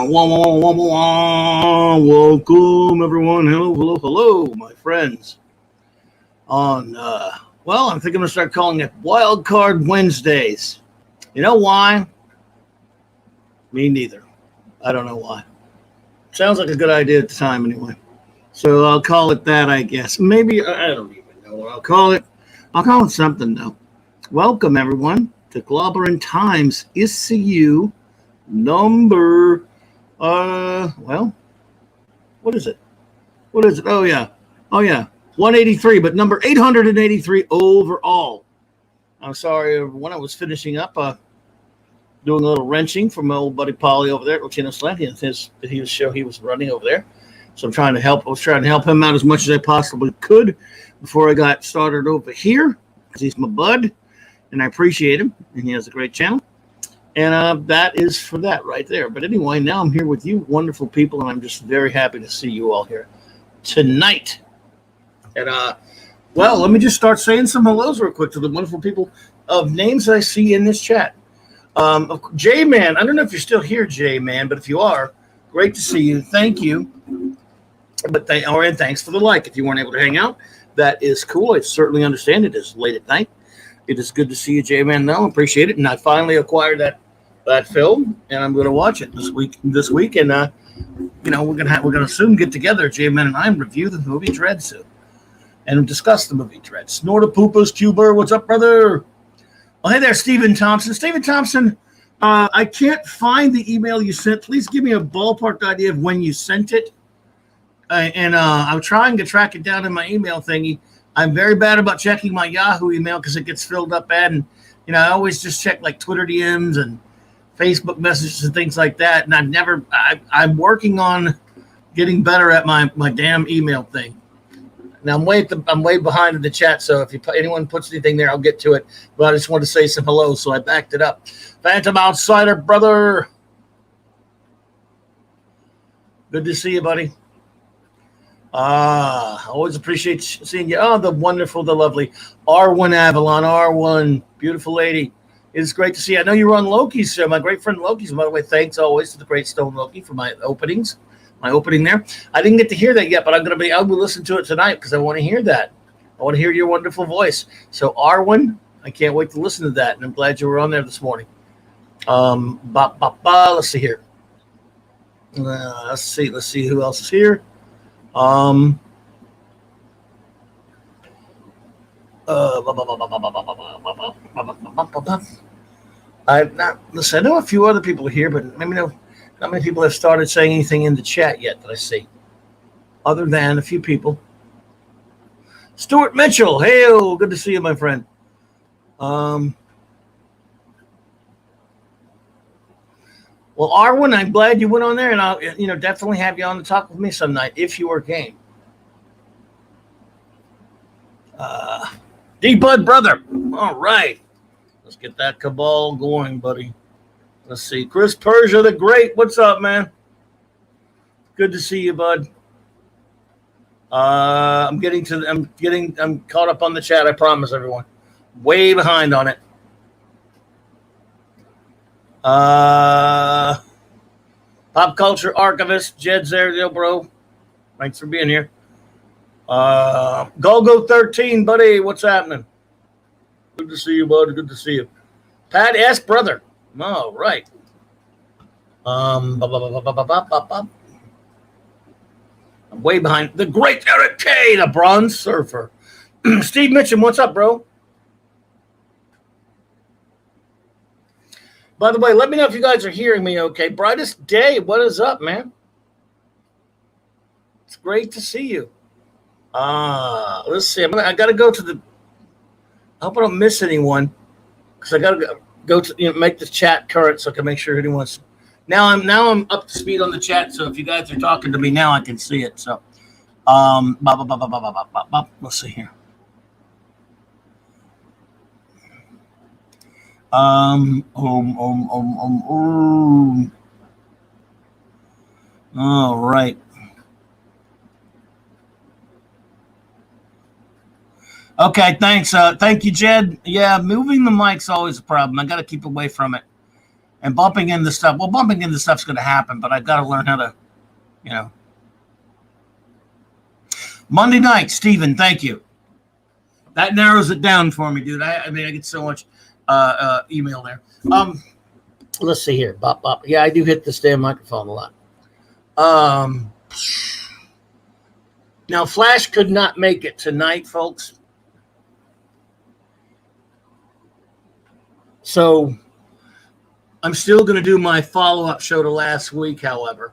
Welcome, everyone. Hello, my friends. I think I'm going to start calling it Wild Card Wednesdays. You know why? Me neither. I don't know why. Sounds like a good idea at the time anyway. So I'll call it that, I guess. Maybe, I don't even know what I'll call it. I'll call it something, though. Welcome, everyone, to Clobberin Times ICU number, what is it? Oh, yeah. 183, but number 883 overall. I'm sorry, everyone. I was finishing up, doing a little wrenching for my old buddy Polly over there at Latino Slant. His show he was running over there. So I was trying to help him out as much as I possibly could before I got started over here, because he's my bud, and I appreciate him, and he has a great channel. And that is for that right there. But anyway, now I'm here with you wonderful people, and I'm just very happy to see you all here tonight. And, let me just start saying some hellos real quick to the wonderful people of names I see in this chat. J-Man, I don't know if you're still here, J-Man, but if you are, great to see you. Thank you. And thanks for the like. If you weren't able to hang out, that is cool. I certainly understand it is late at night. It is good to see you, J-Man. No, appreciate it. And I finally acquired that film, and I'm going to watch it this week. And we're gonna soon get together, J-Man and I, and review the movie Dread soon, and discuss the movie Dread. Snortapoopas, Cuber, what's up, brother? Oh, hey there, Stephen Thompson. Stephen Thompson, I can't find the email you sent. Please give me a ballpark idea of when you sent it. I'm trying to track it down in my email thingy. I'm very bad about checking my Yahoo email because it gets filled up bad, and I always just check like Twitter DMs and Facebook messages and things like that. And I'm working on getting better at my damn email thing. Now I'm way behind in the chat, so if anyone puts anything there, I'll get to it. But I just wanted to say some hello, so I backed it up. Phantom Outsider, brother. Good to see you, buddy. Always appreciate seeing you. Oh, the wonderful, the lovely R1 Avalon, R1, beautiful lady. It is great to see you. I know you were on Loki's show, my great friend Loki's. By the way, thanks always to the great Stone Loki for my opening there. I didn't get to hear that yet, but I'll be listening to it tonight because I want to hear that. I want to hear your wonderful voice. So R1, I can't wait to listen to that, and I'm glad you were on there this morning. Let's see here. Let's see who else is here. I know a few other people here, but let me know how many people have started saying anything in the chat yet that I see, other than a few people. Stuart Mitchell, hey, good to see you, my friend. Well, Arwen, I'm glad you went on there, and I'll definitely have you on to talk with me some night if you are game. D-Bud, brother. All right. Let's get that cabal going, buddy. Let's see. Chris Persia the Great. What's up, man? Good to see you, bud. I'm caught up on the chat, I promise, everyone. Way behind on it. Pop Culture Archivist, Jed's there, yo, bro. Thanks for being here. Golgo 13, buddy, what's happening? Good to see you, bud. Good to see you. Pat S, brother. All right. I'm way behind. The great Eric K, the bronze surfer. Steve Mitchum, what's up, bro? By the way, let me know if you guys are hearing me okay. Brightest Day, what is up, man? It's great to see you. Let's see. I got to go to the. I hope I don't miss anyone, because I got to go to make the chat current so I can make sure anyone's. Now I'm up to speed on the chat, so if you guys are talking to me now, I can see it. So, let's see here. All right. Okay, thanks. Thank you, Jed. Yeah, moving the mic's always a problem. I got to keep away from it. And bumping into stuff. Well, bumping into stuff's going to happen, but I've got to learn how to, you know. Monday night, Stephen, thank you. That narrows it down for me, dude. I mean, I get so much email there. Let's see here. Bop, bop. Yeah, I do hit this damn microphone a lot. Now, Flash could not make it tonight, folks. So I'm still going to do my follow-up show to last week, however.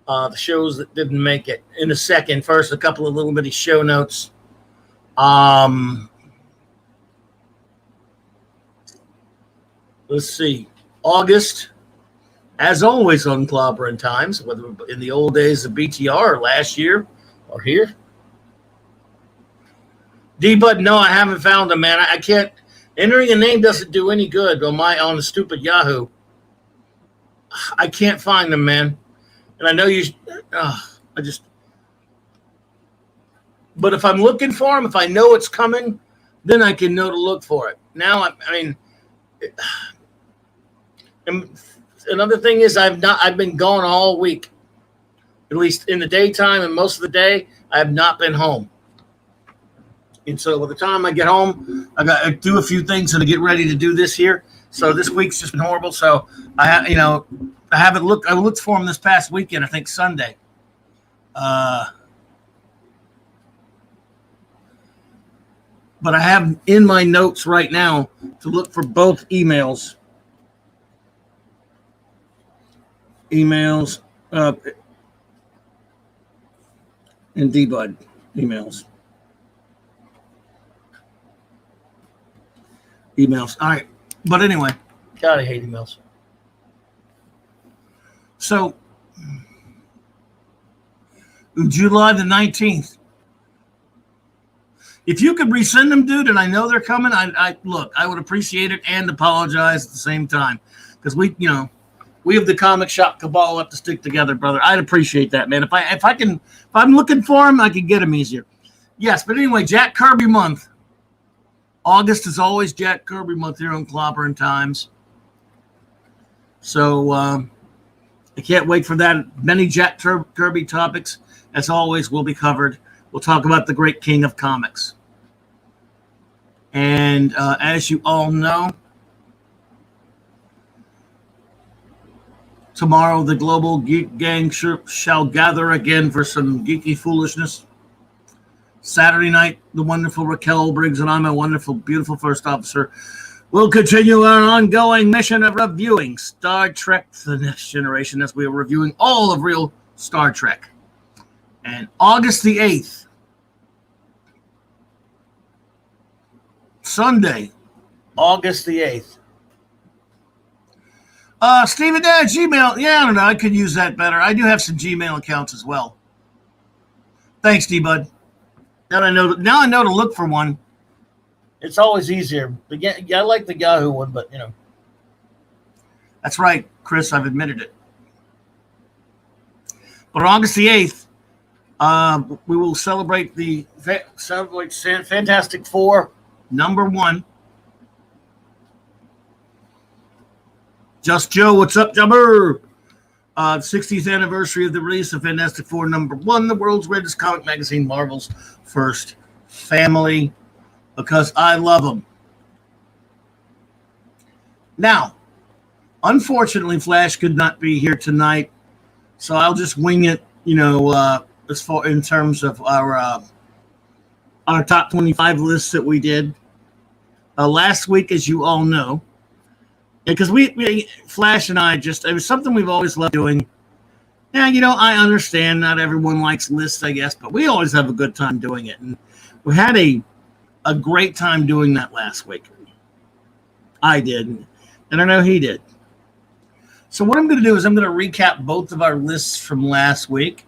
The shows that didn't make it. In a second, first, a couple of little bitty show notes. Let's see. August, as always on Clobberin Times, whether in the old days of BTR or last year or here. D-Bud, no, I haven't found them, man. I can't. Entering a name doesn't do any good on the stupid Yahoo. I can't find them, man. And I know you. But if I'm looking for them, if I know it's coming, then I can know to look for it. Now, and another thing is I've been gone all week. At least in the daytime and most of the day, I have not been home. And so by the time I get home, I got to do a few things and to get ready to do this here. So this week's just been horrible. So I haven't looked. I looked for them this past weekend. I think Sunday. But I have in my notes right now to look for both emails. And D-Bud emails. All right. But anyway, God, I hate emails. So, July the 19th. If you could resend them, dude, and I know they're coming, I would appreciate it and apologize at the same time. Because we have the comic shop cabal up to stick together, brother. I'd appreciate that, man. If I'm looking for them, I can get them easier. Yes, but anyway, Jack Kirby month. August is always Jack Kirby month here on Clobberin Times. So I can't wait for that. Many Jack Kirby topics, as always, will be covered. We'll talk about the great king of comics. And as you all know, tomorrow the Global Geek Gang shall gather again for some geeky foolishness. Saturday night, the wonderful Raquel Briggs and I, my wonderful, beautiful first officer, will continue our ongoing mission of reviewing Star Trek The Next Generation as we are reviewing all of real Star Trek. And August the 8th, Sunday, August the 8th. Stephen, Gmail. Yeah, I don't know. I could use that better. I do have some Gmail accounts as well. Thanks, D-Bud. Now I know to look for one. It's always easier. But yeah, I like the Yahoo one, but that's right, Chris. I've admitted it. But on August the 8th, we will celebrate Fantastic Four #1. Just Joe, what's up, Jumper? 60th anniversary of the release of Fantastic Four #1, the world's greatest comic magazine, Marvel's first family, because I love them. Now, unfortunately, Flash could not be here tonight, so I'll just wing it, as far in terms of our top 25 lists that we did last week, as you all know. Because we Flash and I it was something we've always loved doing. Yeah, I understand not everyone likes lists, I guess, but we always have a good time doing it. And we had a great time doing that last week. I did, and I know he did. So what I'm going to do is I'm going to recap both of our lists from last week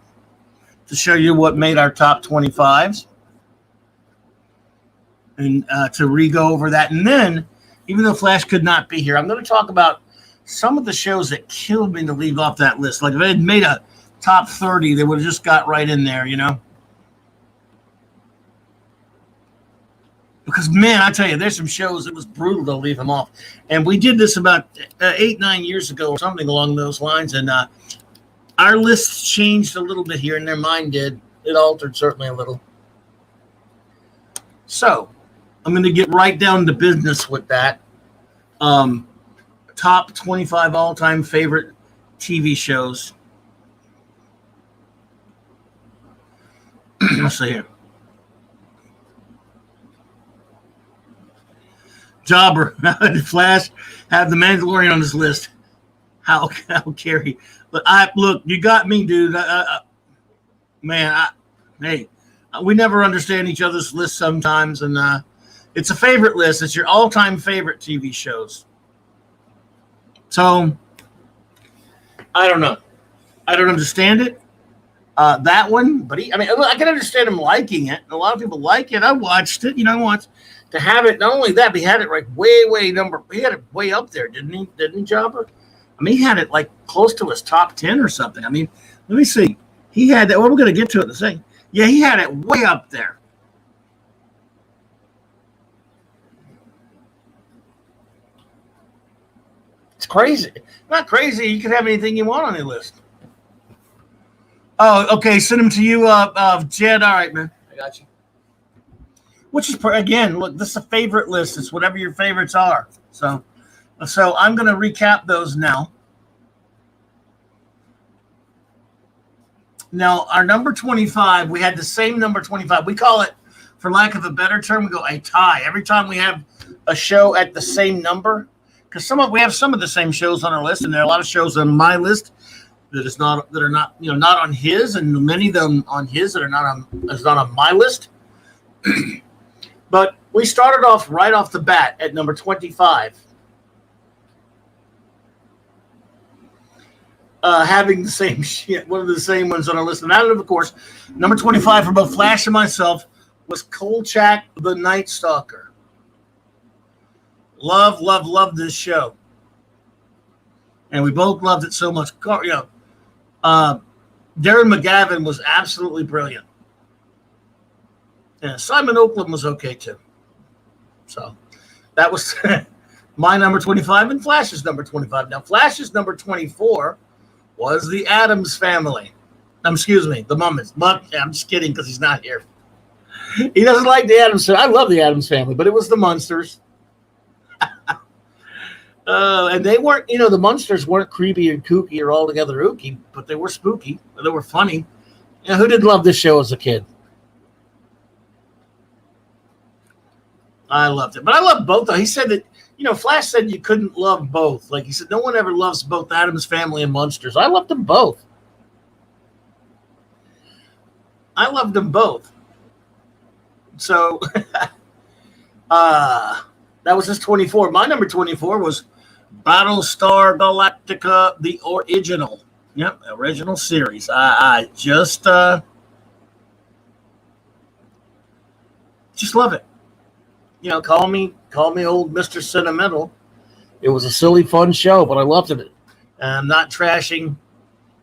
to show you what made our top 25s and to re-go over that. And then, even though Flash could not be here, I'm going to talk about some of the shows that killed me to leave off that list. Like if I had made a top 30, they would have just got right in there, Because, man, I tell you, there's some shows it was brutal to leave them off. And we did this about 8-9 years ago or something along those lines. And our lists changed a little bit here and there. Mine did. It altered certainly a little. So I'm going to get right down to business with that. Top 25 all-time favorite TV shows. Let's see here. Jobber, Flash, have the Mandalorian on his list. How Carrie? Look, you got me, dude. Man, hey, we never understand each other's lists sometimes, and it's a favorite list. It's your all-time favorite TV shows. So, I don't know. I don't understand it. That one, but I can understand him liking it. A lot of people like it. I watched it. Once. To have it, not only that, but he had it like he had it way up there, didn't he, Jobber? He had it like close to his top 10 or something. Let me see. He had that. Well, we're going to get to it in a second. Yeah, he had it way up there. It's crazy. Not crazy. You can have anything you want on your list. Oh, okay. Send them to you, Jed. All right, man. I got you. Which is, again, look, this is a favorite list. It's whatever your favorites are. So I'm going to recap those now. Now, our number 25, we had the same number 25. We call it, for lack of a better term, we go a tie. Every time we have a show at the same number, because we have some of the same shows on our list, and there are a lot of shows on my list that are not not on his, and many of them on his that are not on my list. But we started off right off the bat at number 25. Having the same shit, one of the same ones on our list. And out of course, number 25 for both Flash and myself was Kolchak the Night Stalker. Love this show. And we both loved it so much. Darren McGavin was absolutely brilliant. Yeah, Simon Oakland was okay too. So that was my number 25 and Flash's number 25. Now, Flash's number 24 was the Addams Family. Excuse me, the Mummins. I'm just kidding because he's not here. He doesn't like the Addams Family. I love the Addams Family, but it was the Munsters. And they weren't, the Munsters weren't creepy and kooky or altogether ooky, but they were spooky. They were funny. Who didn't love this show as a kid? I loved it. But I loved both. He said that, Flash said you couldn't love both. Like he said, no one ever loves both Addams Family and Munsters. I loved them both. So that was his 24. My number 24 was Battlestar Galactica, the original. Yep, original series. I just love it. Call me old Mr. Sentimental. It was a silly, fun show, but I loved it. I'm not trashing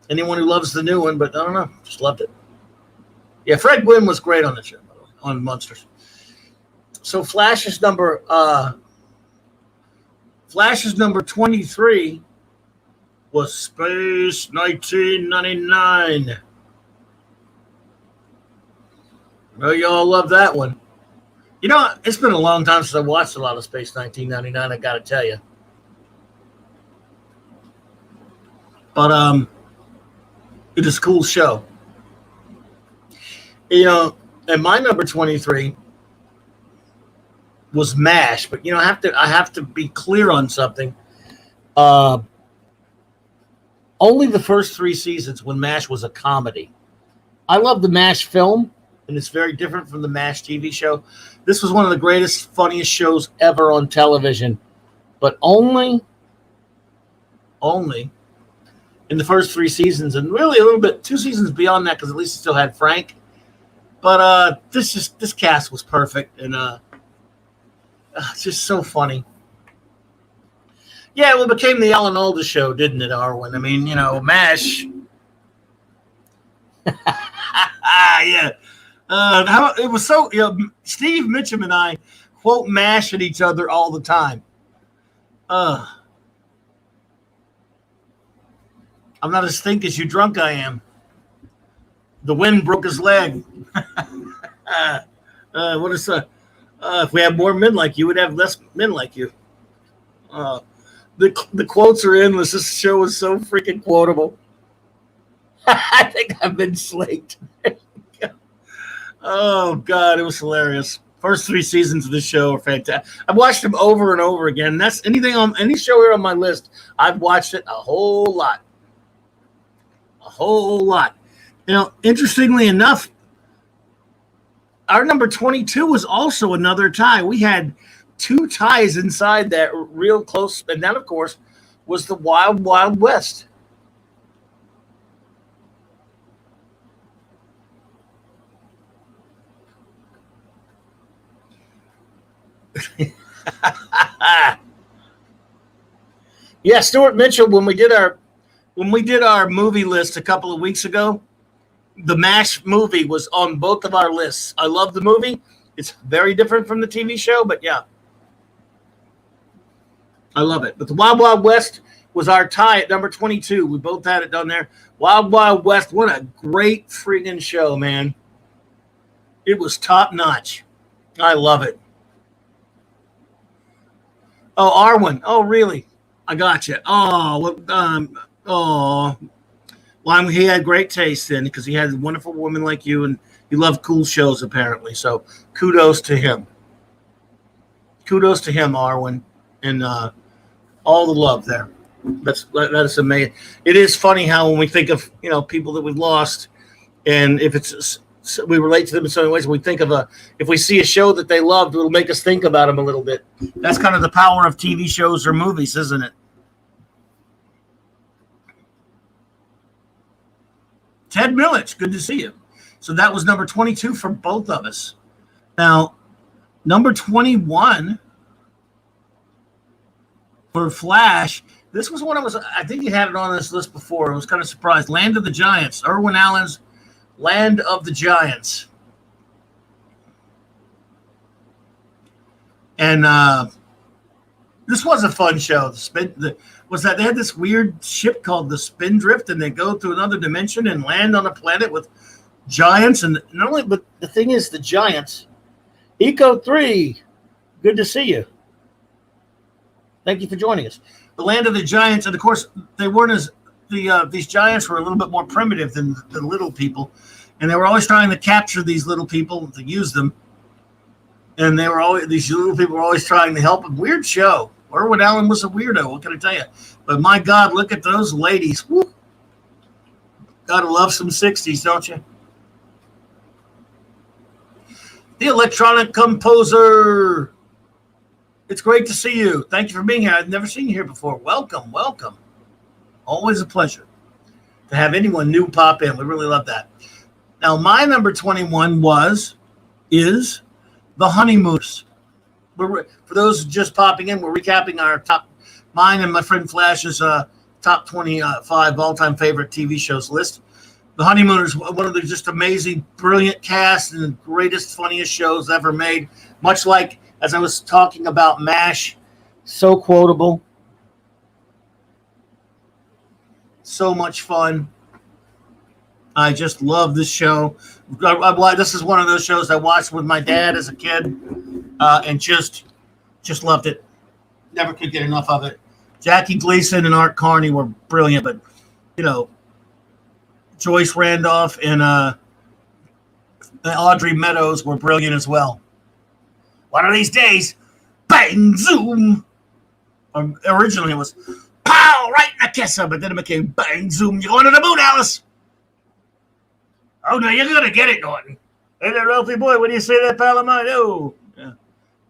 anyone who loves the new one, but I don't know. Just loved it. Yeah, Fred Gwynn was great on the show, by the way, on Munsters. So Flash's number 23 was Space 1999. Well, y'all love that one. It's been a long time since I watched a lot of Space 1999, I got to tell you. But it is a cool show. And my number 23 was MASH, but I have to be clear on something. Only the first 3 seasons when MASH was a comedy. I love the MASH film, and it's very different from the MASH TV show. This was one of the greatest, funniest shows ever on television, but only in the first 3 seasons, and really a little bit 2 seasons beyond that, because at least it still had Frank. But this cast was perfect, and it's just so funny. Yeah, well, it became the Alan Alda show, didn't it, Arwen? MASH. Yeah. It was so, Steve Mitchum and I quote mash at each other all the time. I'm not as think as you drunk I am. The wind broke his leg. What is if we had more men like you, we'd have less men like you. The quotes are endless. This show is so freaking quotable. I think I've been slaked. Oh, God, it was hilarious. First 3 seasons of this show are fantastic. I've watched them over and over again. That's anything on any show here on my list. I've watched it a whole lot. A whole lot. Interestingly enough, our number 22 was also another tie. We had 2 ties inside that real close. And that, of course, was the Wild Wild West. Yeah, Stuart Mitchell, when we did our movie list a couple of weeks ago, the MASH movie was on both of our lists. I love the movie. It's very different from the TV show, but yeah. I love it. But the Wild Wild West was our tie at number 22. We both had it down there. Wild Wild West, what a great friggin' show, man. It was top notch. I love it. Oh, Arwen. Oh, really? I got you. Well, he had great taste then because he had a wonderful woman like you, and he loved cool shows apparently. So kudos to him. Kudos to him, Arwen, and all the love there. That is amazing. It is funny how when we think of people that we've lost, and if we relate to them in so many ways. We think of if we see a show that they loved, it'll make us think about them a little bit. That's kind of the power of TV shows or movies, isn't it? Ted Millich, good to see you. So that was number 22 for both of us. Now, number 21 for Flash. This was one I think you had it on this list before. I was kind of surprised. Land of the Giants. Irwin Allen's Land of the Giants. And this was a fun show. They had this weird ship called the Spindrift, and they go to another dimension and land on a planet with giants. And not only, but the thing is, the giants. Eco 3, good to see you. Thank you for joining us. The Land of the Giants, and of course, they weren't as these giants were a little bit more primitive than the little people, and they were always trying to capture these little people to use them. And these little people were always trying to help them. Weird show. Irwin Allen was a weirdo. What can I tell you? But my God, look at those ladies. Woo. Gotta love some 60s, don't you? The Electronic Composer. It's great to see you. Thank you for being here. I've never seen you here before. Welcome, welcome. Always a pleasure to have anyone new pop in. We really love that. Now, my number 21 is The Honeymooners. For those just popping in, we're recapping our mine and my friend Flash's top 25 all-time favorite TV shows list. The Honeymooners, one of the just amazing, brilliant cast and the greatest, funniest shows ever made. Much like, as I was talking about MASH, so quotable. So much fun. I just love this show. This is one of those shows I watched with my dad as a kid, and just loved it. Never could get enough of it. Jackie Gleason and Art Carney were brilliant, but Joyce Randolph and Audrey Meadows were brilliant as well. One of these days, bang zoom. Originally it was pow right in the kisser, but then it became bang zoom. You're going to the moon, Alice. Oh no, you're gonna get it, Norton. Hey there, Ralphie boy. What do you say to that pal of mine? Oh, yeah.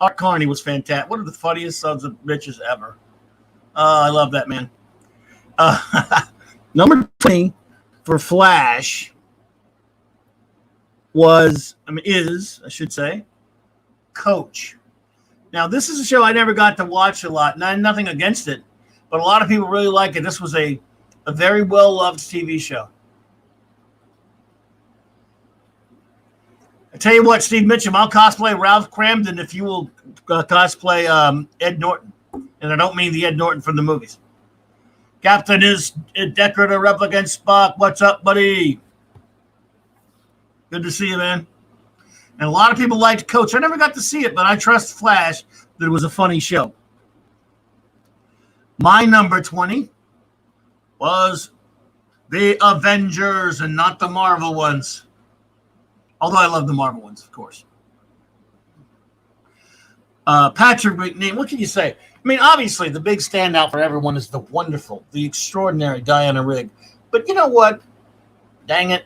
Art Carney was fantastic. One of the funniest sons of bitches ever. I love that man. Number 20 for Flash is Coach. Now, this is a show I never got to watch a lot, and I have nothing against it, but a lot of people really like it. This was a very well-loved TV show. I tell you what, Steve Mitchum, I'll cosplay Ralph Cramden if you will cosplay Ed Norton. And I don't mean the Ed Norton from the movies. Captain is Deckard, a replicant Spock. What's up, buddy? Good to see you, man. And a lot of people liked Coach. I never got to see it, but I trust Flash that it was a funny show. My number 20 was the Avengers and not the Marvel ones. Although I love the Marvel ones, of course. Patrick McNeil, what can you say? I mean, obviously, the big standout for everyone is the wonderful, the extraordinary Diana Rigg. But you know what? Dang it.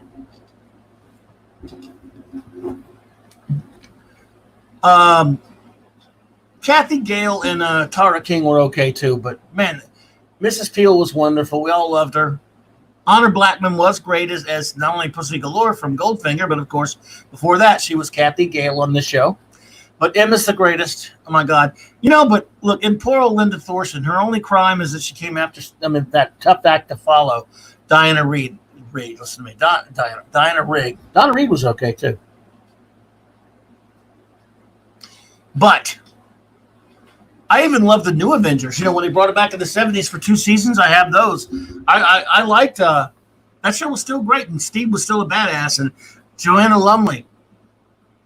Kathy Gale and Tara King were okay too, but man, Mrs. Peel was wonderful. We all loved her. Honor Blackman was great as not only Pussy Galore from Goldfinger, but of course, before that, she was Kathy Gale on the show. But Emma's the greatest. Oh my God. You know, but look, in poor old Linda Thorson, her only crime is that she came after, that tough act to follow, Diana Reed. Listen to me. Diana Rigg. Donna Reed was okay too. But I even love the new Avengers. You know, when they brought it back in the 70s for 2 seasons, I have those. I liked that show was still great, and Steve was still a badass, and Joanna Lumley.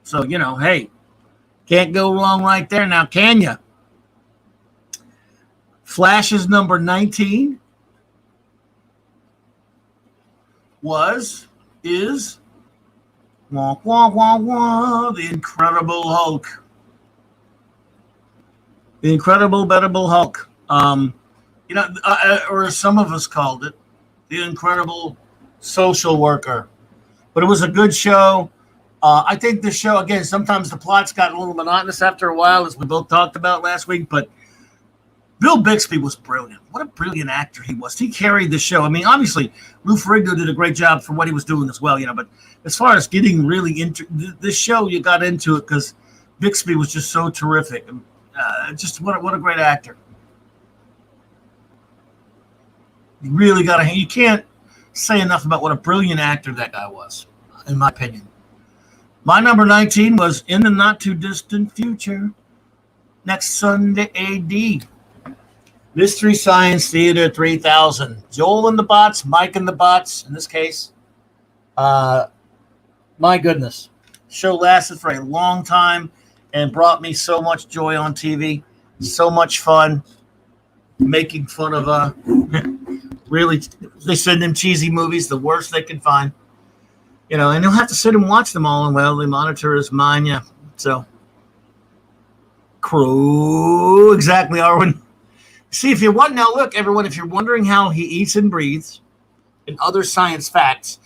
So, you know, hey, can't go wrong right there now, can you? Flash's number 19 is wah, wah, wah, wah, the Incredible Hulk. The Incredible Bettable Hulk. You know, or as some of us called it, the Incredible Social Worker. But it was a good show. I think the show, again, sometimes the plots got a little monotonous after a while, as we both talked about last week, but Bill Bixby was brilliant. What a brilliant actor he was. He carried the show. I mean, obviously, Lou Ferrigno did a great job for what he was doing as well, you know, but as far as getting really into this show, you got into it because Bixby was just so terrific. Just what a great actor. You really got to, you can't say enough about what a brilliant actor that guy was, in my opinion. My number 19 was In the Not Too Distant Future, next Sunday AD. Mystery Science Theater 3000. Joel and the Bots, Mike and the Bots, in this case. My goodness. Show lasted for a long time and brought me so much joy on TV. So much fun. Making fun of, really, they send them cheesy movies, the worst they can find. You know, and you'll have to sit and watch them all, and well, the monitor is mine, yeah. So, crew, exactly, Arwen. See, if you want, now look, everyone, if you're wondering how he eats and breathes and other science facts,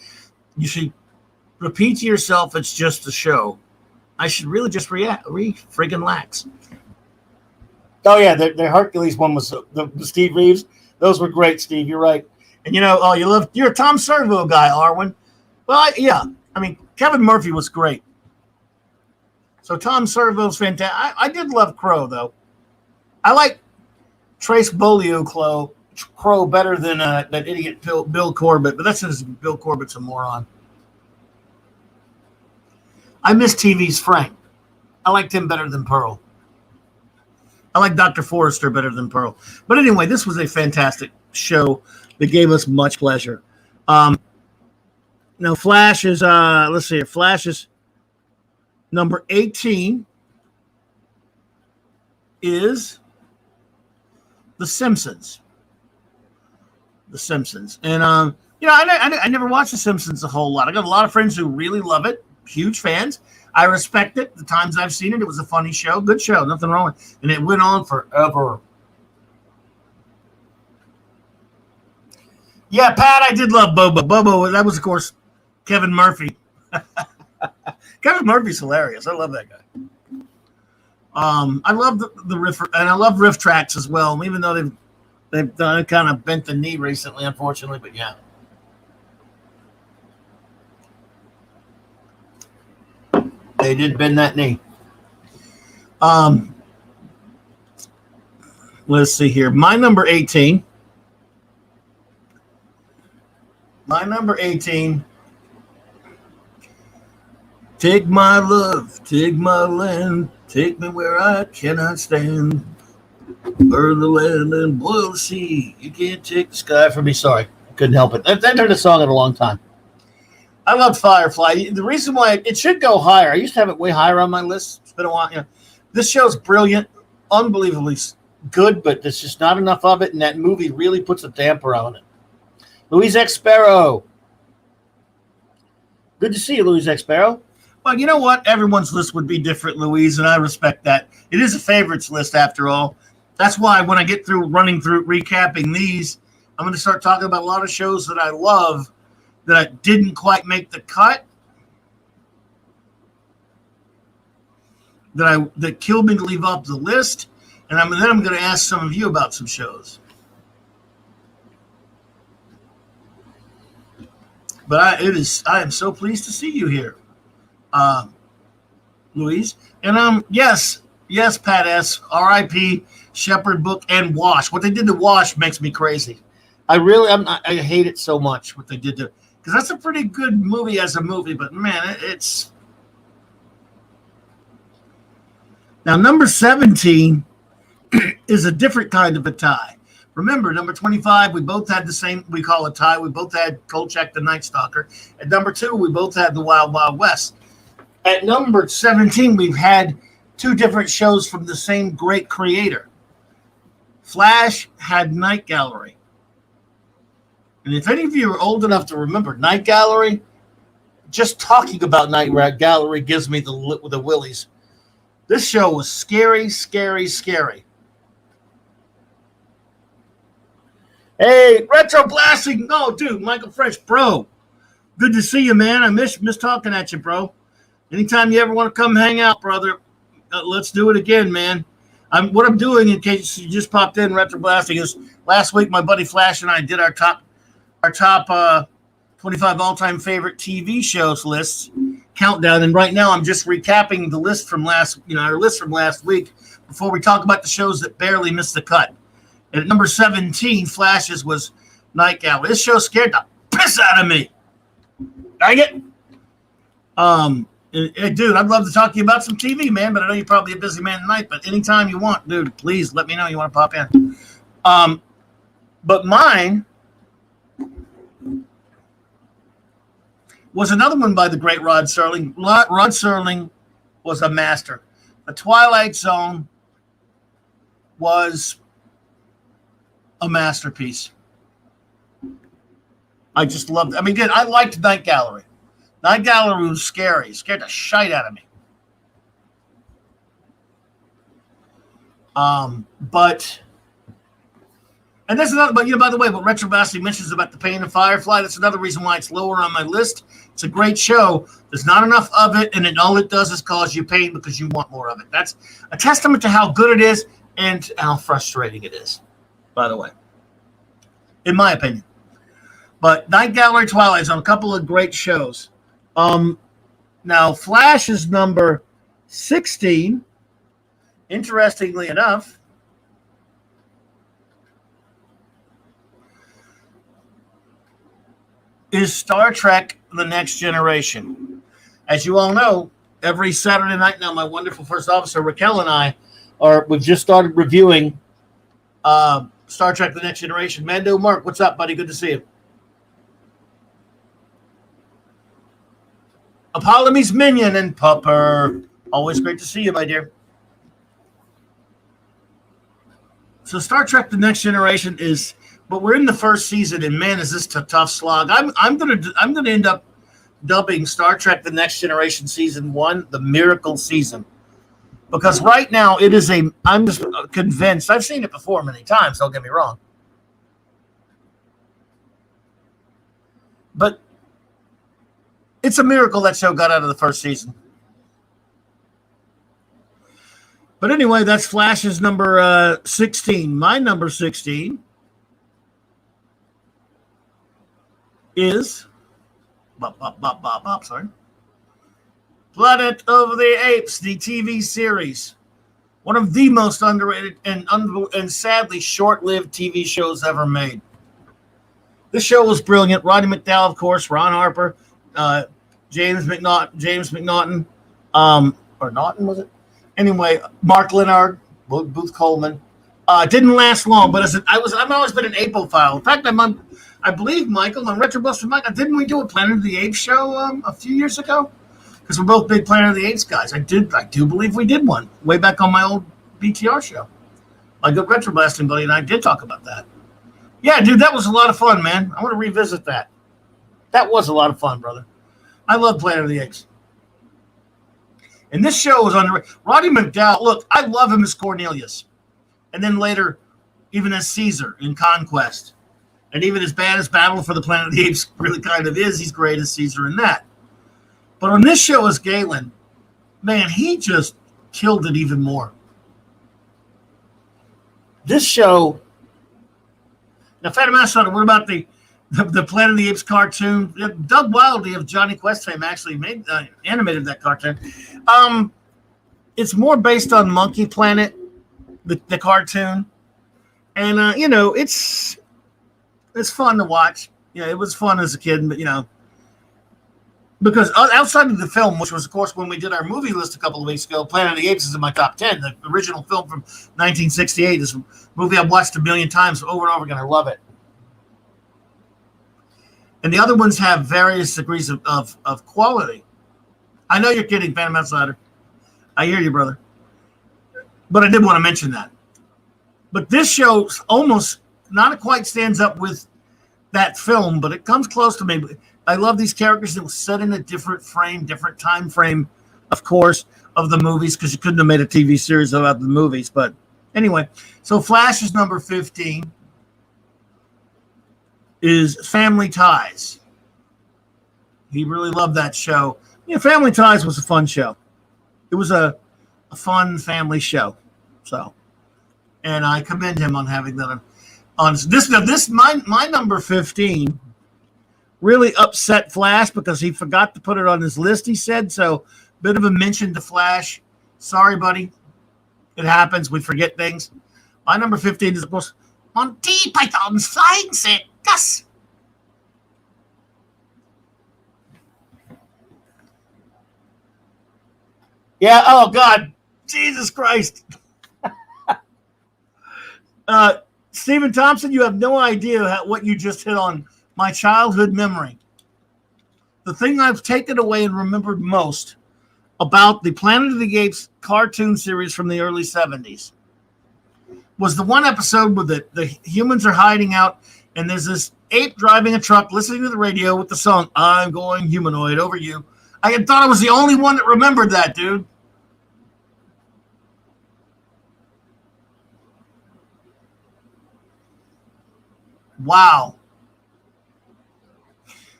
you should repeat to yourself, it's just a show. I should really just friggin' lax. Oh, yeah, the Hercules one was the Steve Reeves. Those were great, Steve, you're right. And, you know, you're a Tom Servo guy, Arwen. Well, yeah. I mean, Kevin Murphy was great. So Tom Servo's fantastic. I did love Crow, though. I like Trace Beaulieu Crow better than that idiot Bill Corbett, but that's just Bill Corbett's a moron. I miss TV's Frank. I liked him better than Pearl. I like Dr. Forrester better than Pearl. But anyway, this was a fantastic show that gave us much pleasure. Now, Flash is, let's see here. Flash is number 18 is The Simpsons. The Simpsons. And, you know, I never watched The Simpsons a whole lot. I got a lot of friends who really love it, huge fans. I respect it. The times I've seen it, it was a funny show. Good show. Nothing wrong with it. And it went on forever. Yeah, Pat, I did love Bobo. Bobo, that was, of course, Kevin Murphy. Kevin Murphy's hilarious. I love that guy. I love the riff, and I love riff tracks as well, even though they've done kind of bent the knee recently, unfortunately, but yeah. They did bend that knee. Let's see here. My number 18. Take my love, take my land, Take me where I cannot stand. Burn the land and boil the sea. You can't take the sky from me. Sorry, I couldn't help it. I've heard the song in a long time. I love Firefly. The reason why it should go higher, I used to have it way higher on my list. It's been a while. This show's brilliant, unbelievably good, but there's just not enough of it, and that movie really puts a damper on it. Louise X. Sparrow. Good to see you, Louise X. Sparrow. Well, you know what? Everyone's list would be different, Louise, and I respect that. It is a favorites list, after all. That's why when I get through recapping these, I'm going to start talking about a lot of shows that I love that didn't quite make the cut, that killed me to leave off the list, and then I'm going to ask some of you about some shows. But I am so pleased to see you here, Louise. And yes, Pat S. R.I.P. Shepherd Book and Wash. What they did to Wash makes me crazy. I hate it so much what they did to, because that's a pretty good movie as a movie. But man, it's now number 17 is a different kind of a tie. Remember, number 25, we both had the same, we call it tie. We both had Kolchak the Night Stalker. At number 2, we both had the Wild Wild West. At number 17, we've had two different shows from the same great creator. Flash had Night Gallery. And if any of you are old enough to remember Night Gallery, just talking about Night Gallery gives me the willies. This show was scary, scary, scary. Hey, Retro Blasting. No, dude, Michael Fresh, bro. Good to see you, man. I miss talking at you, bro. Anytime you ever want to come hang out, brother, let's do it again, man. What I'm doing, in case you just popped in, Retro Blasting, is last week my buddy Flash and I did our top 25 all-time favorite TV shows lists countdown, and right now I'm just recapping the list from our list from last week before we talk about the shows that barely missed the cut. And at number 17, Flash's was Night Gallery. This show scared the piss out of me. Dang it. Dude, I'd love to talk to you about some TV, man, but I know you're probably a busy man tonight. But anytime you want, dude, please let me know you want to pop in. But mine was another one by the great Rod Serling. Rod Serling was a master. The Twilight Zone was a masterpiece. I just loved it. I mean, I liked Night Gallery. Night Gallery was scary. It scared the shite out of me. And that's another, but by the way, what Retro Basti mentions about the pain of Firefly, that's another reason why it's lower on my list. It's a great show. There's not enough of it, and all it does is cause you pain because you want more of it. That's a testament to how good it is and how frustrating it is, by the way, in my opinion. But Night Gallery, Twilight Zone, a couple of great shows. Now, Flash is number 16. Interestingly enough, is Star Trek The Next Generation. As you all know, every Saturday night now, my wonderful first officer, Raquel, and I we've just started reviewing Star Trek The Next Generation. Mando Mark, what's up, buddy? Good to see you. Apollome's Minion and Pupper. Always great to see you, my dear. So Star Trek The Next Generation is, but we're in the first season, and man, is this a tough slog. I'm gonna end up dubbing Star Trek The Next Generation Season 1 the miracle season. Because right now it is I'm just convinced, I've seen it before many times, don't get me wrong. But it's a miracle that show got out of the first season. But anyway, that's Flash's number 16. My number 16 is sorry. Planet of the Apes, the TV series. One of the most underrated and sadly short-lived TV shows ever made. This show was brilliant. Roddy McDowall, of course, Ron Harper, James McNaughton, or Naughton, was it? Anyway, Mark Leonard, Booth Coleman. Didn't last long, but I've always been an Apophile. In fact, I believe Michael on Retrobuster Michael. Didn't we do a Planet of the Apes show a few years ago? Because we're both big Planet of the Apes guys. I do believe we did one way back on my old BTR show. My good retro blasting buddy and I did talk about that. Yeah, dude, that was a lot of fun, man. I want to revisit that. That was a lot of fun, brother. I love Planet of the Apes. And this show was on Roddy McDowall. Look, I love him as Cornelius. And then later, even as Caesar in Conquest. And even as bad as Battle for the Planet of the Apes really kind of is, he's great as Caesar in that. But on this show as Galen, man, he just killed it even more. This show. Now, Phantom Astronaut, what about the Planet of the Apes cartoon? Doug Wildey of Johnny Quest fame actually animated that cartoon. It's more based on Monkey Planet, the cartoon, and it's fun to watch. Yeah, it was fun as a kid, but because outside of the film, which was of course when we did our movie list a couple of weeks ago, Planet of the Apes is in my top 10. The original film from 1968 is a movie I've watched a million times over and over again. I love it. And the other ones have various degrees of quality. I know you're kidding, Phantom Outsider. I hear you, brother. But I did want to mention that. But this show almost not quite stands up with that film, but it comes close to me. I love these characters that were set in a different frame, different time frame, of course, of the movies, because you couldn't have made a TV series about the movies. But anyway, so Flash is number 15. Is Family Ties. He really loved that show. Family Ties was a fun show. It was a fun family show. So, and I commend him on having that on this. My number 15 really upset Flash because he forgot to put it on his list. He said so. Bit of a mention to Flash. Sorry, buddy. It happens. We forget things. My number 15 is of course Monty Python's Flying Circus. Yeah. Oh God. Jesus Christ. Stephen Thompson, you have no idea what you just hit on my childhood memory. The thing I've taken away and remembered most about the Planet of the Apes cartoon series from the early 70s was the one episode where the humans are hiding out and there's this ape driving a truck listening to the radio with the song, I'm Going Humanoid Over You. I had thought I was the only one that remembered that, dude. Wow.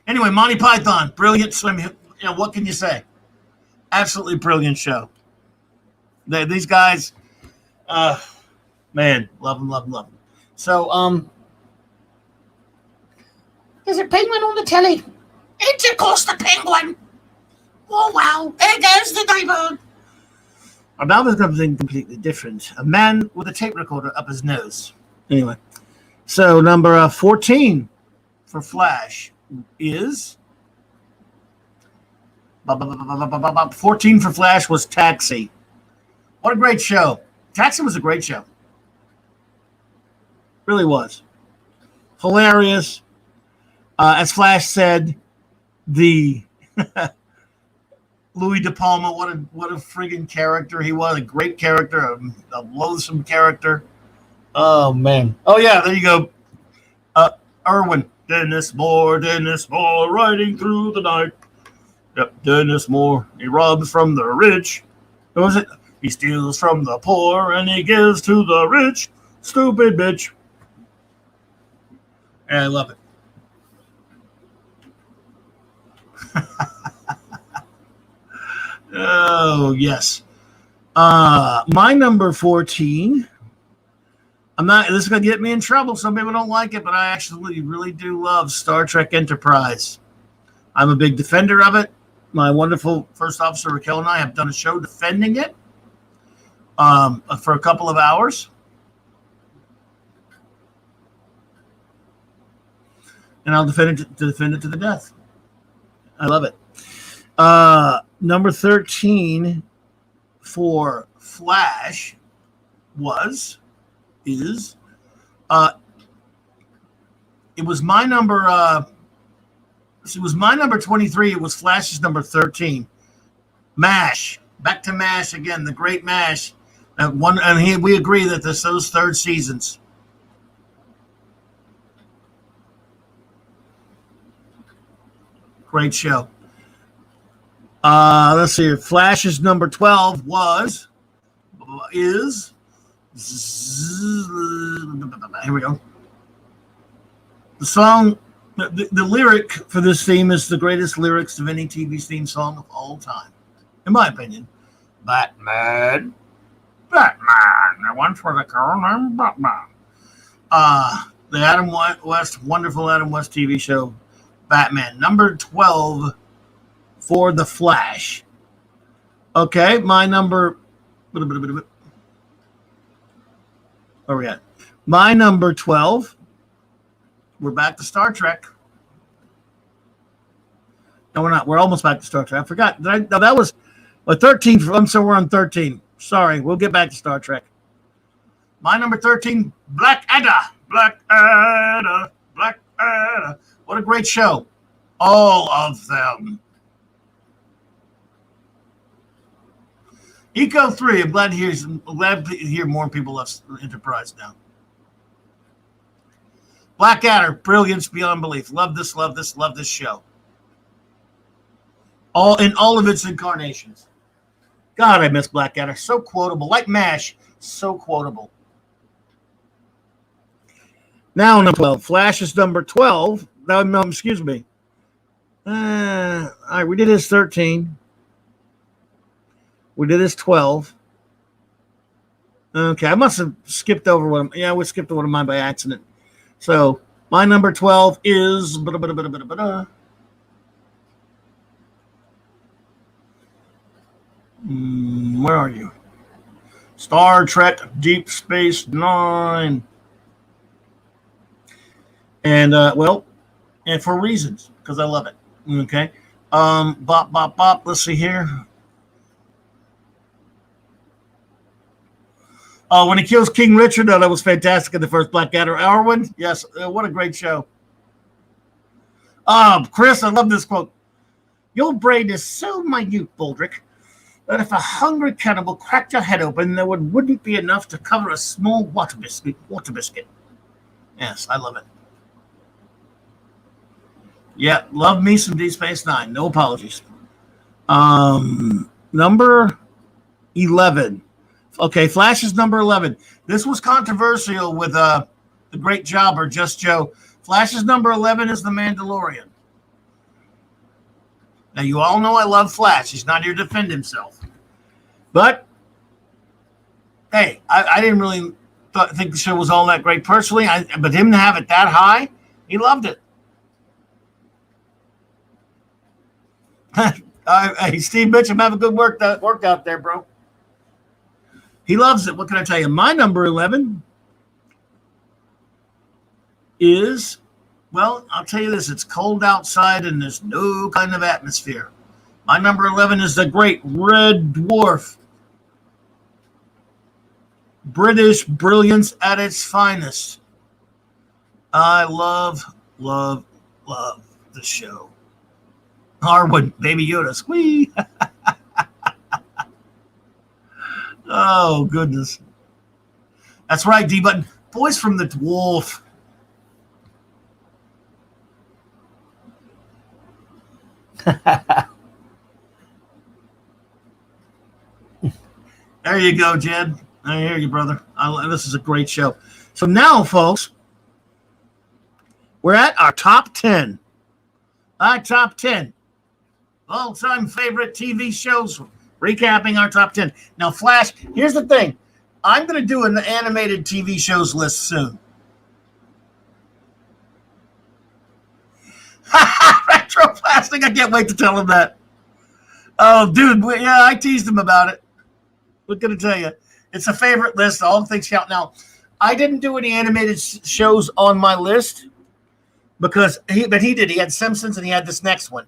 Anyway, Monty Python, brilliant swim. What can you say? Absolutely brilliant show. These guys, man, love them. So, there's a penguin on the telly. It's of course the penguin. Oh wow, there goes the diver. Now there's something completely different. A man with a tape recorder up his nose. Anyway. So number 14 for Flash is 14 for Flash was Taxi. What a great show. Taxi was a great show. Really was. Hilarious. As Flash said, the Louis De Palma, what a friggin' character he was. A great character, a loathsome character. Oh, man. Oh, yeah, there you go. Irwin. Dennis Moore, riding through the night. Yep, Dennis Moore. He robs from the rich. What was it? He steals from the poor and he gives to the rich. Stupid bitch. And I love it. Oh, yes. My number 14. This is going to get me in trouble. Some people don't like it, but I actually really do love Star Trek Enterprise. I'm a big defender of it. My wonderful first officer, Raquel, and I have done a show defending it for a couple of hours. And I'll defend it to the death. I love it. Number 13 for Flash is it was my number 23. It was Flash's number 13. MASH. Back to MASH again, the great MASH. We agree that those third seasons. Great show. Let's see. Flash's number 12 is here we go. The song, the lyric for this theme is the greatest lyrics of any TV theme song of all time, in my opinion. Batman. I once was a girl named Batman. The Adam West, wonderful Adam West TV show, Batman. Number 12 for The Flash. Okay, my number. Where are we at? My number 12. We're back to Star Trek. No, we're not. We're almost back to Star Trek. I forgot. That was 13. So we're on 13. Sorry. We'll get back to Star Trek. My number 13, Blackadder. Blackadder. What a great show. All of them. Eco 3. I'm glad to hear more people love Enterprise now. Blackadder, brilliance beyond belief. Love this show. In all of its incarnations. God, I miss Blackadder. So quotable. Like MASH, so quotable. Now number 12. Flash is number 12. No, excuse me. All right, we did his 13. We did his 12. Okay, I must have skipped over one. Yeah, we skipped one of mine by accident. So my number 12 is where are you? Star Trek Deep Space Nine. And and for reasons, because I love it. Okay. Bop. Let's see here. When he kills King Richard, that was fantastic in the first Blackadder. Arwen, yes, what a great show. Chris, I love this quote. Your brain is so minute, Baldrick, that if a hungry cannibal cracked your head open, there wouldn't be enough to cover a small water biscuit. Yes, I love it. Yeah, love me some Deep Space Nine. No apologies. Number 11. Okay, Flash is number 11. This was controversial with the great jobber, Just Joe. Flash's number 11 is The Mandalorian. Now, you all know I love Flash. He's not here to defend himself. But, hey, I didn't really think the show was all that great personally. But him to have it that high, he loved it. Hey, Steve Mitchum, have a good work out there, bro. He loves it. What can I tell you? My number 11 is, well, I'll tell you this. It's cold outside and there's no kind of atmosphere. My number 11 is the great Red Dwarf. British brilliance at its finest. I love the show. Harwood, Baby Yoda, squee. Oh, goodness. That's right, D-Button. Boys from the Dwarf. There you go, Jed. I hear you, brother. This is a great show. So now, folks, we're at our top 10. Our top 10. All-time favorite TV shows. Recapping our top 10. Now, Flash, here's the thing. I'm going to do an animated TV shows list soon. Retroplastic. I can't wait to tell him that. Oh, dude. Yeah, I teased him about it. What can I tell you? It's a favorite list. All things count. Now, I didn't do any animated shows on my list because he did. He had Simpsons and he had this next one.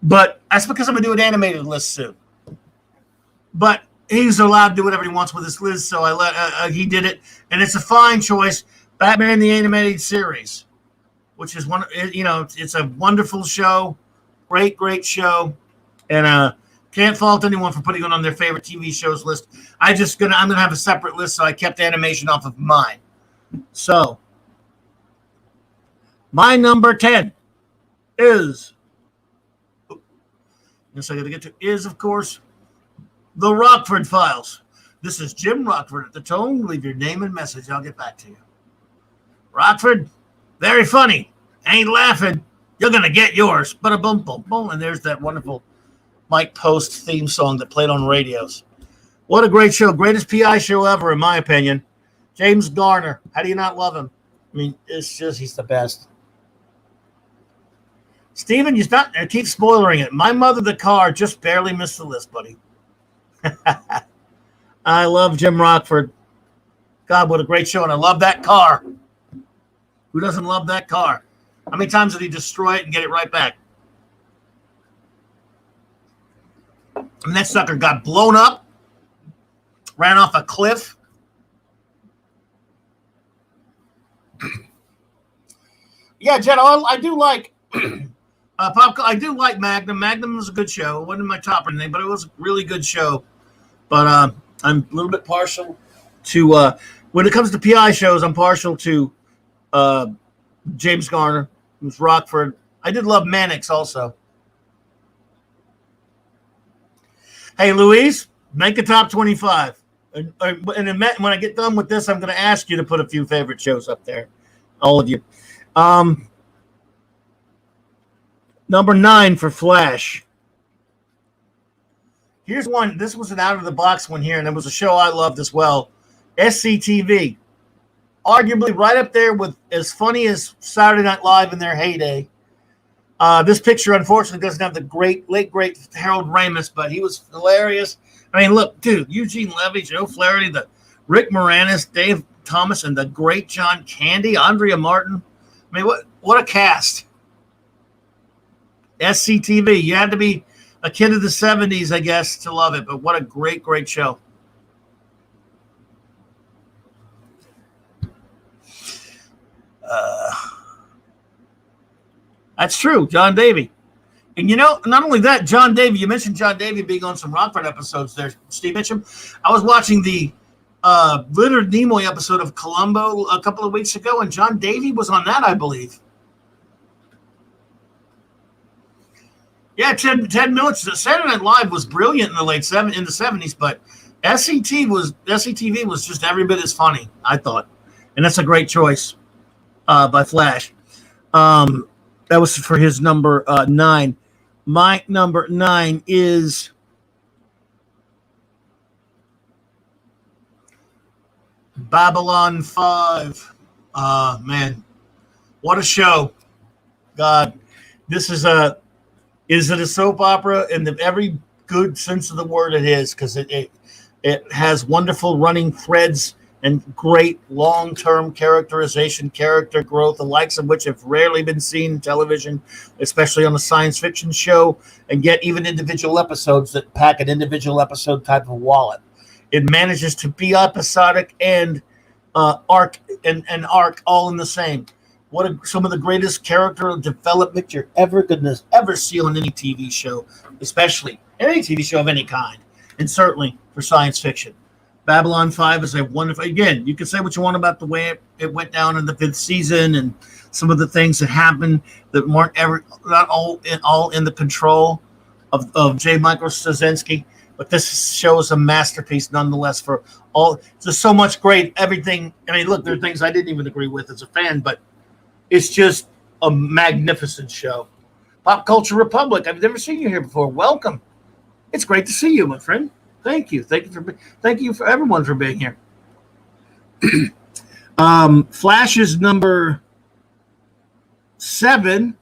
But that's because I'm going to do an animated list soon. But he's allowed to do whatever he wants with his list, so I let he did it, and it's a fine choice. Batman the Animated Series, which is it's a wonderful show, great show, and can't fault anyone for putting it on their favorite TV shows list. I'm gonna have a separate list, so I kept animation off of mine. So my number 10 is, yes, I got to get to, is, of course, The Rockford Files. This is Jim Rockford at the tone. Leave your name and message. I'll get back to you. Rockford, very funny. Ain't laughing. You're going to get yours. But a boom, boom, boom. And there's that wonderful Mike Post theme song that played on radios. What a great show. Greatest PI show ever, in my opinion. James Garner. How do you not love him? I mean, it's just, he's the best. Steven, you keep spoiling it. My Mother the Car just barely missed the list, buddy. I love Jim Rockford. God, what a great show. And I love that car. Who doesn't love that car? How many times did he destroy it and get it right back? And that sucker got blown up, ran off a cliff. Yeah, Jen, I do like I do like Magnum. Magnum was a good show. It wasn't my top or anything, but it was a really good show. But I'm a little bit partial to when it comes to PI shows. I'm partial to James Garner, who's Rockford. I did love Mannix also. Hey, Louise, make a top 25. And when I get done with this, I'm going to ask you to put a few favorite shows up there, all of you. Number 9 for Flash. Here's one. This was an out-of-the-box one here, and it was a show I loved as well. SCTV. Arguably right up there with as funny as Saturday Night Live in their heyday. This picture, unfortunately, doesn't have the late great Harold Ramis, but he was hilarious. I mean, look, dude, Eugene Levy, Joe Flaherty, the Rick Moranis, Dave Thomas, and the great John Candy, Andrea Martin. I mean, what a cast. SCTV. You had to be a kid of the 70s, I guess, to love it, but what a great show. That's true, John Davey. And not only that, John Davey, you mentioned John Davey being on some Rockford episodes there, Steve Mitchum. I was watching the Leonard Nimoy episode of Columbo a couple of weeks ago, and John Davey was on that, I believe. Yeah, Ted Miller. Saturday Night Live was brilliant in the in the 70s, but SCTV was just every bit as funny, I thought. And that's a great choice by Flash. That was for his number 9. My number 9 is Babylon 5. Man, what a show. God, this is it a soap opera in every good sense of the word it is, because it has wonderful running threads and great long-term characterization, character growth, the likes of which have rarely been seen in television, especially on a science fiction show, and yet even individual episodes that pack an individual episode type of wallet. It manages to be episodic and arc all in the same. Some of the greatest character development you're ever going to ever see on any TV show, especially any TV show of any kind, and certainly for science fiction. Babylon 5 is a wonderful. Again, you can say what you want about the way it went down in the 5th season and some of the things that happened that weren't not all in the control of J. Michael Straczynski. But this show is a masterpiece nonetheless. For all, there's so much great everything. I mean, look, there are things I didn't even agree with as a fan, but it's just a magnificent show. Pop Culture Republic. I've never seen you here before. Welcome. It's great to see you, my friend. Thank you. Thank you for everyone for being here. Flash's number 7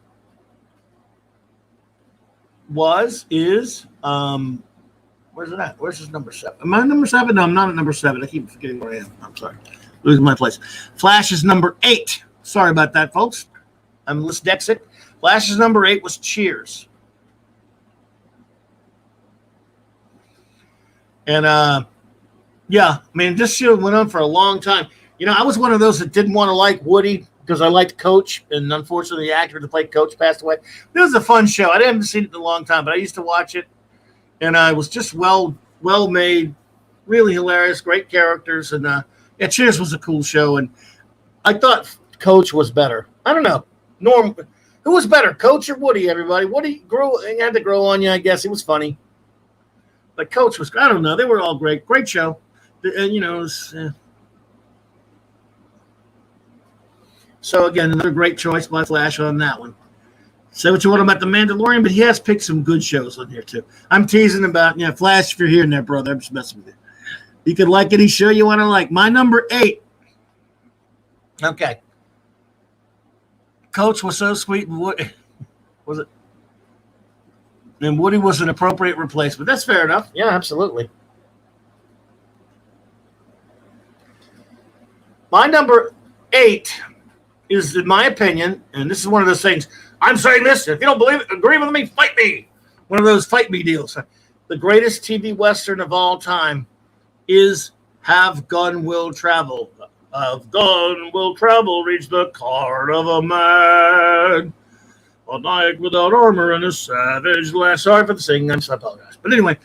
is where's it at? Where's his number 7? Am I number 7? No, I'm not at number 7. I keep forgetting where I am. I'm sorry. Losing my place. Flash's number 8. Sorry about that, folks. I'm dyslexic. Flash's number 8 was Cheers. And yeah, I mean, this show went on for a long time. I was one of those that didn't want to like Woody because I liked Coach, and unfortunately, the actor that played Coach passed away. It was a fun show. I haven't seen it in a long time, but I used to watch it, and it was just well made, really hilarious, great characters, and yeah, Cheers was a cool show, and I thought Coach was better. I don't know, Norm, who was better, Coach or Woody? Everybody, Woody had to grow on you, I guess. He was funny, but Coach was, I don't know, they were all great show, and it was. So, again, another great choice by Flash on that one. Say what you want about The Mandalorian, but he has picked some good shows on here, too. I'm teasing about, Flash, if you're hearing that, brother, I'm just messing with you. You can like any show you want to like. My number 8. Okay. Coach was so sweet. And Woody, was it? And Woody was an appropriate replacement. That's fair enough. Yeah, absolutely. My number 8 is, in my opinion, and this is one of those things, I'm saying this, if you don't believe it, agree with me, fight me. One of those fight me deals. The greatest TV Western of all time is Have Gun Will Travel. Have Gun Will Travel, reach the card of a man. A knight without armor and a savage lass. Sorry for the singing, I apologize. But anyway,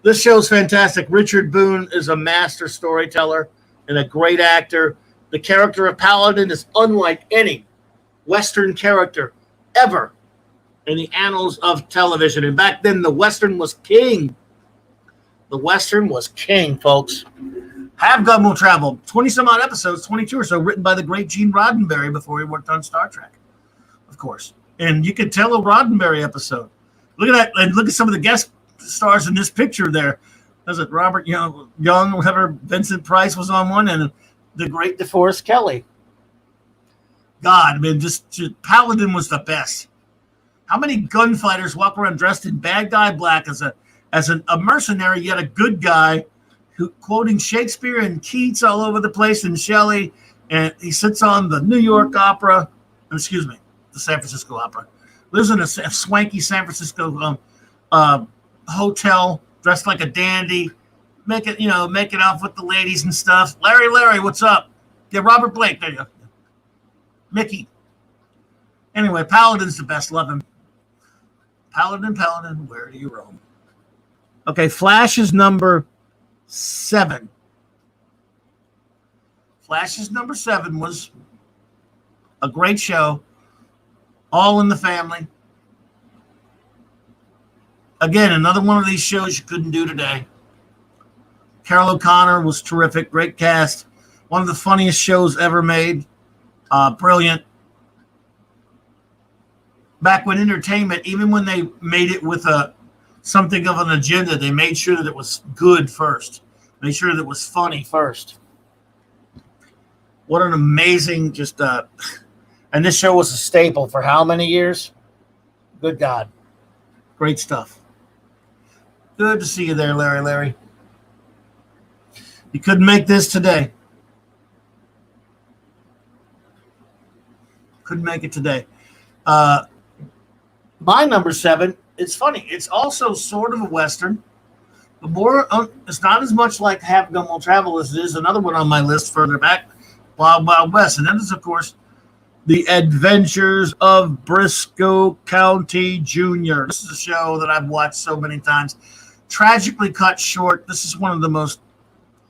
this show's fantastic. Richard Boone is a master storyteller and a great actor. The character of Paladin is unlike any Western character ever in the annals of television. And back then, the Western was king. The Western was king, folks. Have Gun Will Travel, 20-some-odd episodes, 22 or so, written by the great Gene Roddenberry before he worked on Star Trek, of course. And you could tell a Roddenberry episode. Look at that, and look at some of the guest stars in this picture there. Was it Robert Young, whatever, Vincent Price was on one, and the great DeForest Kelley. God, I mean, just Paladin was the best. How many gunfighters walk around dressed in bad guy black as a mercenary, yet a good guy, who quoting Shakespeare and Keats all over the place, and Shelley, and he sits on the New York Opera, the San Francisco Opera, lives in a swanky San Francisco hotel, dressed like a dandy, making off with the ladies and stuff. Larry, what's up? Yeah, Robert Blake, there you go. Mickey. Anyway, Paladin's the best. Love him. Paladin, where do you roam? Okay, Flash is number 7. Flash's number 7 was a great show. All in the Family. Again, another one of these shows you couldn't do today. Carol O'Connor was terrific. Great cast. One of the funniest shows ever made. Brilliant. Back when entertainment, even when they made it with something of an agenda, they made sure that it was good first. Made sure that it was funny first. What an amazing, and this show was a staple for how many years? Good God. Great stuff. Good to see you there, Larry. You couldn't make this today. Couldn't make it today. My number 7, it's funny. It's also sort of a Western, but more. It's not as much like Have Gun Will Travel as it is another one on my list further back, Wild Wild West. And that is, of course, The Adventures of Briscoe County Jr. This is a show that I've watched so many times. Tragically cut short. This is one of the most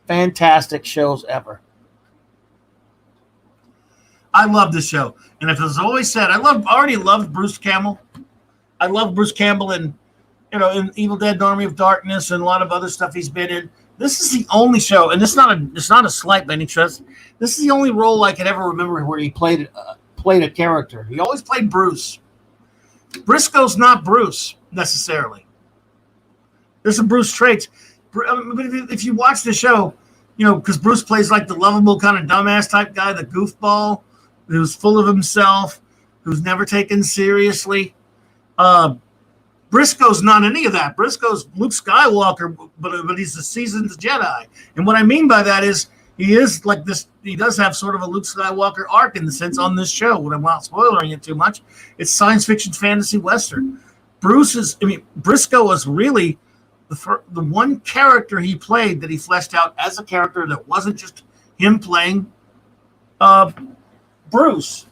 fantastic shows ever. I love this show. And as I've always said, I already loved Bruce Campbell. I love Bruce Campbell in Evil Dead, Army of Darkness, and a lot of other stuff he's been in. This is the only show, and it's not a slight by any stretch. This is the only role I can ever remember where he played a character. He always played Bruce. Briscoe's not Bruce necessarily. There's some Bruce traits. But if you watch the show, because Bruce plays like the lovable kind of dumbass type guy, the goofball, who's full of himself, who's never taken seriously. Briscoe's not any of that. Briscoe's Luke Skywalker, but he's a seasoned Jedi. And what I mean by that is he is like this. He does have sort of a Luke Skywalker arc in the sense on this show. When I'm not spoiling it too much, it's science fiction, fantasy, Western. Briscoe is really the one character he played that he fleshed out as a character that wasn't just him playing Bruce.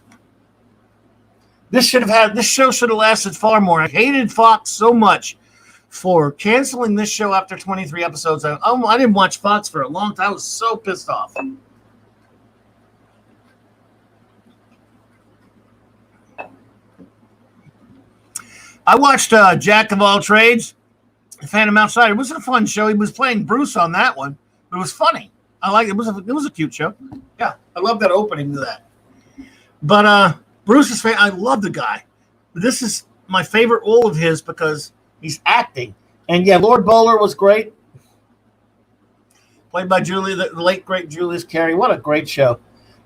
This show should have lasted far more. I hated Fox so much for canceling this show after 23 episodes. I didn't watch Fox for a long time. I was so pissed off. I watched Jack of All Trades, Phantom Outsider. It was a fun show. He was playing Bruce on that one, but it was funny. I liked it. It was a cute show. Yeah, I love that opening to that. But Bruce's fan, I love the guy. This is my favorite role of his because he's acting. And yeah, Lord Bowler was great. Played by the late great Julius Carey. What a great show.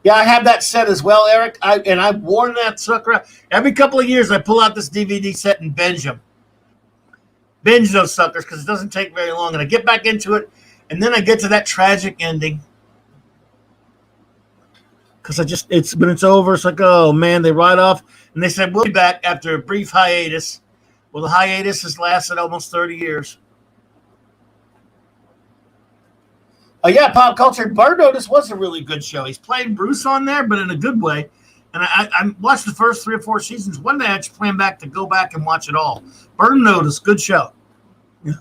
Yeah, I have that set as well, Eric. I've worn that sucker. Every couple of years, I pull out this DVD set and binge them. Binge those suckers because it doesn't take very long. And I get back into it, and then I get to that tragic ending. Because when it's over, it's like, oh, man, they ride off. And they said, we'll be back after a brief hiatus. Well, the hiatus has lasted almost 30 years. Yeah, Pop Culture. Bird Notice was a really good show. He's playing Bruce on there, but in a good way. And I watched the first 3 or 4 seasons. One day I just plan to go back and watch it all. Bird Notice, good show. Yeah.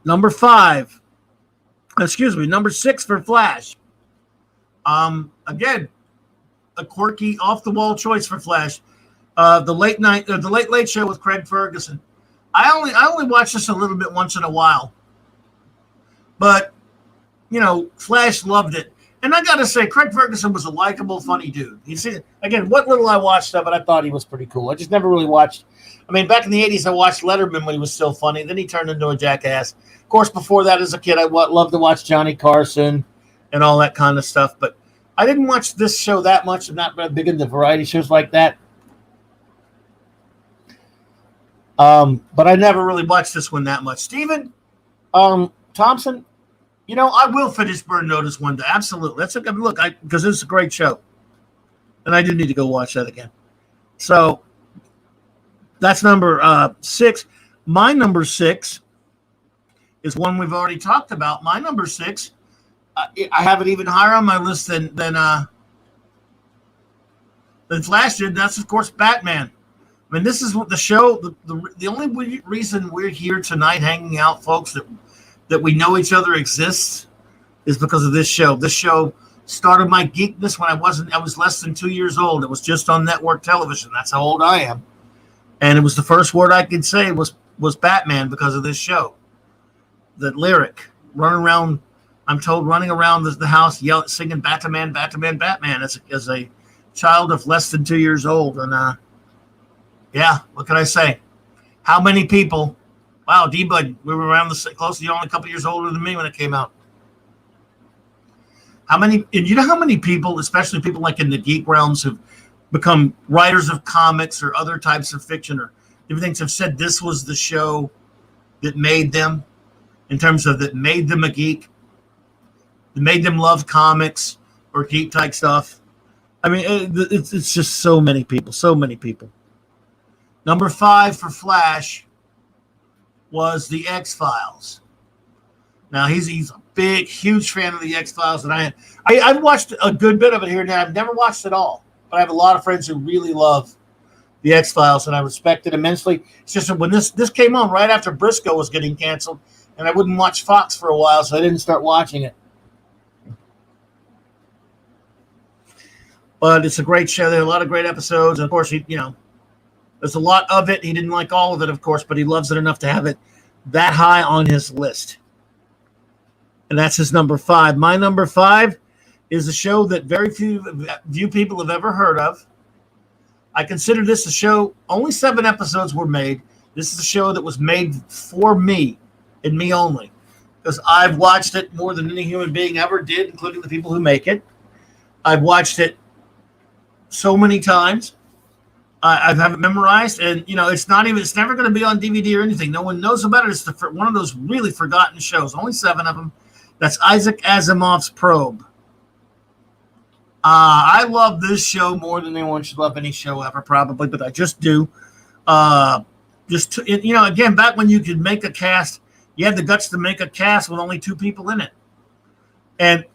Number 6 for Flash. Again, a quirky, off-the-wall choice for Flash. The Late Late Show with Craig Ferguson. I only watch this a little bit once in a while, but Flash loved it, and I gotta say, Craig Ferguson was a likable, funny dude. You see, again, what little I watched of it, I thought he was pretty cool. I just never really watched. I mean, back in the '80s, I watched Letterman when he was still funny. Then he turned into a jackass. Of course, before that, as a kid, I loved to watch Johnny Carson and all that kind of stuff. But I didn't watch this show that much. I'm not big into variety shows like that. But I never really watched this one that much. Steven Thompson, I will finish Burn Notice one day. Absolutely. That's a good look, because it's a great show. And I do need to go watch that again. So that's number 6. My number 6 is one we've already talked about. My number 6, I have it even higher on my list than Flash did. That's, of course, Batman. I mean, this is what the show, the only reason we're here tonight hanging out, folks, that we know each other exists is because of this show. This show started my geekness when I was less than 2 years old. It was just on network television. That's how old I am. And it was the first word I could say was Batman because of this show. That lyric, running around the house, singing Batman, Batman, Batman as a child of less than 2 years old. And, yeah, what can I say? How many people? Wow, D-Bud, we were around close to you, only a couple years older than me when it came out. And you know how many people, especially people like in the geek realms, have become writers of comics or other types of fiction or different things, have said this was the show that made them, in terms of that made them a geek, that made them love comics or geek type stuff. I mean, it's just so many people. Number 5 for Flash was the X-Files. Now, he's a big, huge fan of the X-Files, and I've watched a good bit of it here and there. I've never watched it all, but I have a lot of friends who really love the X-Files, and I respect it immensely. It's just that when this came on right after Briscoe was getting canceled, and I wouldn't watch Fox for a while, so I didn't start watching it. But it's a great show. There are a lot of great episodes, and of course, there's a lot of it. He didn't like all of it, of course, but he loves it enough to have it that high on his list. And that's his number 5. My number 5 is a show that very few people have ever heard of. I consider this a show, only 7 episodes were made. This is a show that was made for me and me only, because I've watched it more than any human being ever did, including the people who make it. I've watched it so many times. I have it memorized, and it's never going to be on DVD or anything. No one knows about it. It's one of those really forgotten shows. Only 7 of them. That's Isaac Asimov's Probe. I love this show more than anyone should love any show ever, probably, but I just do. Again, back when you could make a cast, you had the guts to make a cast with only 2 people in it. And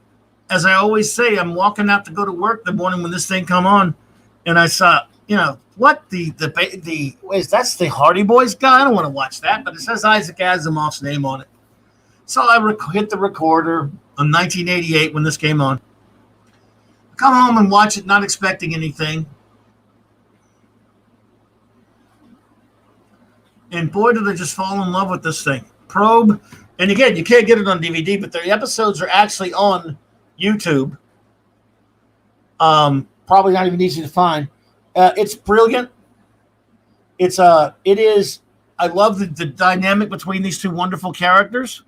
as I always say, I'm walking out to go to work the morning when this thing come on, and I saw, what wait, that's the Hardy Boys guy. I don't want to watch that, but it says Isaac Asimov's name on it. So I hit the recorder in 1988 when this came on. Come home and watch it, not expecting anything. And boy, did I just fall in love with this thing. Probe. And again, you can't get it on DVD, but the episodes are actually on YouTube. Probably not even easy to find. It's brilliant. It is. I love the dynamic between these 2 wonderful characters.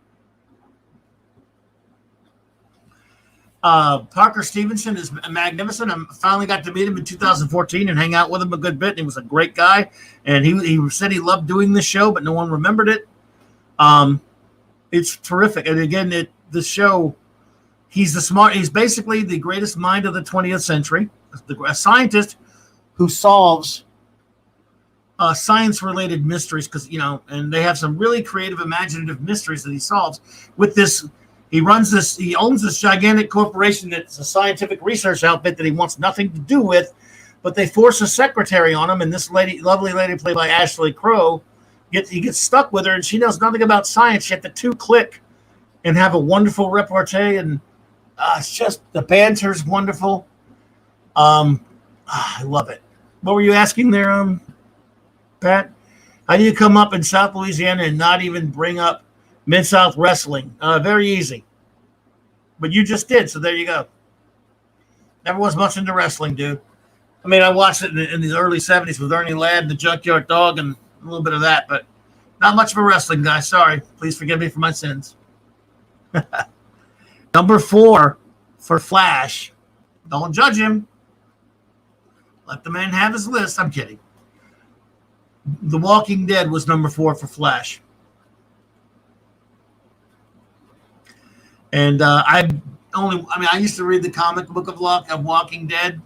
Parker Stevenson is magnificent. I finally got to meet him in 2014 and hang out with him a good bit. He was a great guy, and he said he loved doing this show, but no one remembered it. It's terrific, and again, the show. He's basically the greatest mind of the 20th century, a scientist who solves science-related mysteries, and they have some really creative, imaginative mysteries that he solves with this. He owns this gigantic corporation that's a scientific research outfit that he wants nothing to do with, but they force a secretary on him, and this lovely lady played by Ashley Crowe, he gets stuck with her, and she knows nothing about science, yet the 2 click and have a wonderful repartee, and it's just, the banter's wonderful. I love it. What were you asking there, Pat? How do you come up in South Louisiana and not even bring up Mid-South Wrestling? Very easy. But you just did, so there you go. Never was much into wrestling, dude. I mean, I watched it in the early 70s with Ernie Ladd and the Junkyard Dog and a little bit of that, but not much of a wrestling guy. Sorry. Please forgive me for my sins. Number 4 for Flash. Don't judge him. Let the man have his list. I'm kidding. The Walking Dead was number 4 for Flash. And I used to read the comic book of Walking Dead.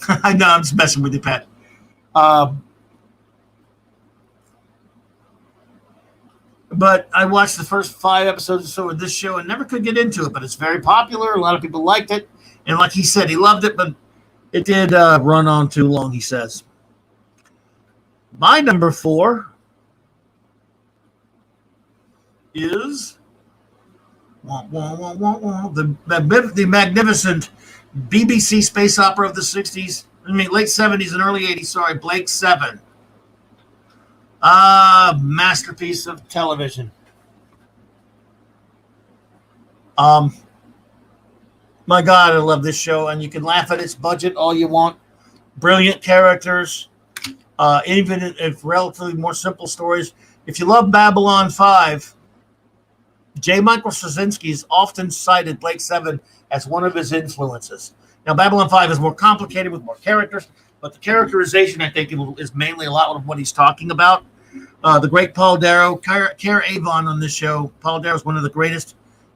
I know, I'm just messing with you, Pat. But I watched the first 5 episodes or so of this show and never could get into it, but it's very popular. A lot of people liked it. And like he said, he loved it, but it did run on too long, he says. My number 4 is the magnificent BBC space opera of the 60s, late 70s and early 80s, sorry, Blake 7. Masterpiece of television. My God, I love this show, and you can laugh at its budget all you want. Brilliant characters, even if relatively more simple stories. If you love Babylon 5, J. Michael Straczynski is often cited Blake 7 as one of his influences. Now, Babylon 5 is more complicated with more characters, but the characterization, I think, is mainly a lot of what he's talking about. The great Paul Darrow, Cara Avon on this show. Paul Darrow is one of the greatest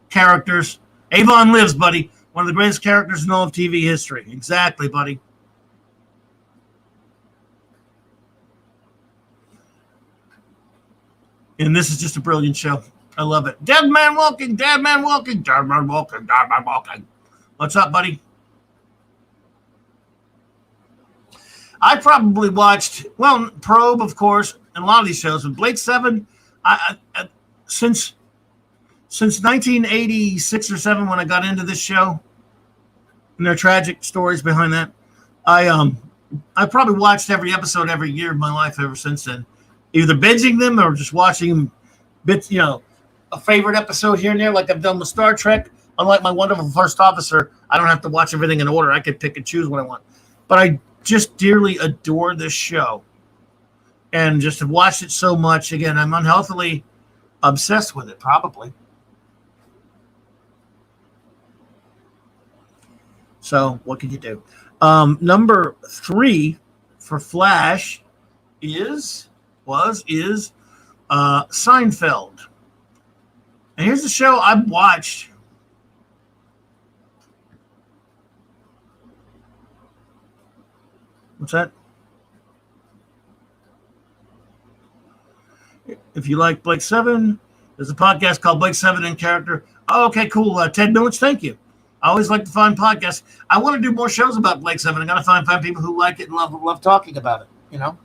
characters. Avon lives, buddy. One of the greatest characters in all of TV history. Exactly, buddy. And this is just a brilliant show. I love it. Dead man walking, dead man walking, dead man walking, dead man walking. What's up, buddy? I probably watched, Probe, of course, and a lot of these shows. But Blake 7, since 1986 or 7, when I got into this show, and there are tragic stories behind that, I probably watched every episode every year of my life ever since then, either binging them or just watching them bits, a favorite episode here and there, like I've done with Star Trek. Unlike my wonderful first officer, I don't have to watch everything in order. I can pick and choose what I want. But I just dearly adore this show, and just have watched it so much. Again, I'm unhealthily obsessed with it, probably. So what can you do? Number 3 for Flash is Seinfeld. And here's the show I've watched. What's that? If you like Blake Seven, there's a podcast called Blake Seven in Character. Oh, okay, cool. Ted Millage, thank you. I always like to find podcasts. I want to do more shows about Blake Seven. I got to find people who like it and love talking about it. You know,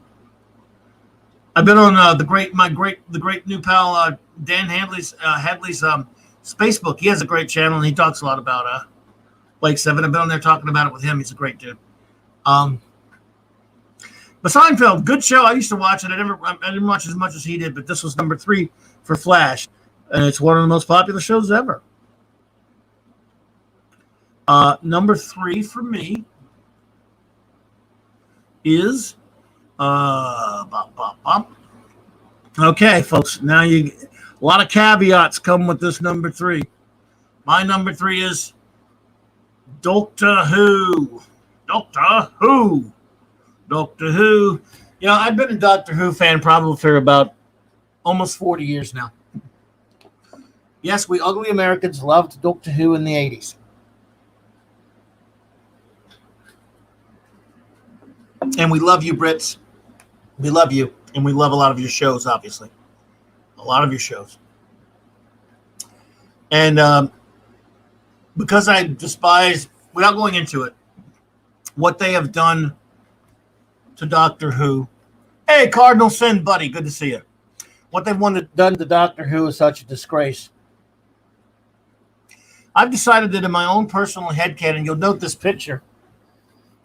I've been on the great new pal Dan Hadley's Spacebook. He has a great channel and he talks a lot about Blake Seven. I've been on there talking about it with him. He's a great dude. But Seinfeld, good show. I used to watch it. I didn't watch as much as he did, but this was number 3 for Flash, and it's one of the most popular shows ever. Number 3 for me is Okay, folks. Now a lot of caveats come with this number 3. My number 3 is Doctor Who. Doctor Who. Doctor Who. You know, I've been a Doctor Who fan probably for about almost 40 years now. Yes, we ugly Americans loved Doctor Who in the 80s. And we love you, Brits. We love you. And we love a lot of your shows, obviously. A lot of your shows. And because I despise, without going into it, what they have done to Doctor Who. Hey, Cardinal Sin, buddy. Good to see you. What they've done to Doctor Who is such a disgrace. I've decided that in my own personal headcanon, you'll note this picture.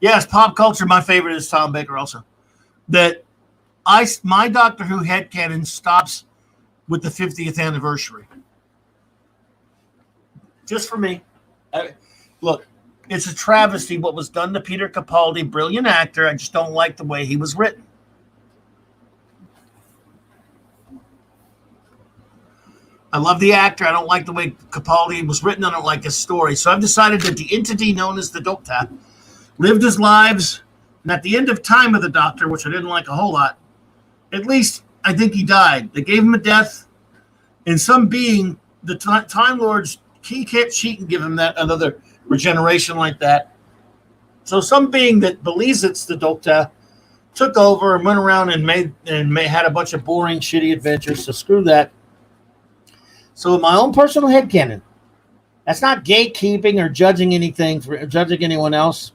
Yes, pop culture, my favorite is Tom Baker also. That my Doctor Who headcanon stops with the 50th anniversary. Just for me. Look, it's a travesty what was done to Peter Capaldi, brilliant actor. I just don't like the way he was written. I love the actor. I don't like the way Capaldi was written. I don't like his story. So I've decided that the entity known as the Doctor lived his lives, and at the end of Time of the Doctor, which I didn't like a whole lot, at least I think he died. They gave him a death, and some being, the Time Lords, he can't cheat and give him that another regeneration like that. So some being that believes it's the Doctor took over and went around and had a bunch of boring, shitty adventures. So screw that. So in my own personal headcanon, that's not gatekeeping or judging anything, judging anyone else.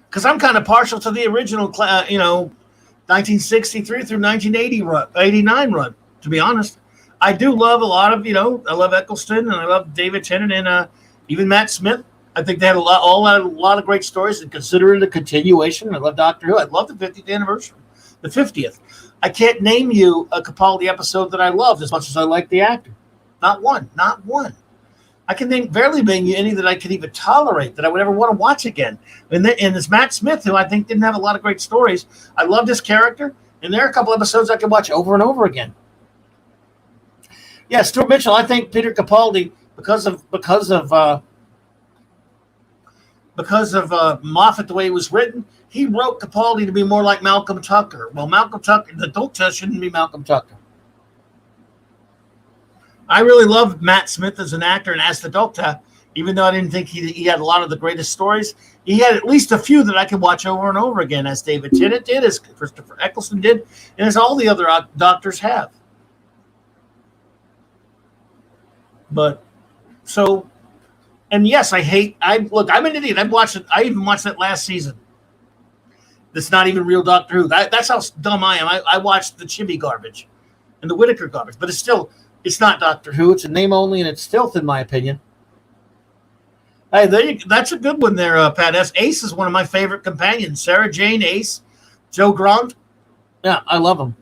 Because I'm kind of partial to the original, 1963 through 1989 run, to be honest. I do love a lot of, I love Eccleston and I love David Tennant and even Matt Smith. I think they had a lot of great stories, and consider it a continuation. I love Doctor Who. I love the 50th anniversary, the 50th. I can't name you a Capaldi episode that I loved as much as I like the actor. Not one. I can barely name you any that I could even tolerate, that I would ever want to watch again. And it's Matt Smith, who I think didn't have a lot of great stories. I loved his character, and there are a couple episodes I could watch over and over again. Yeah, Stuart Mitchell. I think Peter Capaldi, because of Moffat, the way he was written, he wrote Capaldi to be more like Malcolm Tucker. Well, Malcolm Tucker, the Doctor shouldn't be Malcolm Tucker. I really loved Matt Smith as an actor and as the Doctor, even though I didn't think he had a lot of the greatest stories. He had at least a few that I could watch over and over again, as David Tennant did, as Christopher Eccleston did, and as all the other doctors have. But so, and yes, I'm an idiot. I even watched that last season. That's not even real Doctor Who. That's how dumb I am. I watched the Chibi garbage and the Whittaker garbage, but it's not Doctor Who. It's a name only, and it's filth, in my opinion. Hey, that's a good one there, Pat S. Ace is one of my favorite companions. Sarah Jane, Ace, Joe Grant. Yeah, I love them.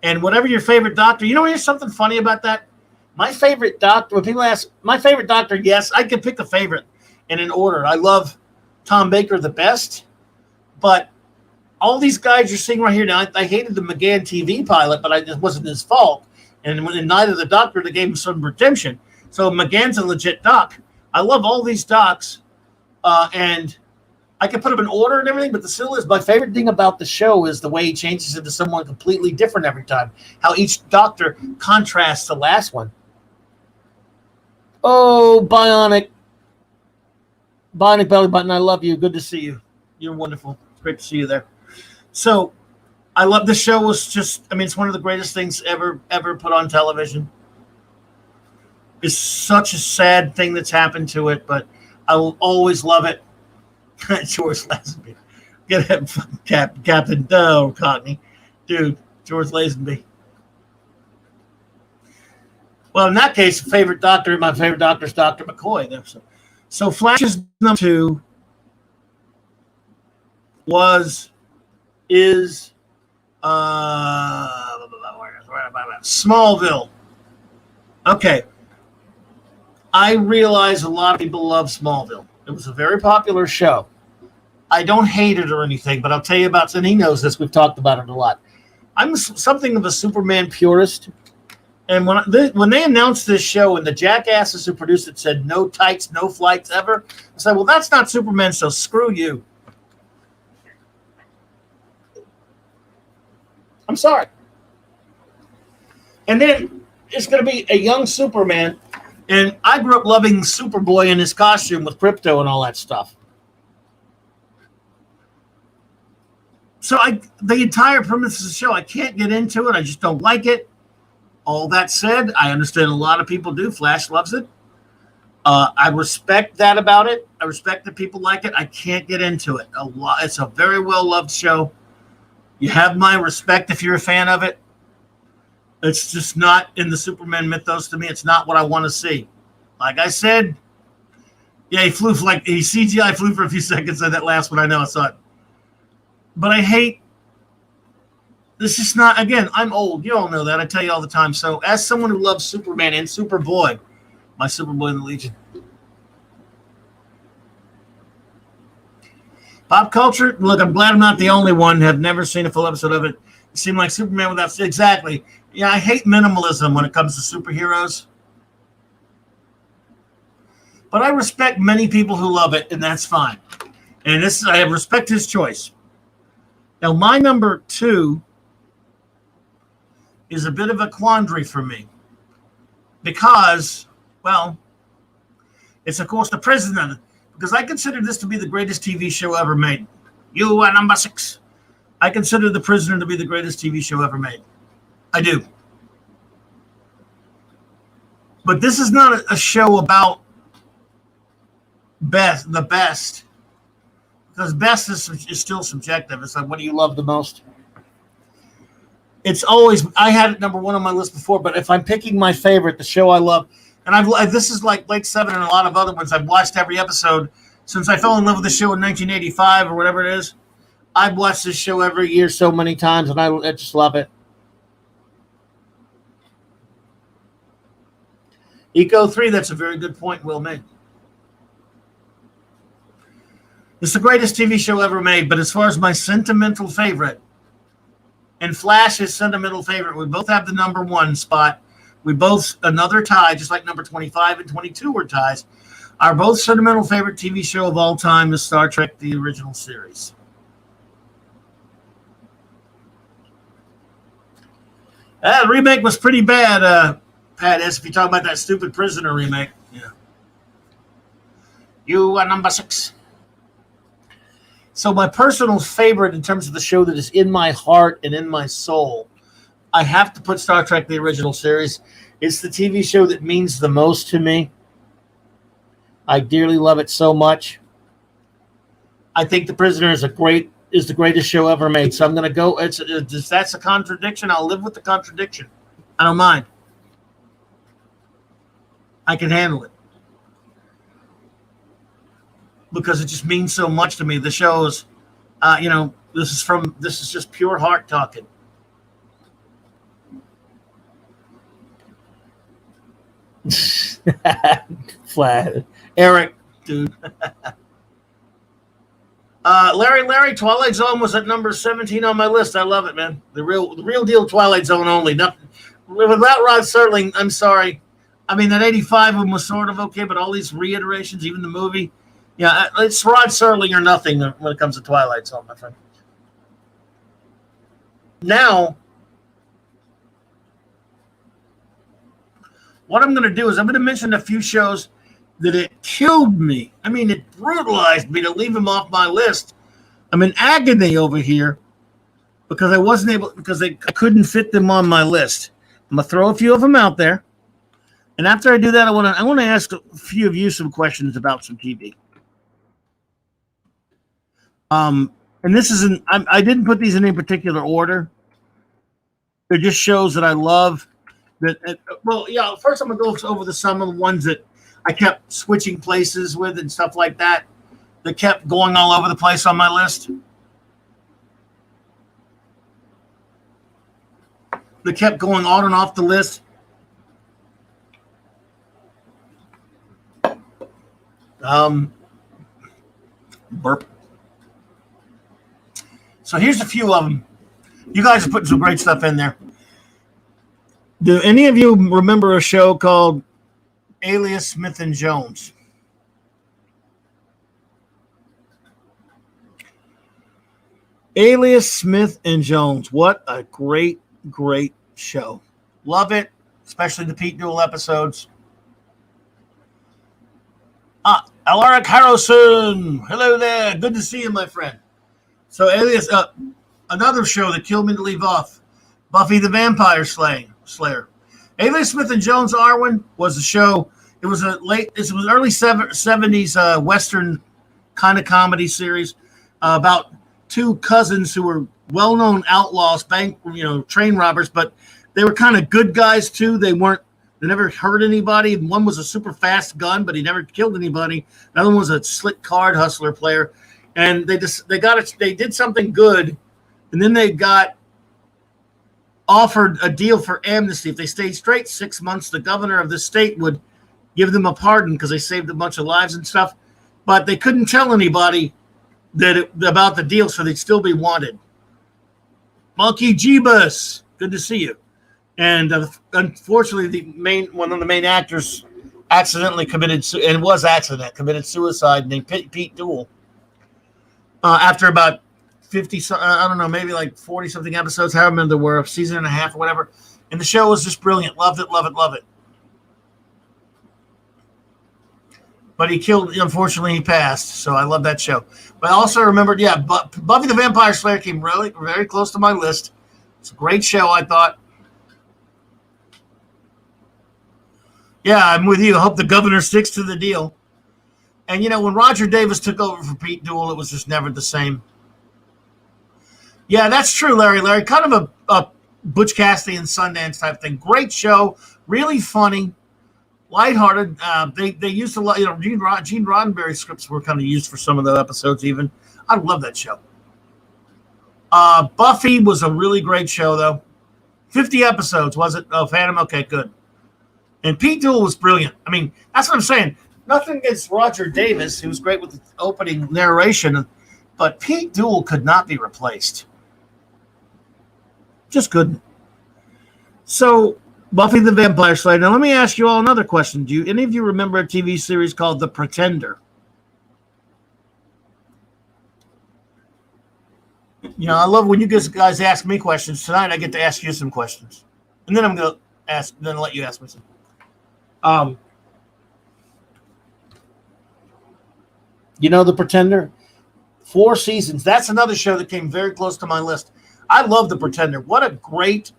And whatever your favorite Doctor, here's something funny about that. My favorite Doctor, when people ask, my favorite Doctor, yes, I could pick a favorite in an order. I love Tom Baker the best, but all these guys you're seeing right here now, I hated the McGann TV pilot, but it wasn't his fault. And neither the Doctor, they gave him some redemption. So McGann's a legit doc. I love all these docs, and I can put them in order and everything, but the still is my favorite thing about the show is the way he changes into someone completely different every time. How each Doctor contrasts the last one. Oh, Bionic Belly Button, I love you. Good to see you. You're wonderful. Great to see you there. So, I love this show. Was just, I mean, it's one of the greatest things ever put on television. It's such a sad thing that's happened to it, but I will always love it. George Lazenby. Get him, Captain Cockney. Dude, George Lazenby. Well, in that case, my favorite doctor is Dr. McCoy. So Flash's number 2 is Smallville. Okay. I realize a lot of people love Smallville. It was a very popular show. I don't hate it or anything, but I'll tell you about, and he knows this, we've talked about it a lot. I'm something of a Superman purist. And when they announced this show and the jackasses who produced it said no tights, no flights ever, I said, well, that's not Superman, so screw you. I'm sorry. And then it's going to be a young Superman. And I grew up loving Superboy in his costume with Krypto and all that stuff. So the entire premise of the show, I can't get into it. I just don't like it. All that said, I understand a lot of people do. Flash loves it. I respect that about it. I respect that people like it. I can't get into it. It's a very well-loved show. You have my respect if you're a fan of it. It's just not in the Superman mythos to me. It's not what I want to see. Like I said, yeah, he CGI flew for a few seconds on that last one. I know, I saw it. But I hate, this is not, again, I'm old. You all know that. I tell you all the time. So as someone who loves Superman and Superboy, my Superboy in the Legion. Pop culture, look, I'm glad I'm not the only one. Have never seen a full episode of it. It seemed like Superman without, exactly. Yeah, I hate minimalism when it comes to superheroes. But I respect many people who love it, and that's fine. And I respect his choice. Now, my number 2 is a bit of a quandary for me. Because, well, it's, of course, The Prisoner. Because I consider this to be the greatest TV show ever made. You are number 6. I consider The Prisoner to be the greatest TV show ever made. I do. But this is not a show about the best. Because best is still subjective. It's like, what do you love the most? It's always, I had it number 1 on my list before, but if I'm picking my favorite, the show I love, and this is like Lake 7 and a lot of other ones, I've watched every episode since I fell in love with the show in 1985 or whatever it is. I've watched this show every year so many times, and I just love it. Eco 3, that's a very good point, Will made. It's the greatest TV show ever made, but as far as my sentimental favorite, and Flash's sentimental favorite, we both have the number 1 spot. We both, another tie, just like number 25 and 22 were ties. Our both sentimental favorite TV show of all time is Star Trek, the original series. The remake was pretty bad, Pat S. If you talk about that stupid Prisoner remake. Yeah. You are number 6. So my personal favorite in terms of the show that is in my heart and in my soul, I have to put Star Trek, the original series. It's the TV show that means the most to me. I dearly love it so much. I think The Prisoner is the greatest show ever made. So I'm going to go. That's a contradiction. I'll live with the contradiction. I don't mind. I can handle it. Because it just means so much to me. The show is, this is just pure heart talking. Flat. Eric, dude. Larry, Twilight Zone was at number 17 on my list. I love it, man. The real deal Twilight Zone only. Nothing without Rod Serling. I'm sorry. I mean, that 85 one was sort of okay, but all these reiterations, even the movie. Yeah, it's Rod Serling or nothing when it comes to Twilight Zone, my friend. Now, what I'm going to do is I'm going to mention a few shows that it killed me. I mean, it brutalized me to leave them off my list. I'm in agony over here because I couldn't fit them on my list. I'm gonna throw a few of them out there, and after I do that, I want to ask a few of you some questions about some TV. And this isn't. I didn't put these in any particular order. They're just shows that I love. First I'm gonna go over some of the ones that I kept switching places with and stuff like that. That kept going all over the place on my list. That kept going on and off the list. Burp. So here's a few of them. You guys are putting some great stuff in there. Do any of you remember a show called Alias Smith and Jones? Alias Smith and Jones. What a great show. Love it, especially the Pete Duel episodes. Alaric Harrison. Hello there. Good to see you, my friend. So Alias, another show that killed me to leave off. Buffy the Vampire Slayer. Alias Smith and Jones Arwen was a show. It was early 70s Western kind of comedy series about two cousins who were well-known outlaws, train robbers, but they were kind of good guys too. They never hurt anybody. One was a super fast gun, but he never killed anybody. Another one was a slick card hustler player. And they did something good, and then they got offered a deal for amnesty. If they stayed straight 6 months, the governor of the state would give them a pardon because they saved a bunch of lives and stuff. But they couldn't tell anybody about the deal, so they'd still be wanted. Monkey Jeebus, good to see you. And unfortunately, one of the main actors committed suicide, named Pete Duel. After about 50, I don't know, maybe like 40 something episodes, however many there were, a season and a half or whatever. And the show was just brilliant. Loved it. But unfortunately, he passed. So I love that show. But I also remembered, Buffy the Vampire Slayer came really very close to my list. It's a great show, I thought. Yeah, I'm with you. I hope the governor sticks to the deal. And, when Roger Davis took over for Pete Duel, it was just never the same. Yeah, that's true, Larry. Kind of a Butch Cassidy and Sundance type thing. Great show. Really funny. Lighthearted. They used a lot, Gene Roddenberry scripts were kind of used for some of the episodes even. I love that show. Buffy was a really great show, though. 50 episodes, was it? Oh, Phantom? Okay, good. And Pete Duel was brilliant. I mean, that's what I'm saying. Nothing against Roger Davis, who was great with the opening narration, but Pete Duel could not be replaced. Just couldn't. So, Buffy the Vampire Slayer. Now, let me ask you all another question. Do any of you remember a TV series called The Pretender? I love when you guys ask me questions. Tonight, I get to ask you some questions. And then I'm going to let you ask me some. The Pretender? 4 seasons. That's another show that came very close to my list. I love The Pretender. What a great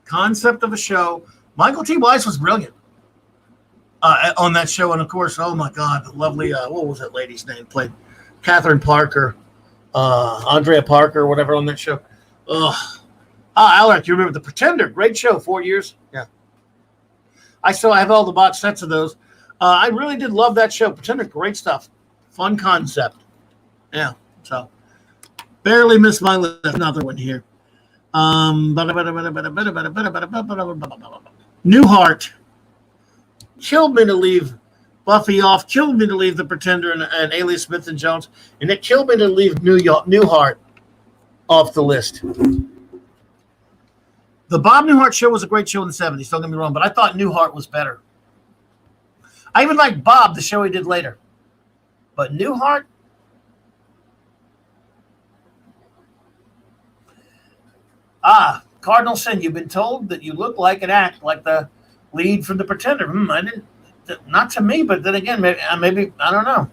concept of a show. Michael T. Weiss was brilliant on that show. And, of course, oh, my God, the lovely, what was that lady's name? Played Catherine Parker, Andrea Parker, whatever on that show. Alec, you remember The Pretender? Great show, 4 years. Yeah. I have all the box sets of those. I really did love that show. Pretender, great stuff. Fun concept. Yeah, so barely missed my list. Another one here. Newhart. Killed me to leave Buffy off. Killed me to leave The Pretender and Alias Smith and Jones. And it killed me to leave Newhart off the list. The Bob Newhart show was a great show in the 70s. Don't get me wrong, but I thought Newhart was better. I even liked Bob, the show he did later. But Newhart? Cardinal Sin, you've been told that you look like and act like the lead from The Pretender. I didn't, not to me, but then again, maybe I don't know.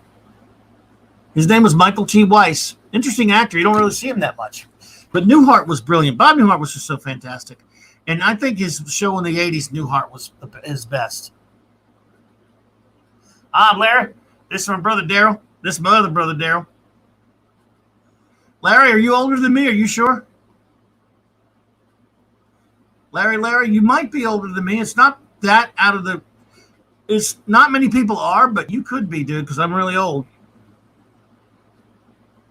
His name was Michael T. Weiss. Interesting actor. You don't really see him that much. But Newhart was brilliant. Bob Newhart was just so fantastic. And I think his show in the 80s, Newhart, was his best. I'm Larry. This is my brother Daryl. This is my other brother Daryl. Larry, are you older than me? Are you sure? Larry, you might be older than me. It's not that out of the... It's not many people are, but you could be, dude, because I'm really old.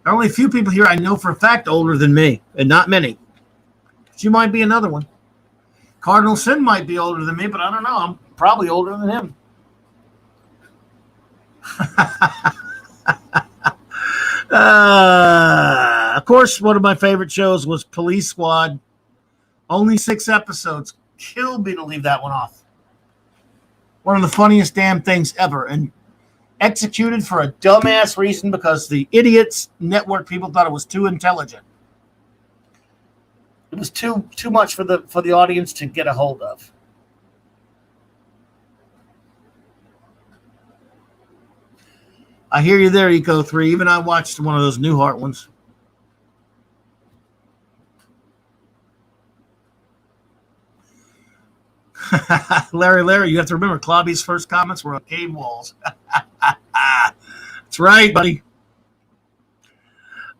There are only a few people here I know for a fact older than me, and not many. But you might be another one. Cardinal Sin might be older than me, but I don't know. I'm probably older than him. Of course, one of my favorite shows was Police Squad. Only 6 episodes. Killed me to leave that one off. One of the funniest damn things ever. And executed for a dumbass reason because the idiots network people thought it was too intelligent. It was too much for the audience to get a hold of. I hear you there, Eco3. Even I watched one of those Newhart ones. Larry, you have to remember, Clobby's first comments were on cave walls. That's right, buddy.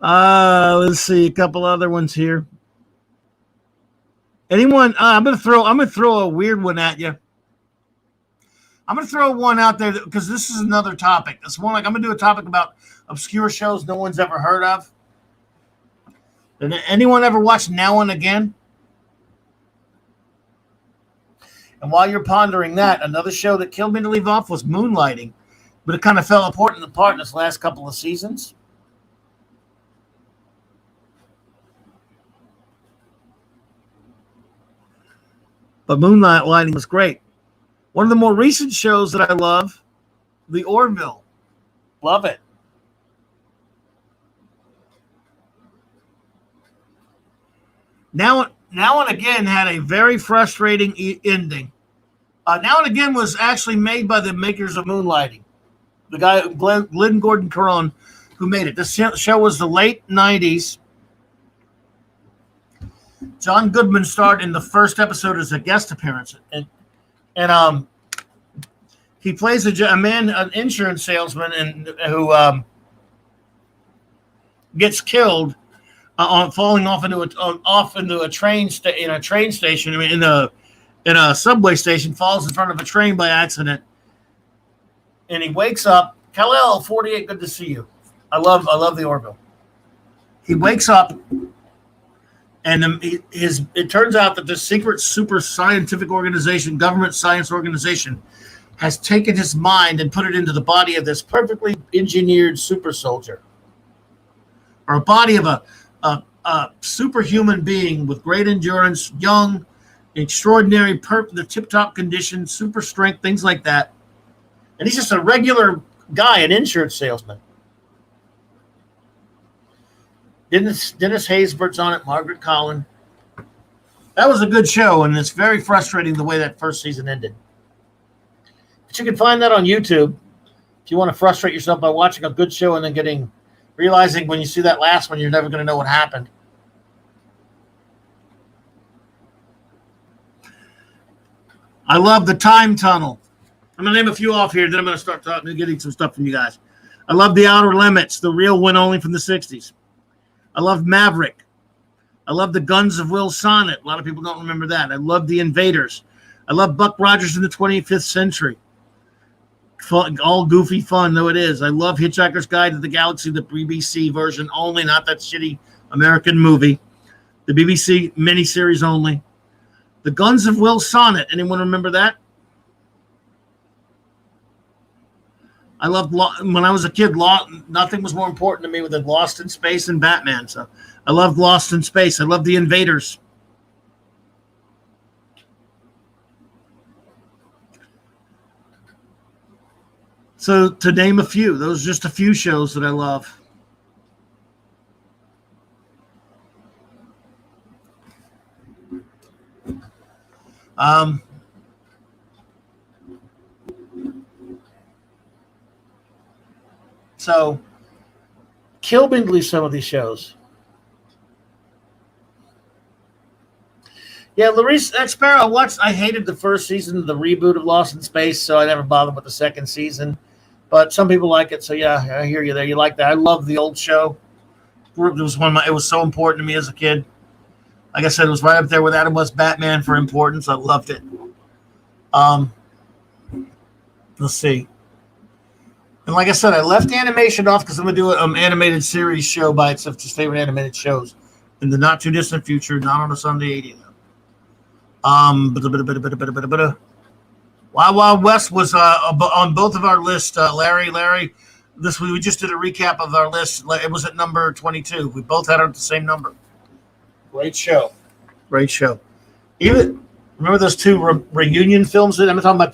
Let's see a couple other ones here. Anyone? I'm gonna throw a weird one at you. I'm gonna throw one out there because this is another topic. It's one like I'm gonna do a topic about obscure shows no one's ever heard of. Did anyone ever watch Now and Again? And while you're pondering that, another show that killed me to leave off was Moonlighting, but it kind of fell apart in this last couple of seasons. But Moonlighting was great. One of the more recent shows that I love, The Orville. Love it. Now and Again had a very frustrating ending. Now and Again was actually made by the makers of Moonlighting. The guy, Glenn Gordon Caron, who made it. This show was the late 90s. John Goodman starred in the first episode as a guest appearance. And he plays an insurance salesman who gets killed falling off into a train station. I mean, in a subway station, falls in front of a train by accident, and he wakes up. Kal-El 48, good to see you. I love the Orville. He wakes up, and it turns out that this secret super scientific organization, government science organization, has taken his mind and put it into the body of this perfectly engineered super soldier, or a body of a superhuman being with great endurance, young, extraordinary, the tip-top condition, super strength, things like that. And he's just a regular guy, an insurance salesman. Dennis Haysbert's on it, Margaret Collin. That was a good show, and it's very frustrating the way that first season ended. But you can find that on YouTube if you want to frustrate yourself by watching a good show and then realizing when you see that last one, you're never going to know what happened. I love The Time Tunnel. I'm going to name a few off here, then I'm going to start getting some stuff from you guys. I love The Outer Limits, the real one only from the 60s. I love Maverick. I love The Guns of Will Sonnet. A lot of people don't remember that. I love The Invaders. I love Buck Rogers in the 25th Century. Fun, all goofy fun, though it is. I love Hitchhiker's Guide to the Galaxy, the BBC version only, not that shitty American movie. The BBC miniseries only. The Guns of Will Sonnet. Anyone remember that? I loved, when I was a kid, nothing was more important to me than Lost in Space and Batman. So I loved Lost in Space. I love The Invaders. So to name a few, those are just a few shows that I love. So killed me to leave some of these shows. Yeah, Larissa X Sparrow. I hated the first season of the reboot of Lost in Space, so I never bothered with the second season. But some people like it, so yeah, I hear you there. You like that? I love the old show. It was it was so important to me as a kid. Like I said, it was right up there with Adam West Batman for importance. I loved it. Let's see. And like I said, I left animation off because I'm going to do an animated series show by itself, just favorite animated shows in the not too distant future, not on a Sunday 80. Wild Wild West was on both of our lists. Larry, we just did a recap of our list. It was at number 22. We both had it at the same number. Great show. Even remember those two reunion films? I'm not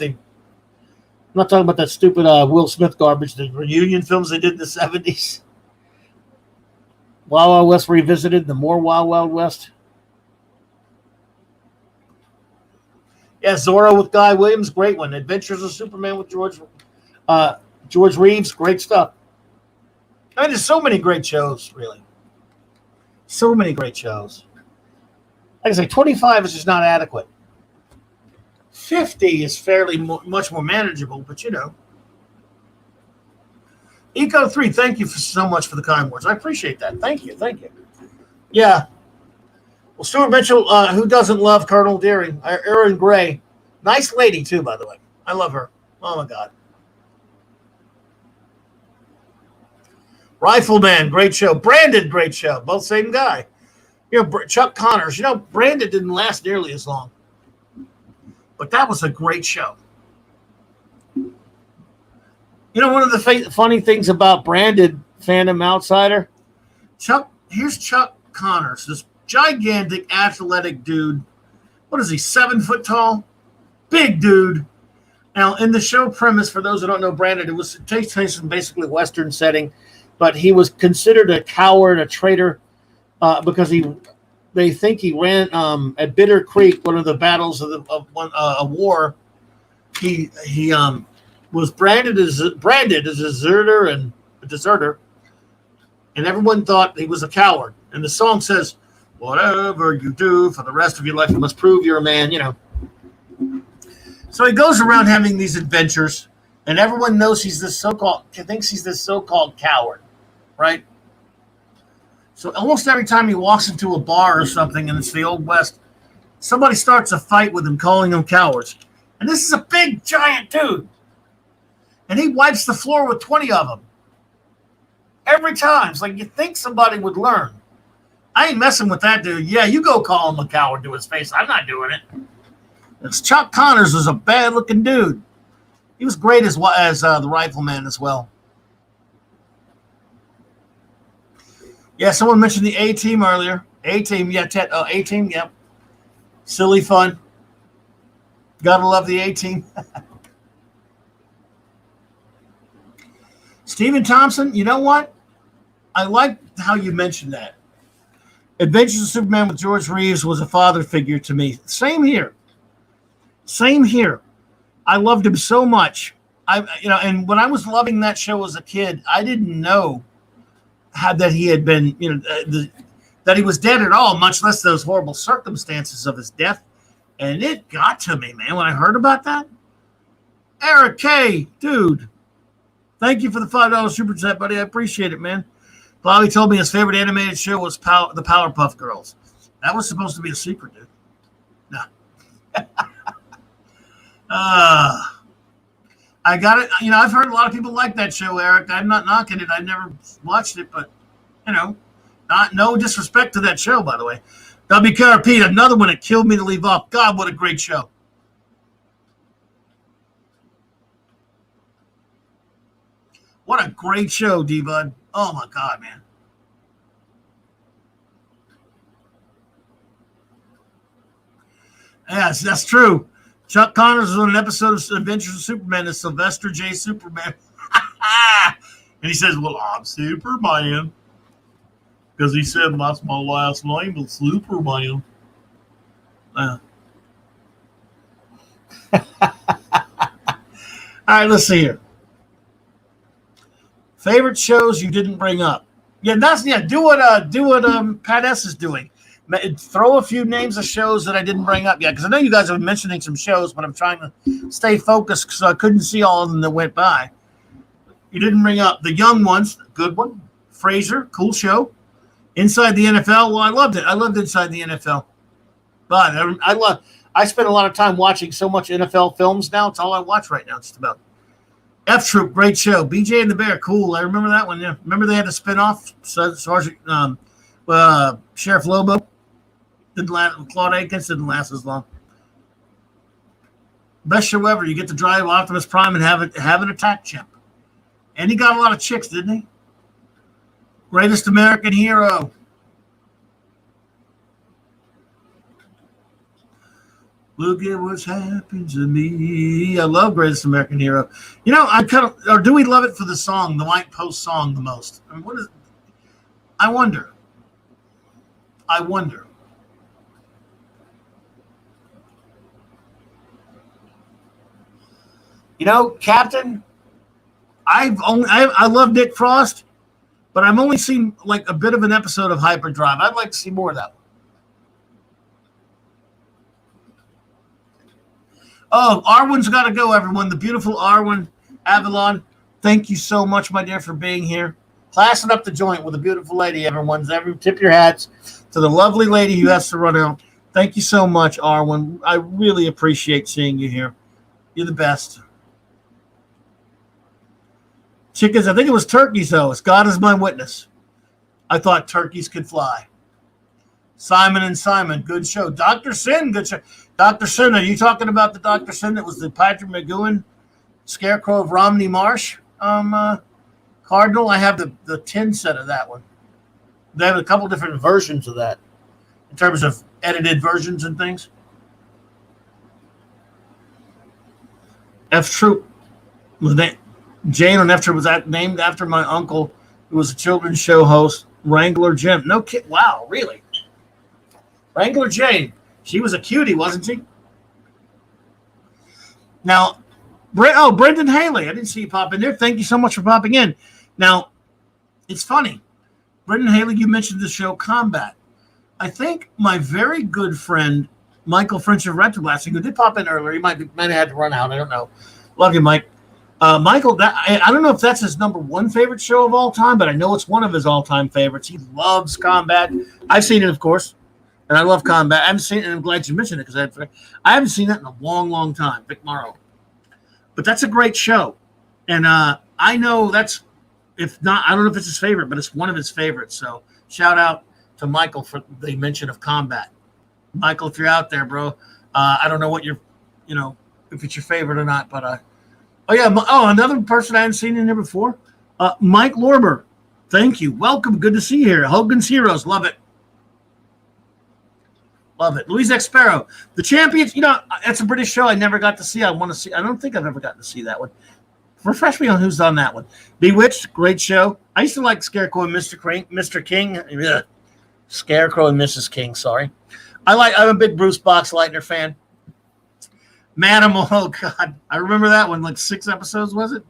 talking about that stupid Will Smith garbage. The reunion films they did in the 70s. Wild Wild West Revisited. The more Wild Wild West. Yeah, Zorro with Guy Williams, great one. Adventures of Superman with George Reeves, great stuff. I mean, there's so many great shows, really. So many great shows. Like I say, 25 is just not adequate. 50 is fairly much more manageable, but you know. Eco3, thank you so much for the kind words. I appreciate that. Thank you. Yeah. Well, Stuart Mitchell, who doesn't love Colonel Deering? Erin Gray. Nice lady, too, by the way. I love her. Oh, my God. Rifleman, great show. Branded, great show. Both same guy. You know, Chuck Connors. You know, Branded didn't last nearly as long. But that was a great show. You know, one of the funny things about Branded, Phantom Outsider? Here's Chuck Connors, this gigantic athletic dude. What is he, 7 foot tall? Big dude. Now, in the show premise, for those who don't know Brandon, it takes place in basically a Western setting, but he was considered a coward, a traitor, because they think he ran at Bitter Creek, one of the battles of a war. He was branded as a deserter, and everyone thought he was a coward. And the song says, "Whatever you do for the rest of your life, you must prove you're a man." You know. So he goes around having these adventures, and everyone knows thinks he's this so-called coward, right? So almost every time he walks into a bar or something, and it's the Old West, somebody starts a fight with him, calling them cowards. And this is a big, giant dude. And he wipes the floor with 20 of them. Every time. It's like you think somebody would learn. I ain't messing with that dude. Yeah, you go call him a coward to his face. I'm not doing it. Chuck Connors was a bad-looking dude. He was great as the Rifleman as well. Yeah, someone mentioned the A-Team earlier. A-Team, yeah, A-Team, yep. Silly fun. Gotta love the A-Team. Stephen Thompson, you know what? I like how you mentioned that. Adventures of Superman with George Reeves was a father figure to me. Same here. I loved him so much. And when I was loving that show as a kid, I didn't know that he had been, that he was dead at all, much less those horrible circumstances of his death. And it got to me, man, when I heard about that. Eric K., dude, thank you for the $5 super chat, buddy. I appreciate it, man. Bobby told me his favorite animated show was the Powerpuff Girls. That was supposed to be a secret, dude. No. I got it. I've heard a lot of people like that show, Eric. I'm not knocking it. I've never watched it, but, no disrespect to that show, by the way. WKRP, another one that killed me to leave off. God, what a great show. What a great show, D-Bud. Oh, my God, man. Yes, that's true. Chuck Connors was on an episode of Adventures of Superman as Sylvester J. Superman. And he says, "Well, I'm Superman." Because he said, "That's my last name is Superman." All right, let's see here. Favorite shows you didn't bring up. Yeah, do what Pat S is doing. Throw a few names of shows that I didn't bring up yet, because I know you guys are mentioning some shows, but I'm trying to stay focused because I couldn't see all of them that went by. You didn't bring up The Young Ones, good one. Frasier, cool show. Inside the NFL, well, I loved it. I loved Inside the NFL. But I spend a lot of time watching so much NFL films now. It's all I watch right now, just about. F Troop, great show. BJ and the Bear, cool. I remember that one. Yeah, remember they had a spinoff. Sergeant Sheriff Lobo didn't last. Claude Akins didn't last as long. Best show ever. You get to drive Optimus Prime and have an attack chimp. And he got a lot of chicks, didn't he? Greatest American Hero. Look at what's happened to me. I love Greatest American Hero. You know, or do we love it for the song, the White Post song, the most? I mean, what is? I wonder. You know, Captain. I love Nick Frost, but I've only seen like a bit of an episode of Hyperdrive. I'd like to see more of that one. Oh, Arwen's got to go, everyone. The beautiful Arwen Avalon. Thank you so much, my dear, for being here. Classing up the joint with a beautiful lady, everyone. Tip your hats to the lovely lady who has to run out. Thank you so much, Arwen. I really appreciate seeing you here. You're the best. Chickens, I think it was turkeys, though. It's God is my witness. I thought turkeys could fly. Simon and Simon, good show. Dr. Sin, good show. Dr. Sin, are you talking about the Dr. Sin that was the Patrick McGowan Scarecrow of Romney Marsh Cardinal? I have the tin set of that one. They have a couple different versions of that in terms of edited versions and things. F Troop was Jane on F Troop was named after my uncle, who was a children's show host, Wrangler Jim. No kid. Wow, really? Wrangler Jane. She was a cutie, wasn't she? Now, Brendan Haley. I didn't see you pop in there. Thank you so much for popping in. Now, it's funny. Brendan Haley, you mentioned the show Combat. I think my very good friend, Michael French of Retroblasting, who did pop in earlier, he might have had to run out. I don't know. Love you, Mike. Michael, I don't know if that's his number one favorite show of all time, but I know it's one of his all-time favorites. He loves Combat. I've seen it, of course. And I love Combat. I haven't seen it, and I'm glad you mentioned it because I haven't seen that in a long, long time. Vic Morrow. But that's a great show. And I know that's, if not, I don't know if it's his favorite, but it's one of his favorites. So shout out to Michael for the mention of Combat. Michael, if you're out there, bro, I don't know what if it's your favorite or not, but another person I hadn't seen in there before, Mike Lorber. Thank you. Welcome. Good to see you here. Hogan's Heroes. Love it. Love it. Louise X. Sparrow. The Champions, that's a British show I never got to see. I want to see. I don't think I've ever gotten to see that one. Refresh me on who's on that one. Bewitched, great show. I used to like Scarecrow and Mr. King. Ugh. Scarecrow and Mrs. King, sorry. I'm a big Bruce Boxleitner fan. Manimal, oh God. I remember that one, like 6 episodes, was it?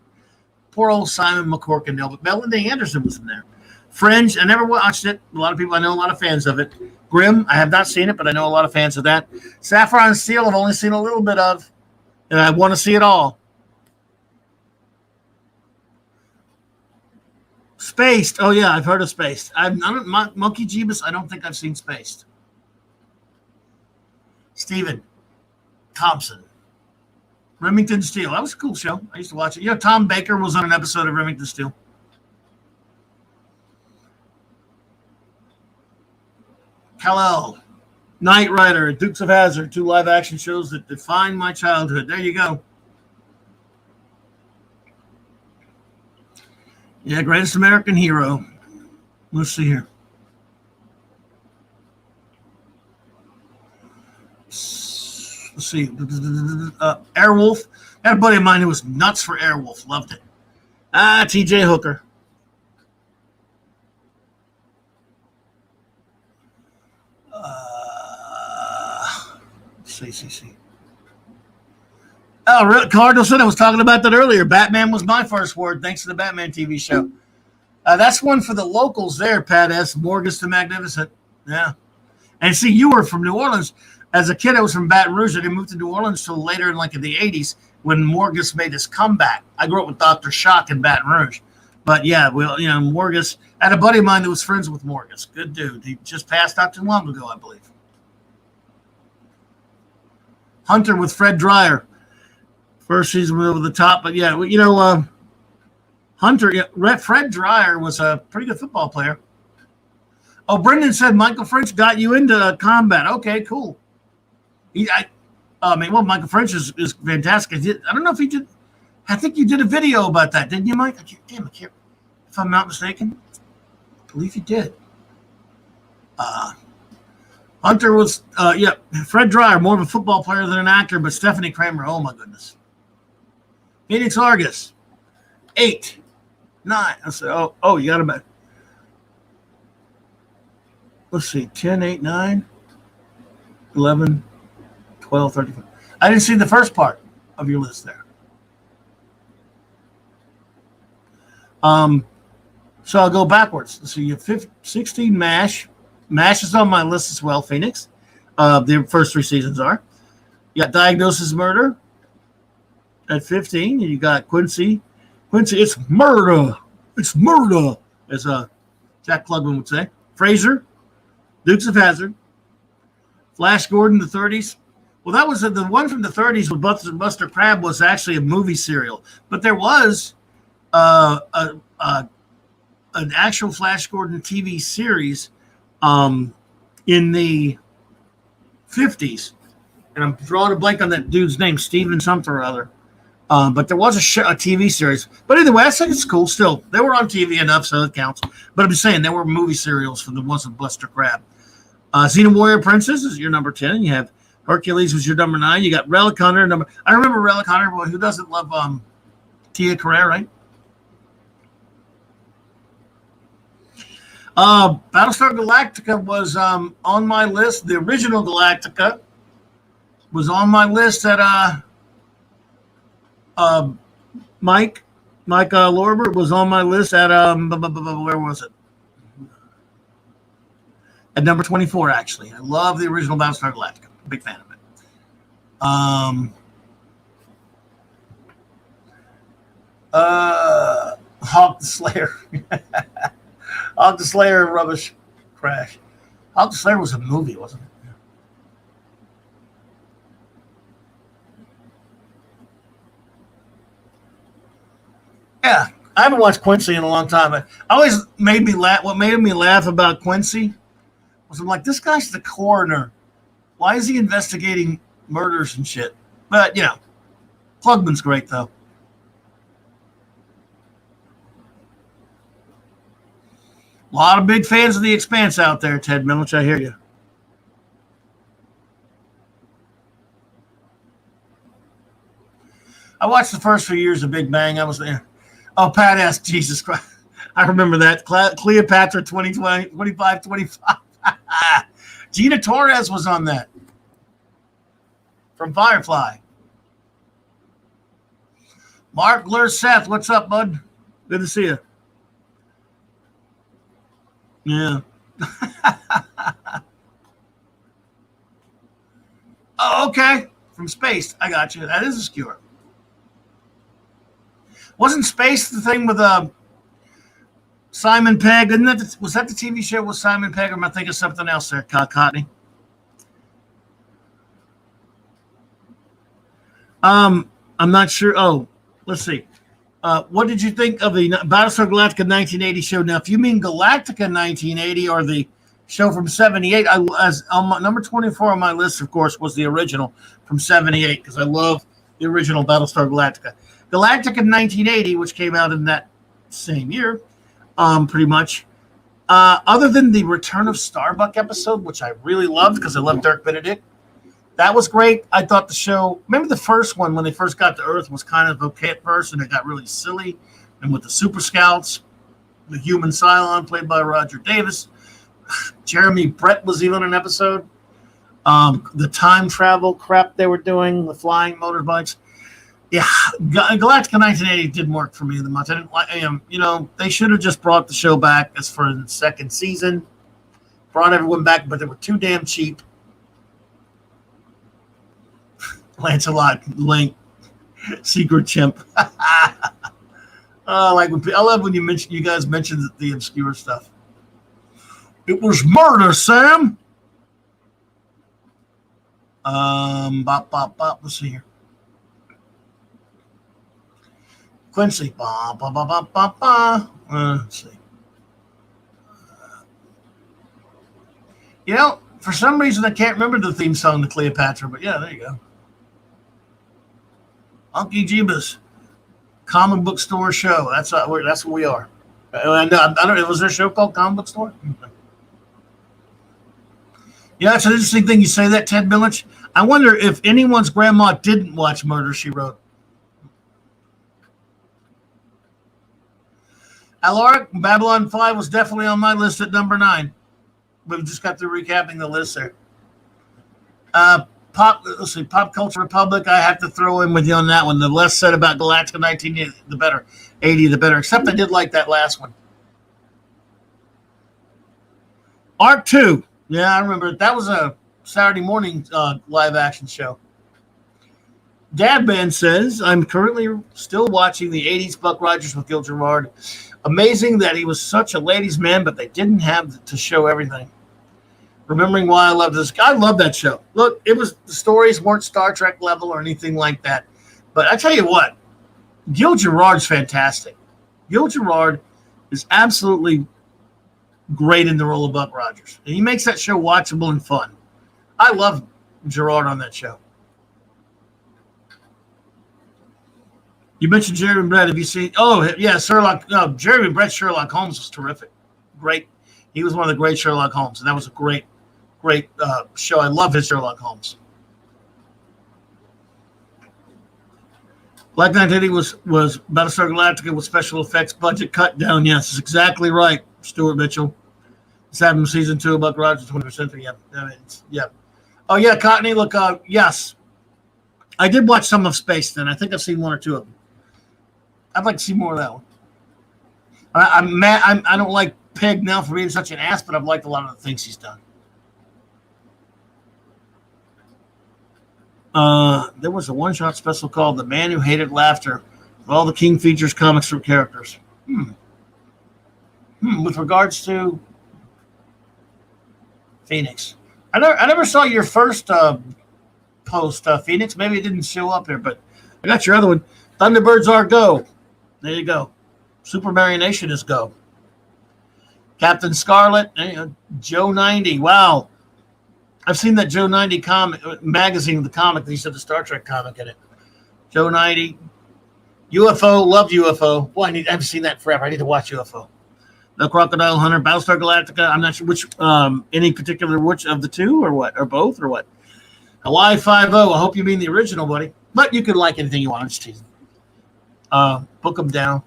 Poor old Simon McCorkindale, but Melanie Anderson was in there. Fringe, I never watched it. I know a lot of fans of it. Grimm, I have not seen it, but I know a lot of fans of that. Saffron and Steel, I've only seen a little bit of, and I want to see it all. Spaced, oh yeah, I've heard of Spaced. Monkey Jeebus, I don't think I've seen Spaced. Stephen Thompson. Remington Steele, that was a cool show. I used to watch it. Tom Baker was on an episode of Remington Steele. Kal-El, Knight Rider, Dukes of Hazzard, 2 live-action shows that define my childhood. There you go. Yeah, Greatest American Hero. Let's see here. Let's see. Airwolf. I had a buddy of mine who was nuts for Airwolf. Loved it. T.J. Hooker. CCC. Oh, Cardinal said I was talking about that earlier. Batman was my first word, thanks to the Batman TV show. That's one for the locals there, Pat S. Morgus the Magnificent. Yeah. And see, you were from New Orleans. As a kid, I was from Baton Rouge. I didn't move to New Orleans until later in the 80s when Morgus made his comeback. I grew up with Dr. Shock in Baton Rouge. But yeah, Morgus, I had a buddy of mine that was friends with Morgus. Good dude. He just passed not too long ago, I believe. Hunter with Fred Dreyer. First season was over the top, but yeah, Hunter, Fred Dreyer was a pretty good football player. Oh, Brendan said Michael French got you into combat. Okay, cool. Michael French is fantastic. I don't know if he did. I think you did a video about that, didn't you, Mike? I can't. If I'm not mistaken, I believe you did. Hunter was, Fred Dreyer, more of a football player than an actor, but Stephanie Kramer, oh my goodness. Phoenix Argus, 8, 9. I said, you got about, let's see, 10, 8, 9, 11, 12, 13. I didn't see the first part of your list there. So I'll go backwards. So you have 16 MASH. MASH is on my list as well, Phoenix. The first 3 seasons are. You got Diagnosis Murder at 15. And you got Quincy. Quincy, it's murder. It's murder, as Jack Klugman would say. Frasier, Dukes of Hazzard. Flash Gordon, the 30s. Well, that was the one from the 30s with Buster Crabbe was actually a movie serial. But there was an actual Flash Gordon TV series in the 50s. And I'm drawing a blank on that dude's name, Steven something or other. But there was a TV series. But either way, I think it's cool still. They were on TV enough, so it counts. But I'm just saying, there were movie serials for the ones with Buster Crabbe. Xena Warrior Princess is your number 10. You have Hercules was your number 9. You got Relic Hunter. I remember Relic Hunter. Well, who doesn't love Tia Carrere, right? Battlestar Galactica was on my list. The original Galactica was on my list at Mike Lorbert was on my list at where was it? At number 24, actually. I love the original Battlestar Galactica. Big fan of it. Hawk the Slayer. Hawk the Slayer rubbish crash. Hawk the Slayer was a movie, wasn't it? Yeah, I haven't watched Quincy in a long time. But always made me laugh. What made me laugh about Quincy was I'm like, this guy's the coroner. Why is he investigating murders and shit? But, Klugman's great, though. A lot of big fans of The Expanse out there, Ted Milich. I hear you. I watched the first few years of Big Bang. I was there. Oh, Pat asked, Jesus Christ. I remember that. Cleopatra 2020, 25, 25. Gina Torres was on that. From Firefly. Mark Seth, what's up, bud? Good to see you. Yeah. Oh, okay. From Space. I got you. That is a skewer. Wasn't Space the thing with Simon Pegg? Was that the TV show with Simon Pegg? Or am I thinking of something else there, Cottney? I'm not sure. Oh, let's see. What did you think of the Battlestar Galactica 1980 show? Now, if you mean Galactica 1980 or the show from 78, number 24 on my list, of course, was the original from 78 because I love the original Battlestar Galactica. Galactica 1980, which came out in that same year, pretty much. Other than the Return of Starbuck episode, which I really loved because I love Dirk Benedict. That was great. I thought the show, remember the first one when they first got to Earth was kind of okay at first and it got really silly. And with the Super Scouts, the human Cylon played by Roger Davis. Jeremy Brett was even in an episode. The time travel crap they were doing, the flying motorbikes. Yeah, Galactica 1980 didn't work for me that much. I didn't like. They should have just brought the show back as for the second season. Brought everyone back, but they were too damn cheap. Lancelot, Link, Secret Chimp. I love when you guys mentioned the obscure stuff. It was murder, Sam. Let's see here. Quincy. Let's see. For some reason I can't remember the theme song to Cleopatra, but yeah, there you go. Unky Jeebus, comic book store show. That's what we are. I don't know. Was there a show called Comic Book Store? Yeah, it's an interesting thing you say that, Ted Millich. I wonder if anyone's grandma didn't watch Murder, She Wrote. Alaric, Babylon 5 was definitely on my list at number 9. We just got through recapping the list there. Pop Culture Republic, I have to throw in with you on that one. The less said about Galactica 1980, the better. 80, the better. Except I did like that last one. Art 2. Yeah, I remember. That was a Saturday morning live action show. Dad Band says, I'm currently still watching the 80s Buck Rogers with Gil Gerard. Amazing that he was such a ladies' man, but they didn't have to show everything. Remembering why I loved this. I love that show. Look, the stories weren't Star Trek level or anything like that. But I tell you what, Gil Gerard's fantastic. Gil Gerard is absolutely great in the role of Buck Rogers. And he makes that show watchable and fun. I love Gerard on that show. You mentioned Jeremy Brett. Have you seen? Oh, yeah, Sherlock. No, Jeremy Brett's Sherlock Holmes was terrific. Great. He was one of the great Sherlock Holmes, and that was a great show. I love his Sherlock Holmes. Black Knight Eddie was Battlestar Galactica with special effects budget cut down. Yes, that's exactly right, Stuart Mitchell. It's happened season 2 of Buck Rogers 21st Century. Yeah. Oh yeah, Cottony. Look, yes, I did watch some of Space. Then I think I've seen 1 or 2 of them. I'd like to see more of that one. I'm mad. I don't like Peg now for being such an ass, but I've liked a lot of the things he's done. There was a one-shot special called "The Man Who Hated Laughter" with all the King Features comic strip characters. With regards to Phoenix, I never saw your first post, Phoenix. Maybe it didn't show up here, but I got your other one. Thunderbirds are go. There you go. Super Marionation is go. Captain Scarlet, Joe 90. Wow. I've seen that Joe 90 comic magazine, the comic. They said the Star Trek comic in it. Joe 90. UFO, loved UFO. Boy, I haven't seen that forever. I need to watch UFO. The Crocodile Hunter, Battlestar Galactica. I'm not sure which, any particular which of the two or what, or both or what. Hawaii 5-0. I hope you mean the original, buddy. But you could like anything you want. I'm just teasing. Book them down.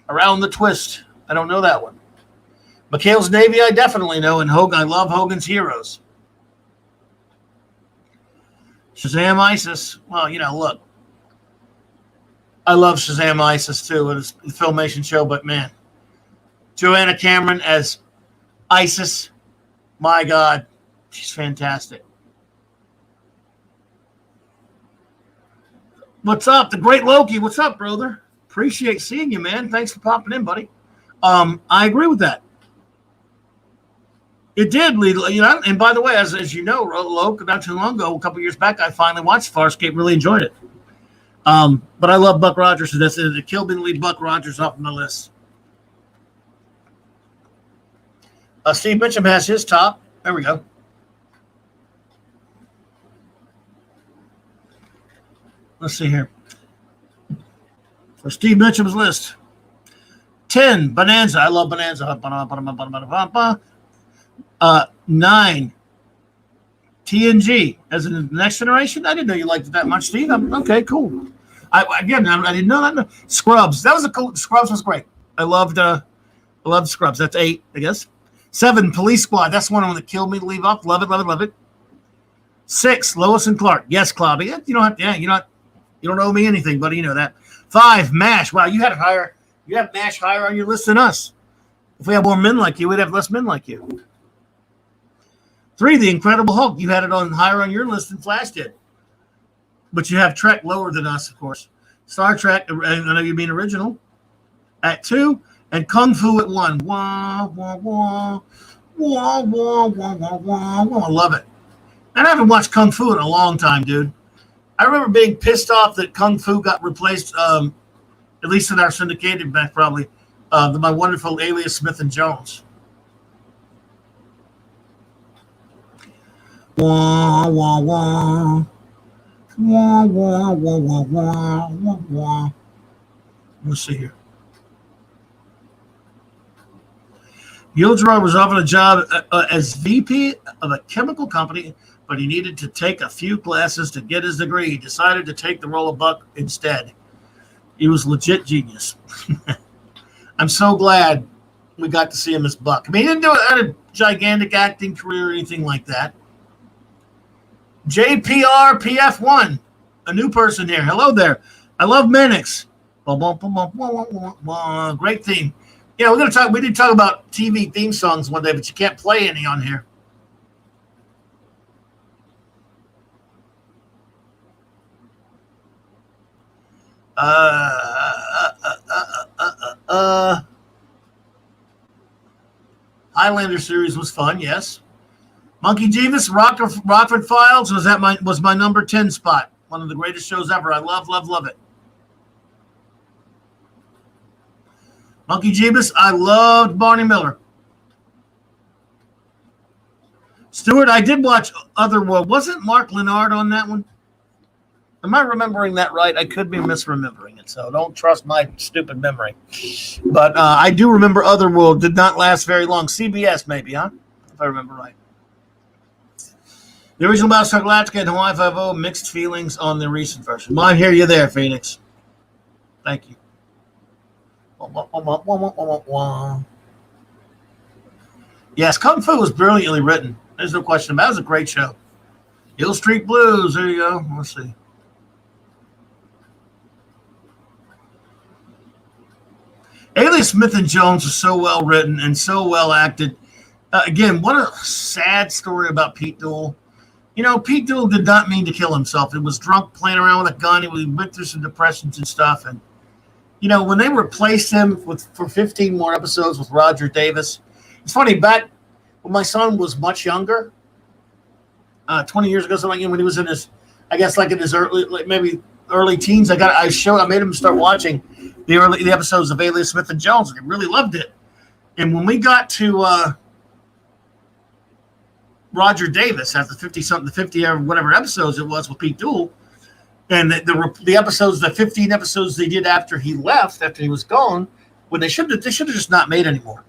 Around the Twist. I don't know that one. McHale's Navy, I definitely know. And Hogan, I love Hogan's Heroes. Shazam ISIS. Well, look. I love Shazam ISIS too. It's the Filmation show, but man. Joanna Cameron as ISIS. My God. She's fantastic. What's up? The great Loki. What's up, brother? Appreciate seeing you, man. Thanks for popping in, buddy. I agree with that. It did lead, and by the way, as you know, Loki, not too long ago, a couple years back, I finally watched Farscape, really enjoyed it. But I love Buck Rogers, so that's it. Kill me to leave Buck Rogers off my list. Steve Mitchum has his top. There we go. Let's see here. For Steve Mitchum's list. 10, Bonanza. I love Bonanza. 9, TNG. As in the Next Generation? I didn't know you liked it that much, Steve. Okay, cool. I didn't know that. No. Scrubs. That was a cool. Scrubs was great. I loved Scrubs. That's 8, I guess. 7, Police Squad. That's one that killed me to leave off. Love it. 6, Lois and Clark. Yes, Clobby. You don't have to. Yeah, You don't owe me anything, buddy. You know that. 5, MASH. Wow, you had it higher. You have MASH higher on your list than us. If we had more men like you, we'd have less men like you. 3, The Incredible Hulk. You had it on higher on your list than Flash did. But you have Trek lower than us, of course. Star Trek, I know you mean original, at 2, and Kung Fu at 1. Wah, wah, wah. Wah, wah, wah, wah, wah, wah. I love it. And I haven't watched Kung Fu in a long time, dude. I remember being pissed off that Kung Fu got replaced, at least in our syndicated back, probably, my wonderful Alias Smith and Jones. Wah, wah, wah. Wah, wah, wah, wah, wah, wah, wah. Let's see here. Yildirim was offered a job as VP of a chemical company, but he needed to take a few classes to get his degree. He decided to take the role of Buck instead. He was legit genius. I'm so glad we got to see him as Buck. I mean, he didn't have a gigantic acting career or anything like that. JPR PF1, a new person here. Hello there. I love Mannix. Great theme. Yeah, we're gonna talk. We did talk about TV theme songs one day, but you can't play any on here. Highlander series was fun. Yes. Monkey Jeeves, Rockford Files was my number 10 spot. One of the greatest shows ever. I love it. Monkey Jeeves, I loved Barney Miller. Stewart, I did watch Otherworld. Wasn't Mark Lennard on that one? Am I remembering that right? I could be misremembering it, so don't trust my stupid memory. But I do remember Otherworld. Did not last very long. CBS maybe, huh? If I remember right. The original Battlestar Galactica and Hawaii Five-0, mixed feelings on the recent version. Well, I hear you there, Phoenix. Thank you. Yes, Kung Fu was brilliantly written. There's no question about it. That was a great show. Hill Street Blues. There you go. Let's see. Alias Smith and Jones was so well written and so well acted. Again, what a sad story about Pete Duell. You know, Pete Duell did not mean to kill himself. He was drunk playing around with a gun. He went through some depressions and stuff. And, you know, when they replaced him for 15 more episodes with Roger Davis, it's funny, back when my son was much younger, 20 years ago, something, when he was in his, I guess, like in his early teens, I made him start watching the episodes of Alias Smith and Jones, and he really loved it. And when we got to Roger Davis after 50 or whatever episodes it was with Pete Duell, and the episodes, the 15 episodes they did after he left, after he was gone, when they should have just not made anymore.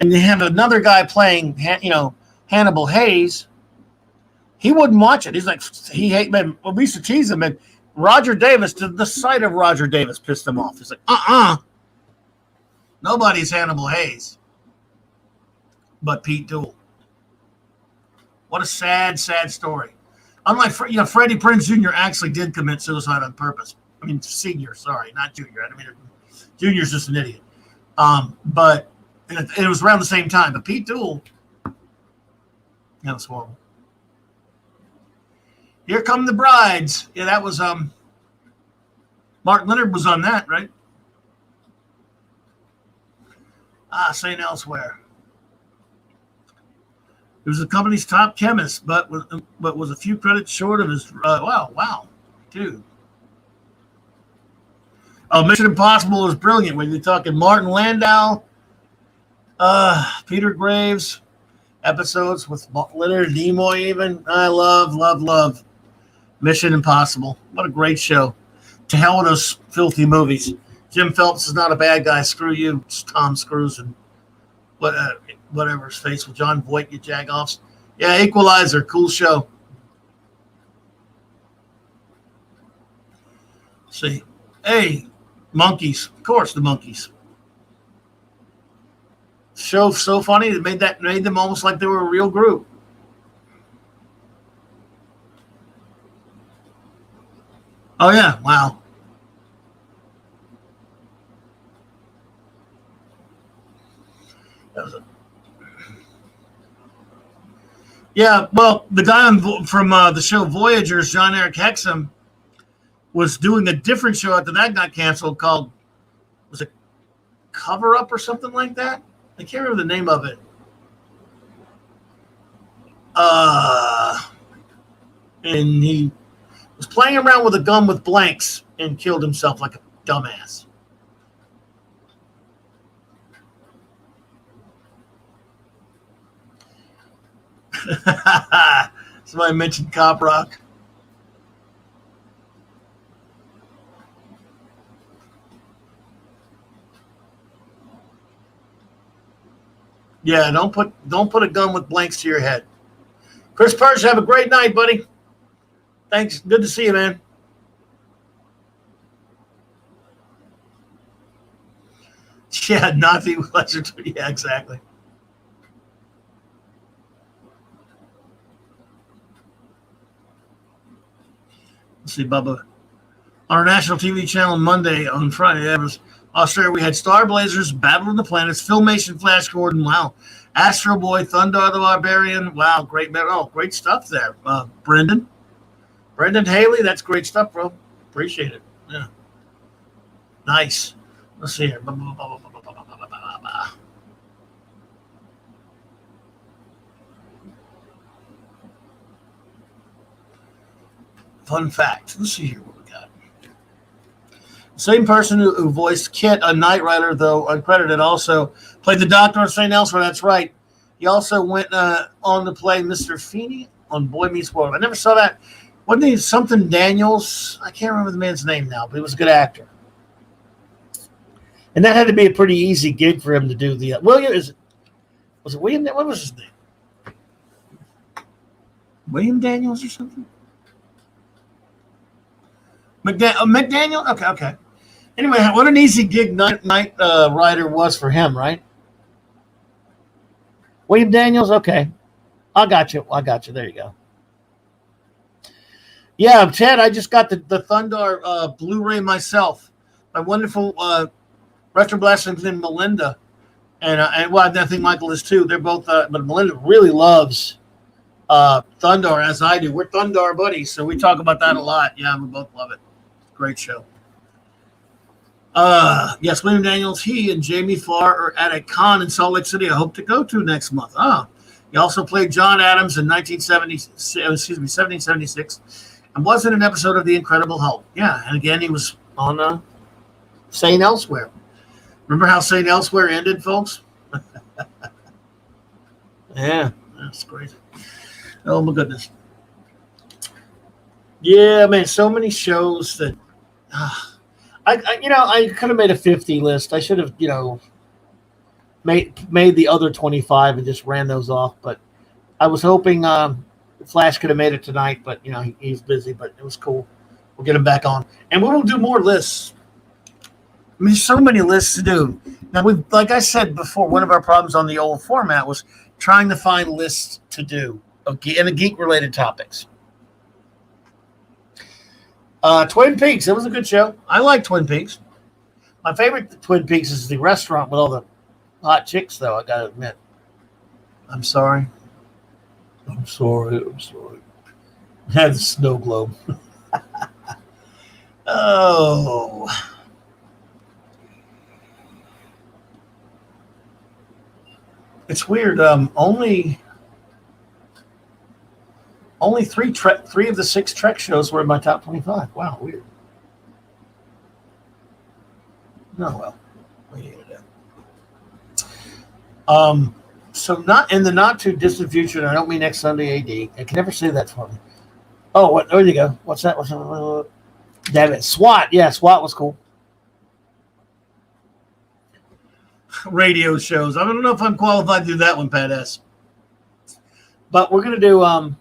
And they have another guy playing, Hannibal Hayes. He wouldn't watch it. He's like, he hate men. Well, we used to tease him, and Roger Davis, the sight of Roger Davis pissed him off. He's like, nobody's Hannibal Hayes but Pete Duell. What a sad, sad story. Unlike, Freddie Prinze Jr. actually did commit suicide on purpose. I mean, senior, sorry, not junior. I mean, junior's just an idiot. But it was around the same time. But Pete Duell, that was horrible. Here Come the Brides. Yeah, that was Mark Leonard was on that, right? St. Elsewhere. He was the company's top chemist, but was a few credits short of his. Wow, dude. Mission Impossible was brilliant. When you're talking Martin Landau, Peter Graves, episodes with Leonard Nimoy, even. I love Mission Impossible. What a great show. To hell with those filthy movies. Jim Phelps is not a bad guy. Screw you, it's Tom Cruise and whatever his face with John Voight, you jagoffs. Yeah, Equalizer, cool show. Let's see. Hey, Monkeys. Of course, the Monkeys. Show so funny, it made them almost like they were a real group. Oh, yeah. Wow. That was Yeah, well, the guy from the show Voyagers, John Eric Hexum, was doing a different show after that got canceled called, was it Cover Up or something like that? I can't remember the name of it. And he was playing around with a gun with blanks and killed himself like a dumbass. Somebody mentioned Cop Rock. Yeah, don't put a gun with blanks to your head. Chris Perch, have a great night, buddy. Thanks. Good to see you, man. Yeah, Nazi lesser. Yeah, exactly. Let's see, Bubba. On our national TV channel Monday on Friday, that was Australia. We had Star Blazers, Battle of the Planets, Filmation, Flash Gordon. Wow. Astro Boy, Thunder the Barbarian. Wow, great. Oh, great stuff there. Brendan Haley, that's great stuff, bro. Appreciate it. Yeah. Nice. Let's see here. Fun fact. Let's see here what we got. Same person who voiced Kit, a Knight Rider, though uncredited, also played the Doctor of St. Elsewhere. That's right. He also went on to play Mr. Feeney on Boy Meets World. I never saw that. Wasn't he something Daniels? I can't remember the man's name now, but he was a good actor. And that had to be a pretty easy gig for him to do. Was it William? What was his name? William Daniels or something? McDaniel? Okay. Anyway, what an easy gig Knight Rider was for him, right? William Daniels? Okay. I got you. There you go. Yeah, Ted, I just got the Thundar Blu-ray myself. My wonderful retro blasters named Melinda. And I think Michael is too. They're both, but Melinda really loves Thundar as I do. We're Thundar buddies, so we talk about that a lot. Yeah, we both love it. Great show. Yes, William Daniels, he and Jamie Farr are at a con in Salt Lake City I hope to go to next month. He also played John Adams in 1776 and was in an episode of The Incredible Hulk. Yeah, and again, he was on St. Elsewhere. Remember how St. Elsewhere ended, folks? Yeah, that's crazy. Oh, my goodness. Yeah, man, so many shows that I could have made a 50 list. I should have, made the other 25 and just ran those off. But I was hoping Flash could have made it tonight, but he's busy. But it was cool. We'll get him back on, and we will do more lists. I mean, so many lists to do. Now, like I said before, one of our problems on the old format was trying to find lists to do and the geek-related topics. Twin Peaks, it was a good show. I like Twin Peaks. My favorite Twin Peaks is the restaurant with all the hot chicks, though, I got to admit. I'm sorry. I had the snow globe. Oh. It's weird. Only three of the 6 Trek shows were in my top 25. Wow, weird. No, well, what are you gonna do? So not in the not too distant future, and I don't mean next Sunday. AD, I can never say that for me. Oh, what? There you go. What's that? Damn it, SWAT. Yeah, SWAT was cool. Radio shows. I don't know if I'm qualified to do that one, Pat S. But we're gonna do. I'm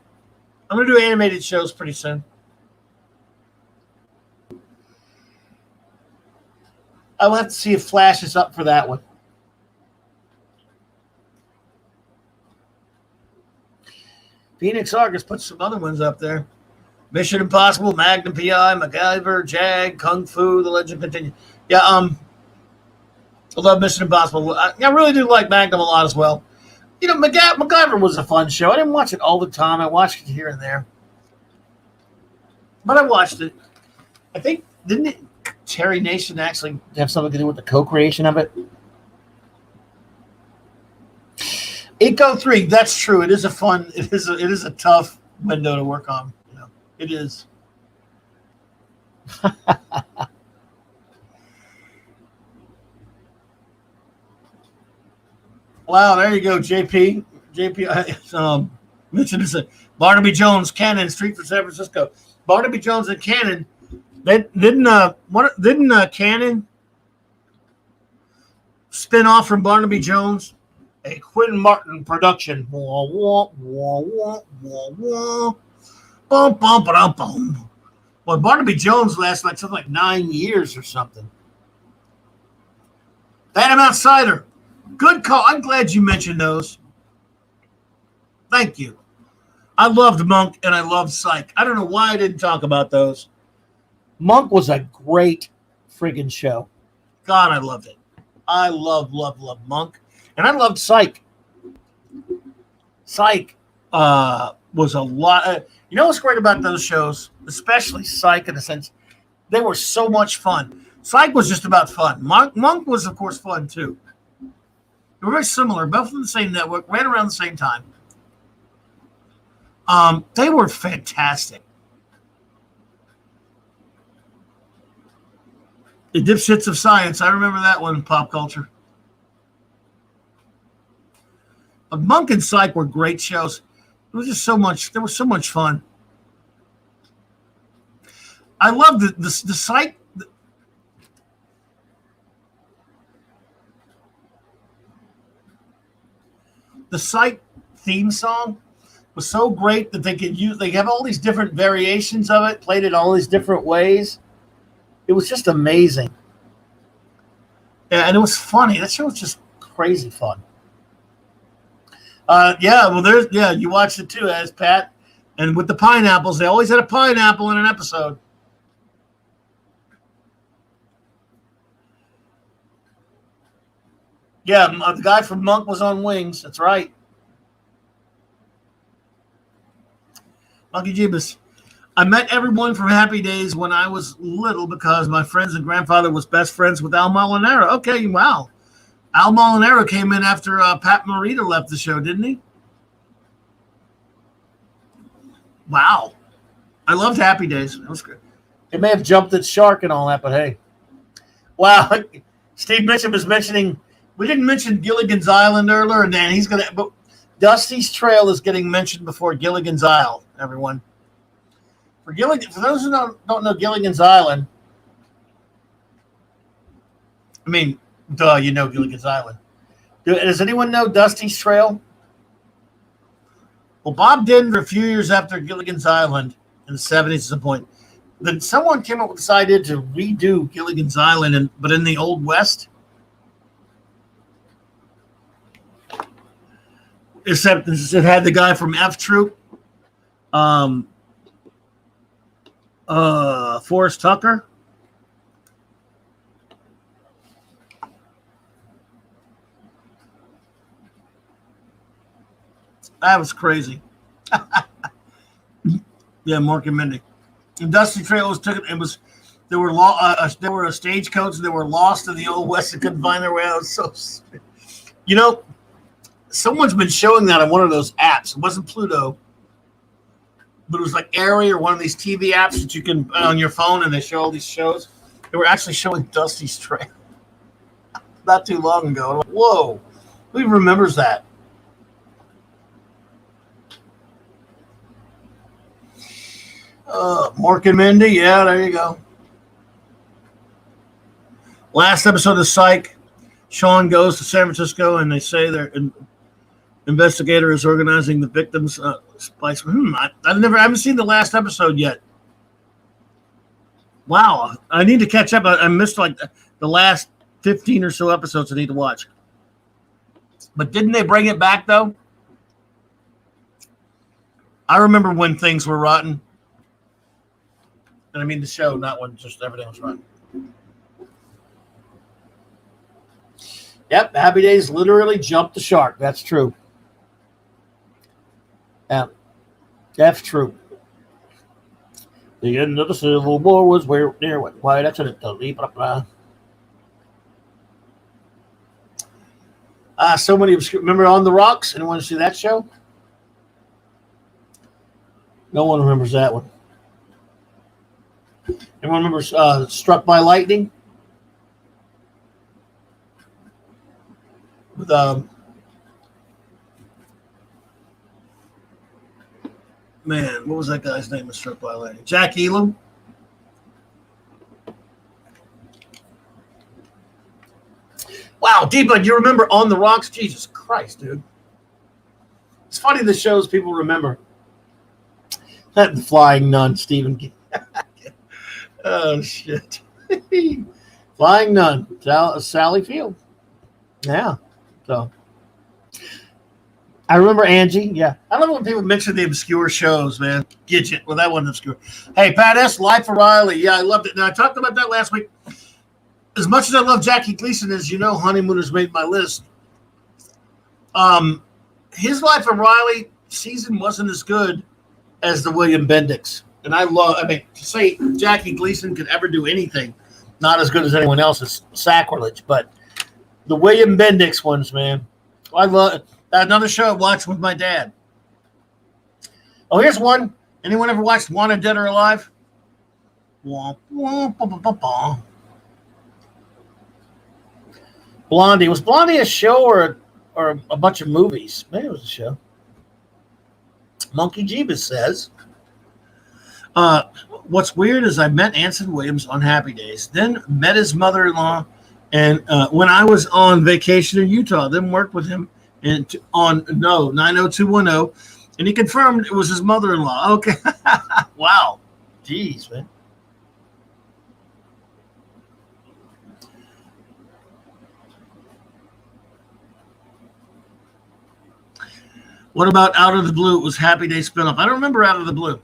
gonna do animated shows pretty soon. I'll have to see if Flash is up for that one. Phoenix Argus put some other ones up there. Mission Impossible, Magnum PI, MacGyver, Jag, Kung Fu, The Legend Continues. Yeah, I love Mission Impossible. I really do like Magnum a lot as well. You know, MacGyver was a fun show. I didn't watch it all the time. I watched it here and there. But I watched it. I think, didn't it, Terry Nation actually have something to do with the co-creation of it? Eco 3, that's true. It is a tough window to work on. You know, it is. Wow, there you go, JP. Mentioned this. Barnaby Jones, Cannon, Street for San Francisco. Barnaby Jones and Cannon. Didn't Cannon spin off from Barnaby Jones? A Quentin Martin production. Wah, wah, wah, wah, wah, wah. Bum, bum, ba-dum, bum. Well, Barnaby Jones lasted like something like 9 years or something. Phantom Outsider. Good call. I'm glad you mentioned those. Thank you. I loved Monk and I loved Psych. I don't know why I didn't talk about those. Monk was a great friggin' show. God, I loved it. I love Monk. And I loved Psych. Psych was a lot. You know what's great about those shows? Especially Psych in a sense. They were so much fun. Psych was just about fun. Monk was, of course, fun too. They were very similar, both from the same network, ran around the same time. They were fantastic. The Dipshits of Science. I remember that one in pop culture. But Monk and Psych were great shows. It was just so much. There was so much fun. I love the Psych. The Psych theme song was so great that they have all these different variations of it, played it all these different ways. It was just amazing. Yeah, and it was funny. That show was just crazy fun. You watched it too, as Pat. And with the pineapples, they always had a pineapple in an episode. Yeah, the guy from Monk was on Wings. That's right. Monkey Jeebus. I met everyone from Happy Days when I was little because my friends and grandfather was best friends with Al Molinaro. Okay, wow. Al Molinaro came in after Pat Morita left the show, didn't he? Wow. I loved Happy Days. It was good. It may have jumped its shark and all that, but hey. Wow. Steve Mitchell was mentioning, we didn't mention Gilligan's Island earlier, and then he's going to, but Dusty's Trail is getting mentioned before Gilligan's Isle, everyone. For those who don't know Gilligan's Island, I mean, duh, you know Gilligan's Island. Does anyone know Dusty's Trail? Well, Bob Denver, a few years after Gilligan's Island in the 70s at some point, then someone came up with this idea to redo Gilligan's Island, but in the Old West. Except it had the guy from F Troop, Forrest Tucker. That was crazy. Yeah, Mork and Mindy. And Dusty Trail was took it. It was they were a stagecoach. They were lost in the Old West and couldn't find their way out. So, you know, someone's been showing that on one of those apps. It wasn't Pluto, but it was like Airy or one of these TV apps that you can on your phone, and they show all these shows. They were actually showing Dusty's Trail not too long ago. I'm like, whoa, who even remembers that? Mork and Mindy, yeah, there you go. Last episode of Psych, Sean goes to San Francisco, and they say their investigator is organizing the victims' spice. I haven't seen the last episode yet. Wow, I need to catch up. I missed like the last 15 or so episodes I need to watch. But didn't they bring it back though? I remember when things were rotten. And I mean the show, not when just everything was right. Yep, Happy Days literally jumped the shark. That's true. Yeah, that's true. The end of the Civil War was where near what? Why that's it. So many obscure. Remember On the Rocks? Anyone see that show? No one remembers that one. Anyone remembers Struck by Lightning? With man, what was that guy's name? Was Struck by Lightning? Jack Elam. Wow, Deepa, you remember On the Rocks? Jesus Christ, dude. It's funny the shows people remember. That Flying Nun, Stephen. Oh, shit. Flying Nun, Sally Field. Yeah. So, I remember Angie. Yeah. I love when people mention the obscure shows, man. Gidget. Well, that wasn't obscure. Hey, Pat S., Life of Riley. Yeah, I loved it. Now, I talked about that last week. As much as I love Jackie Gleason, as you know, Honeymooners made my list. His Life of Riley season wasn't as good as the William Bendix. And to say Jackie Gleason could ever do anything not as good as anyone else is sacrilege. But the William Bendix ones, man. I love it. Another show I watched with my dad. Oh, here's one. Anyone ever watched Wanted Dead or Alive? Blondie. Was Blondie a show or a bunch of movies? Maybe it was a show. Monkey Jeebus says, what's weird is I met Anson Williams on Happy Days, then met his mother-in-law, and when I was on vacation in Utah, then worked with him on 90210, and he confirmed it was his mother-in-law. Okay. Wow. Jeez, man. What about Out of the Blue? It was Happy Day spinoff. I don't remember Out of the Blue.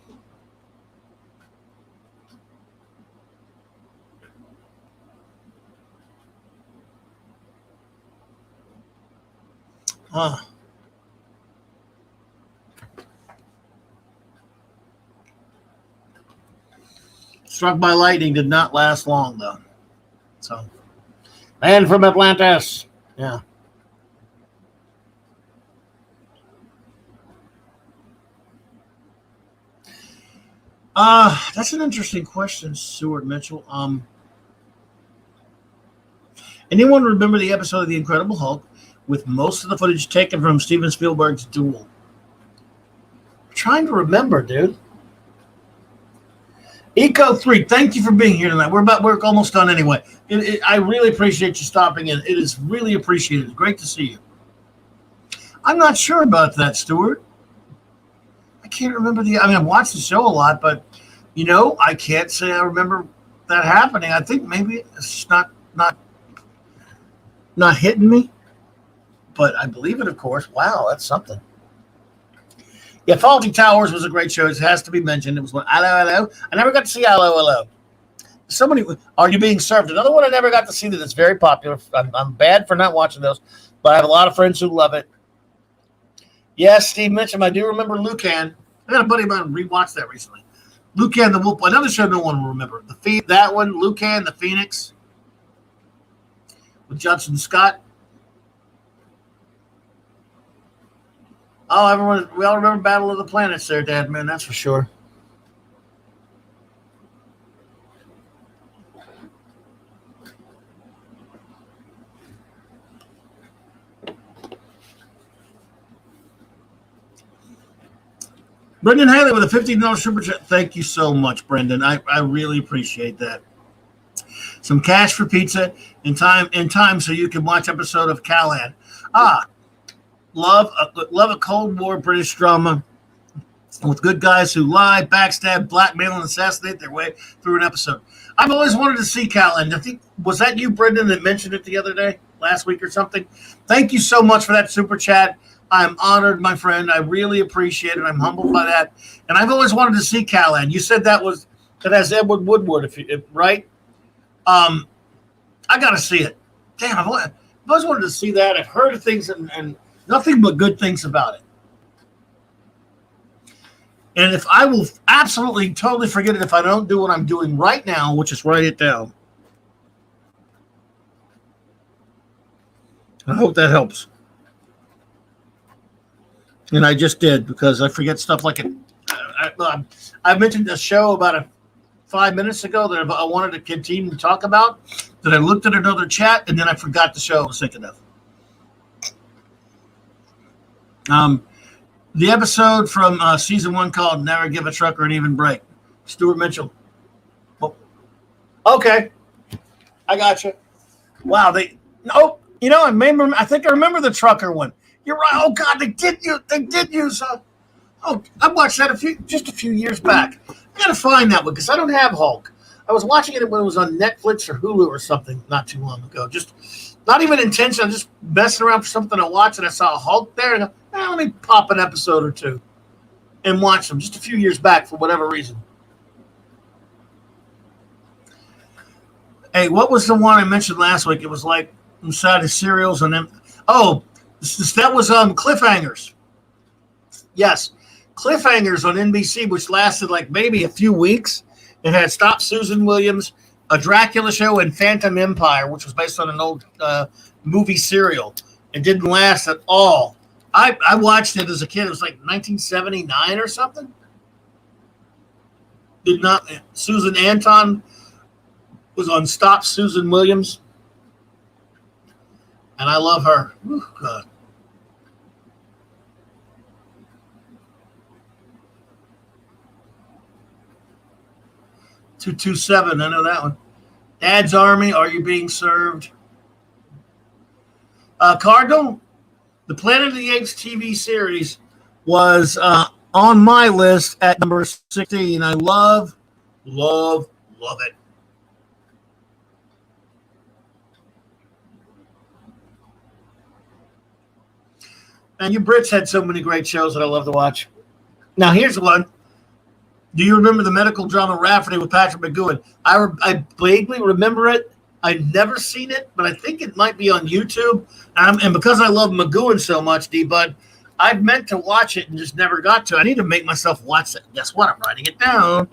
Struck by Lightning did not last long, though. So, Man from Atlantis. Yeah. That's an interesting question, Stuart Mitchell. Anyone remember the episode of The Incredible Hulk with most of the footage taken from Steven Spielberg's Duel? I'm trying to remember, dude. Eco3, thank you for being here tonight. We're almost done anyway. I really appreciate you stopping in. It is really appreciated. Great to see you. I'm not sure about that, Stuart. I can't remember I've watched the show a lot, but I can't say I remember that happening. I think maybe it's not hitting me, but I believe it, of course. Wow, that's something. Yeah, Faulty Towers was a great show. It has to be mentioned. It was one. Hello. I never got to see Hello. Somebody, Are You Being Served? Another one I never got to see that is very popular. I'm bad for not watching those, but I have a lot of friends who love it. Yes, Steve Mitchum. I do remember Lucan. I got a buddy of mine who rewatched that recently. Lucan the Wolf. Another show no one will remember. That one, Lucan the Phoenix with Judson Scott. Oh, we all remember Battle of the Planets there, Dad, man. That's for sure. Brendan Haley with a $15 super chat. Thank you so much, Brendan. I really appreciate that. Some cash for pizza in time so you can watch episode of Callan. Love a Cold War British drama with good guys who lie, backstab, blackmail, and assassinate their way through an episode. I've always wanted to see Callan. I think, was that you, Brendan, that mentioned it the other day, last week or something? Thank you so much for that super chat. I'm honored, my friend. I really appreciate it. I'm humbled by that. And I've always wanted to see Callan. You said that was that has Edward Woodward, right? I got to see it. Damn, I've always wanted to see that. I've heard things and nothing but good things about it. And if I will absolutely totally forget it if I don't do what I'm doing right now, which is write it down. I hope that helps. And I just did because I forget stuff like it. I mentioned a show about 5 minutes ago that I wanted to continue to talk about, that I looked at another chat, and then I forgot the show I was thinking of. The episode from season 1 called Never Give a Trucker an Even Break. Stuart Mitchell. Oh, okay. I got you. Wow. I think I remember the trucker one. You're right. Oh, God, they did use I watched that just a few years back. I got to find that one because I don't have Hulk. I was watching it when it was on Netflix or Hulu or something not too long ago. Just not even intentional, just messing around for something to watch, and I saw Hulk there, and let me pop an episode or two and watch them just a few years back for whatever reason. Hey, what was the one I mentioned last week? It was like inside the cereals and then that was Cliffhangers. Yes, Cliffhangers on NBC, which lasted like maybe a few weeks. It had Stop Susan Williams, a Dracula show, and Phantom Empire, which was based on an old movie serial. It didn't last at all. I watched it as a kid. It was like 1979 or something. Susan Anton was on Stop Susan Williams. And I love her. Ooh, God. $227. I know that one. Dad's Army. Are You Being Served? Cardinal. The Planet of the Apes TV series was on my list at number 16. I love it. And you Brits had so many great shows that I love to watch. Now, here's one. Do you remember the medical drama Rafferty with Patrick McGowan? I vaguely remember it. I've never seen it, but I think it might be on YouTube. And because I love McGowan so much, D-Bud, I've meant to watch it and just never got to. I need to make myself watch it. Guess what? I'm writing it down.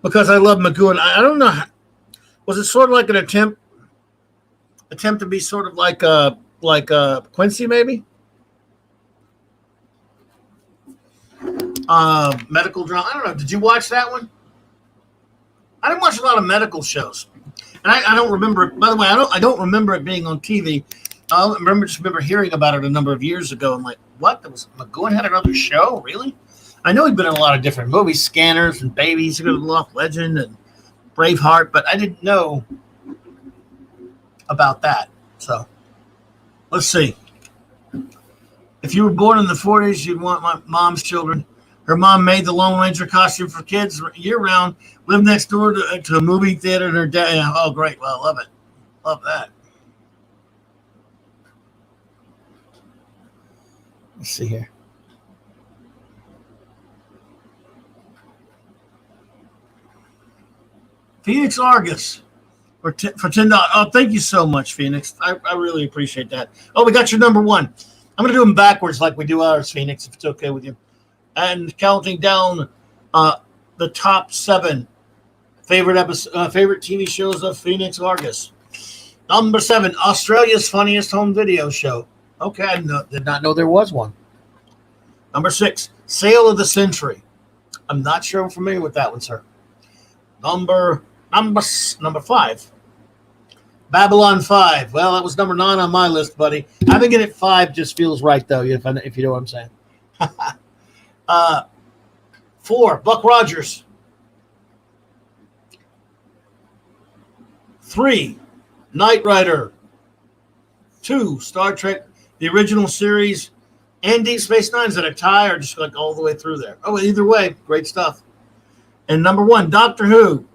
Because I love McGowan. I don't know. Was it sort of like an attempt to be sort of like Quincy, maybe? Medical drama. I don't know. Did you watch that one? I didn't watch a lot of medical shows, and I don't remember it. By the way, I don't remember it being on TV. I remember hearing about it a number of years ago. I'm like, what? McGowan had another show? Really? I know he'd been in a lot of different movies, Scanners and Babies, Secret of the Lost Legend, and Braveheart, but I didn't know about that. So let's see. If you were born in the 40s, you'd want my mom's children. Her mom made the Lone Ranger costume for kids year-round, lived next door to a movie theater, and her dad. Oh, great. Well, I love it. Love that. Let's see here. Phoenix Argus for $10. Oh, thank you so much, Phoenix. I really appreciate that. Oh, we got your number one. I'm going to do them backwards like we do ours, Phoenix, if it's okay with you. And counting down the top 7 favorite TV shows of Phoenix Argus. Number 7, Australia's Funniest Home Video Show. Okay, I did not know there was one. Number 6, Sale of the Century. I'm not sure I'm familiar with that one, sir. Number 5, Babylon 5. Well, that was number 9 on my list, buddy. Having it at 5 just feels right, though, if you know what I'm saying. 4, Buck Rogers. 3, Knight Rider. 2, Star Trek, the original series, and Deep Space Nine's at a tie or just like all the way through there. Oh, either way, great stuff. And number 1, Doctor Who.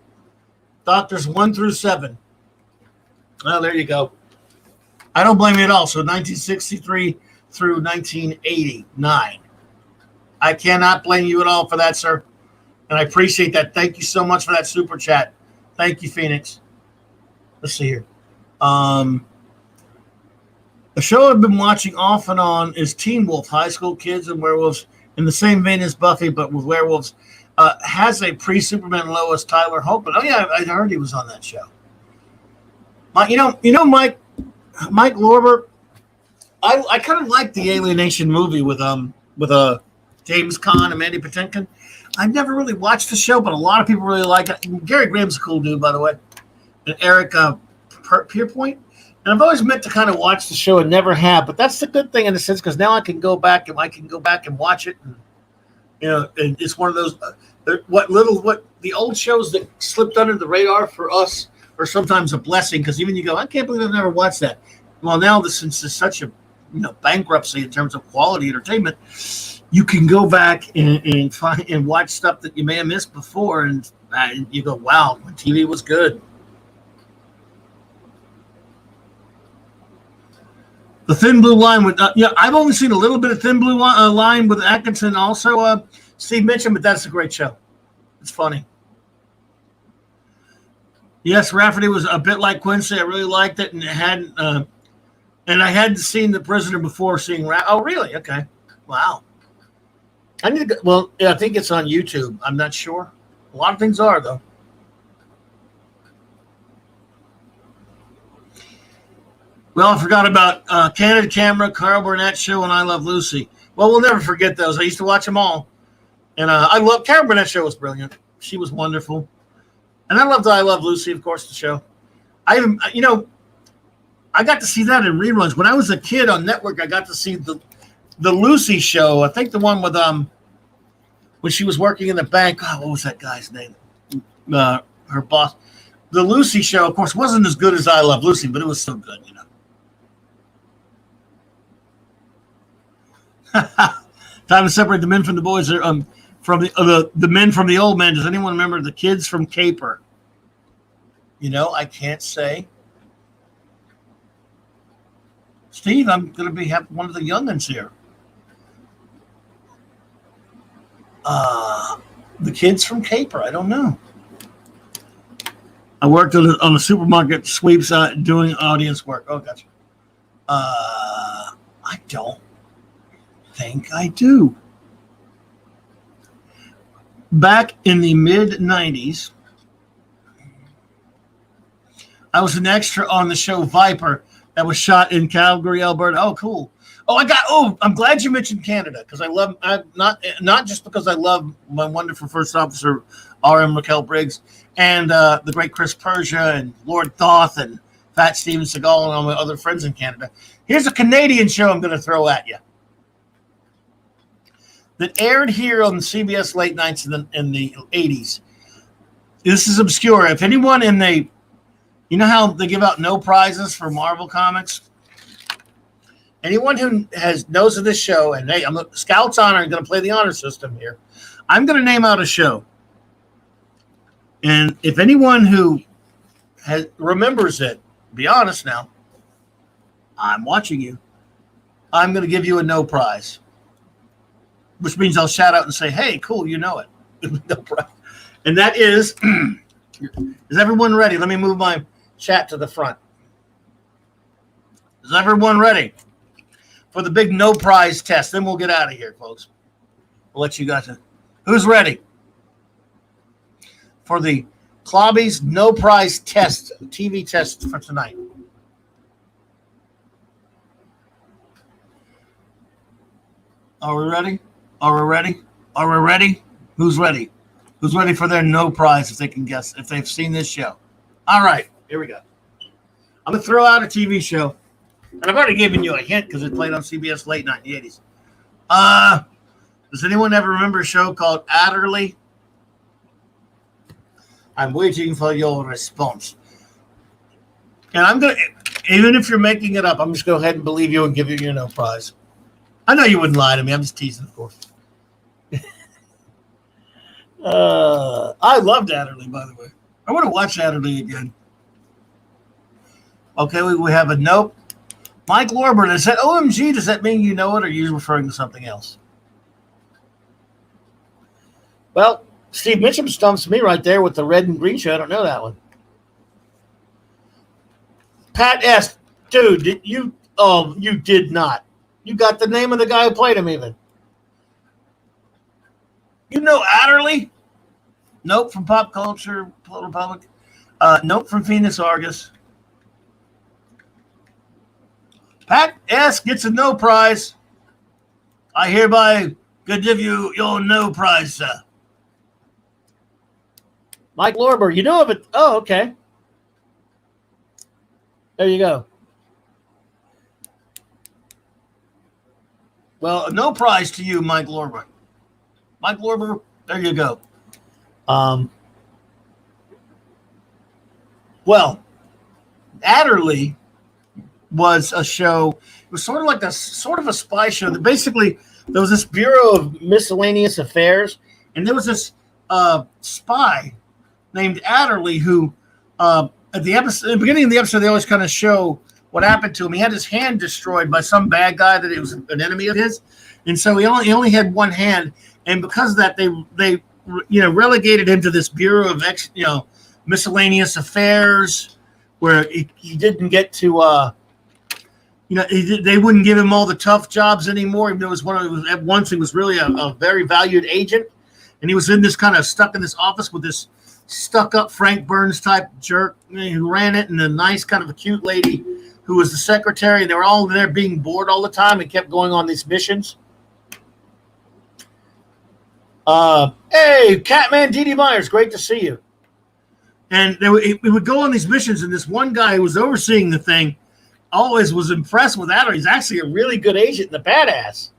Doctors 1 through 7. Well, there you go. I don't blame you at all. So 1963 through 1989. I cannot blame you at all for that, sir. And I appreciate that. Thank you so much for that super chat. Thank you, Phoenix. Let's see here. A show I've been watching off and on is Teen Wolf, High School Kids and Werewolves, in the same vein as Buffy, but with werewolves. Has a pre-Superman Lois, Tyler Hope. Oh yeah, I heard he was on that show. Mike Lorber. I kind of like the Alienation movie with James Caan and Mandy Patinkin. I've never really watched the show, but a lot of people really like it. Gary Graham's a cool dude, by the way, and Eric Pierpoint. And I've always meant to kind of watch the show and never have, but that's the good thing in a sense because now I can go back and watch it. And, and it's one of those what the old shows that slipped under the radar for us are sometimes a blessing because even you go, I can't believe I've never watched that. Well, now since there's such a bankruptcy in terms of quality entertainment, you can go back and find and watch stuff that you may have missed before, and you go, wow, when TV was good. The Thin Blue Line with I've only seen a little bit of Thin Blue Line with Atkinson, also Steve mentioned, but that's a great show. It's funny. Yes, Rafferty was a bit like Quincy. I really liked it, and it hadn't. And I hadn't seen The Prisoner before seeing Oh, really? Okay. Wow. I need to go. Well, yeah, I think it's on YouTube. I'm not sure. A lot of things are, though. Well, I forgot about Candid Camera, Carl Burnett Show, and I Love Lucy. Well, we'll never forget those. I used to watch them all. And Carol Burnett Show was brilliant. She was wonderful. And I loved I Love Lucy, of course, the show. I got to see that in reruns. When I was a kid on network, I got to see the Lucy show. I think the one with when she was working in the bank. Oh, what was that guy's name? Her boss. The Lucy show, of course, wasn't as good as I Love Lucy, but it was still good, Time to separate the men from the boys. From the men from the old men. Does anyone remember the kids from Caper? I can't say. Steve, I'm going to have one of the youngins here. The kids from Caper. I don't know. I worked on the supermarket sweeps doing audience work. Oh, gotcha. I don't think I do. Back in the mid-'90s, I was an extra on the show Viper that was shot in Calgary, Alberta. Oh, cool. I'm glad you mentioned Canada because not just because I love my wonderful first officer, R.M. Raquel Briggs, and the great Chris Persia and Lord Thoth and Fat Steven Seagal and all my other friends in Canada. Here's a Canadian show I'm going to throw at you that aired here on CBS late nights in the 80s. This is obscure. If anyone you know how they give out no prizes for Marvel Comics? Anyone who knows of this show, and hey, I'm a Scout's Honor, I'm going to play the honor system here. I'm going to name out a show. And if anyone who remembers it, be honest now, I'm watching you. I'm going to give you a no prize. Which means I'll shout out and say, hey, cool, you know it. No prize. And that is everyone ready? Let me move my chat to the front. Is everyone ready for the big no prize test? Then we'll get out of here, folks. We'll let you guys know. Who's ready for the Clobby's no prize test, TV test for tonight? Are we ready? Are we ready? Are we ready? Who's ready? Who's ready for their no prize if they can guess, if they've seen this show? All right, here we go. I'm going to throw out a TV show. And I've already given you a hint because it played on CBS late night in the 80s. Does anyone ever remember a show called Adderley? I'm waiting for your response. And I'm going to, even if you're making it up, I'm just going to go ahead and believe you and give you your no prize. I know you wouldn't lie to me. I'm just teasing, of course. I loved Adderley, by the way. I want to watch Adderley again. Okay, we have a nope. Mike Lorber, is that OMG? Does that mean you know it, or are you referring to something else? Well, Steve Mitchum stumps me right there with the red and green show. I don't know that one. Pat S. Dude, did you? Oh, you did not. You got the name of the guy who played him even. You know Adderley? Nope, from Pop Culture Republic. Nope, from Phoenix Argus. Pat S. gets a no prize. I hereby give you your no prize, sir. Mike Lorber, you know of it. Oh, okay. There you go. Well, no prize to you, Mike Lorber. Mike Lorber, there you go. Well, Adderley was a show. It was sort of a spy show. That basically, there was this Bureau of Miscellaneous Affairs, and there was this spy named Adderley who, at the beginning of the episode, they always kind of show what happened to him. He had his hand destroyed by some bad guy that it was an enemy of his, and so he only had one hand, and because of that, they relegated him to this Bureau of Miscellaneous Affairs, where he didn't get to. They wouldn't give him all the tough jobs anymore. Even though at once he was really a very valued agent, and he was in this kind of stuck in this office with this stuck-up Frank Burns type jerk who ran it, and a nice kind of a cute lady who was the secretary. And they were all there being bored all the time and kept going on these missions. Hey, Catman D.D. Myers, great to see you. And we would go on these missions, and this one guy who was overseeing the thing always was impressed with that. He's actually a really good agent and a badass.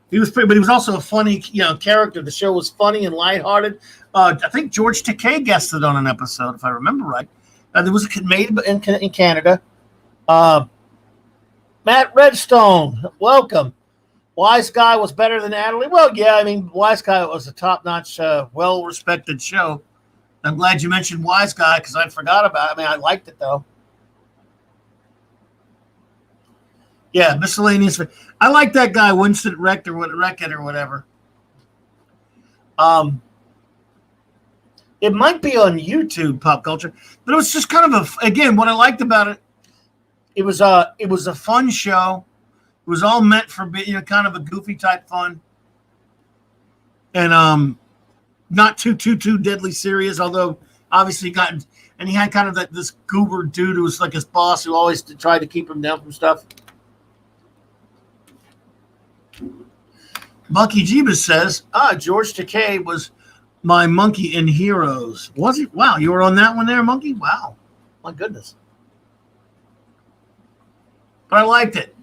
He was but he was also a funny, character. The show was funny and lighthearted. I think George Takei guested on an episode, if I remember right. There was made in Canada. Matt Redstone, welcome. Wise Guy was better than Adderley. Well, yeah, I mean, Wise Guy was a top-notch, well-respected show. I'm glad you mentioned Wise Guy because I forgot about it. I mean, I liked it, though. Yeah, miscellaneous. I like that guy, Winston Reckitt or whatever. It might be on YouTube, Pop Culture, but it was just kind of again, what I liked about it, it was a fun show. It was all meant for kind of a goofy type fun, and not too deadly serious. Although obviously he had kind of this goober dude who was like his boss who always tried to keep him down from stuff. Bucky Jeebus says, George Takei was my monkey in Heroes. Was he? Wow, you were on that one there, Monkey? Wow. My goodness. But I liked it.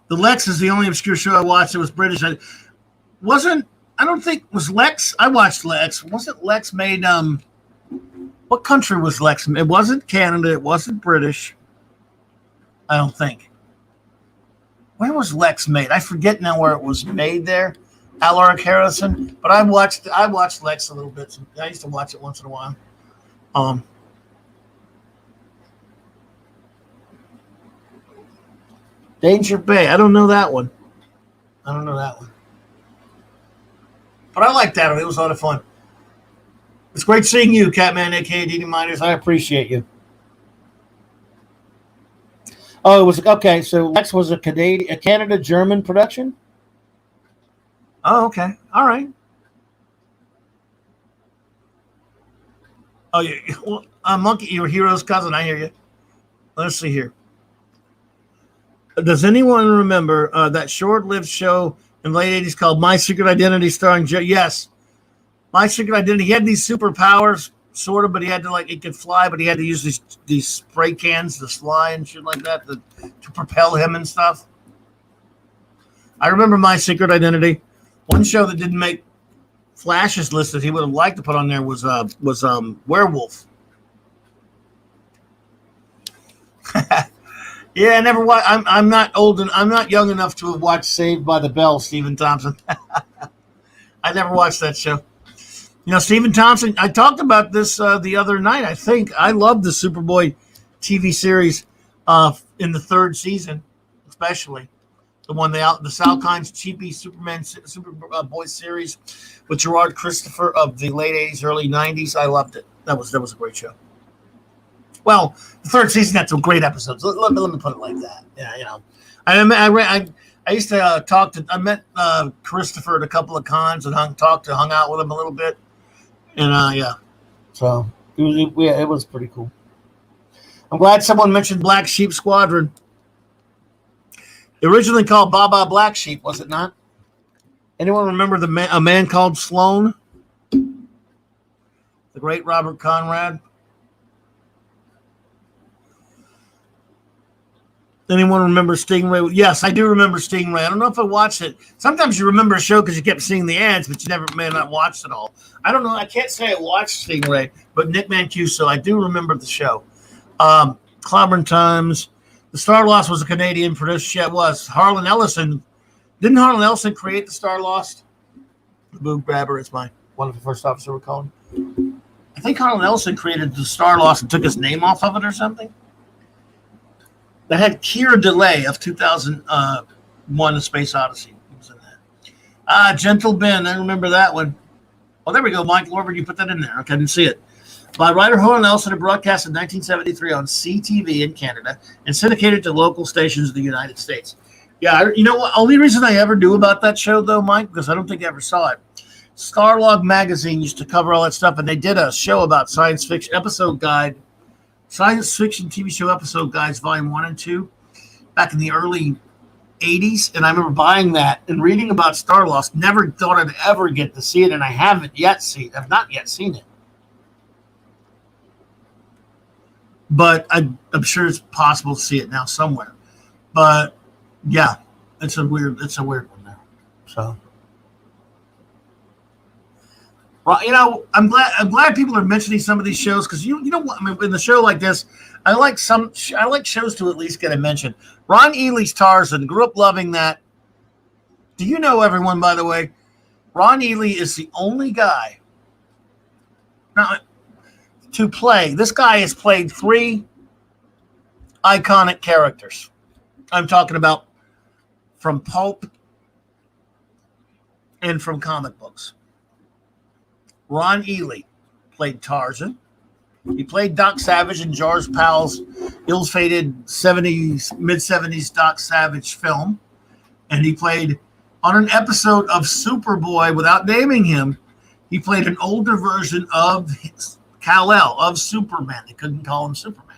The Lex is the only obscure show I watched that was British. I don't think, was Lex? I watched Lex. Wasn't Lex made, what country was Lex? It wasn't Canada. It wasn't British. I don't think. Where was Lex made? I forget now where it was made there. Alaric Harrison. But I watched Lex a little bit. I used to watch it once in a while. Danger Bay. I don't know that one. But I liked that. It was a lot of fun. It's great seeing you, Catman, a.k.a. D.D. Miners. I appreciate you. Oh, it was okay. So Lex was a Canada-German production. Oh, okay. All right. Oh, yeah. Well, Monkey, your hero's cousin. I hear you. Let's see here. Does anyone remember that short-lived show in the late 80s called My Secret Identity starring Yes. My Secret Identity. He had these superpowers, sort of, but he had to, he could fly, but he had to use these spray cans to fly and shit like that to propel him and stuff. I remember My Secret Identity. One show that didn't make Flash's list that he would have liked to put on there was Werewolf. Yeah, I never watched. I'm not old and I'm not young enough to have watched Saved by the Bell, Stephen Thompson. I never watched that show. Stephen Thompson, I talked about this the other night. I think I loved the Superboy TV series in the third season, especially. The one the Sal Kynes cheapy Superman Boy series with Gerard Christopher of the late 80s, early 90s. I loved it. That was a great show. Well, the third season had some great episodes. Let me put it like that. Yeah, you know, I used to I met Christopher at a couple of cons and hung out with him a little bit, and yeah, so it was pretty cool. I'm glad someone mentioned Black Sheep Squadron. Originally called Baba Black Sheep, was it not? Anyone remember a man called Sloan? The great Robert Conrad. Anyone remember Stingray? Yes, I do remember Stingray. I don't know if I watched it. Sometimes you remember a show because you kept seeing the ads, but you may not watched it all. I don't know. I can't say I watched Stingray, but Nick Mancuso, I do remember the show. Clobberin Times. The Star Lost was a Canadian producer. Yeah, it was. Harlan Ellison. Didn't Harlan Ellison create the Star Lost? The Boob Grabber is one of the first officers we called him. I think Harlan Ellison created the Star Lost and took his name off of it or something. That had Keir Delay of 2001: A Space Odyssey. He was in that. Gentle Ben. I remember that one. Oh, there we go. Mike Lorber, you put that in there. Okay, I didn't see it. By writer Harlan Ellison, broadcast in 1973 on CTV in Canada and syndicated to local stations in the United States. Yeah, you know what? Only reason I ever knew about that show, though, Mike, because I don't think I ever saw it. Starlog magazine used to cover all that stuff, and they did a show about science fiction episode guide, science fiction TV show episode guides, volume 1 and 2, back in the early 80s. And I remember buying that and reading about Star Lost. Never thought I'd ever get to see it, and I haven't yet seen it. I've not yet seen it. But I'm sure it's possible to see it now somewhere. But yeah, it's a weird one there. So, well, you know, I'm glad people are mentioning some of these shows because you know what I mean. In a show like this, I like shows to at least get a mention. Ron Ely's Tarzan, grew up loving that. Do you know, everyone? By the way, Ron Ely is the only guy now to play. This guy has played 3 iconic characters. I'm talking about from pulp and from comic books. Ron Ely played Tarzan. He played Doc Savage in George Powell's ill-fated mid-70s Doc Savage film. And he played on an episode of Superboy, without naming him, he played an older version of Kal-El, of Superman. They couldn't call him Superman.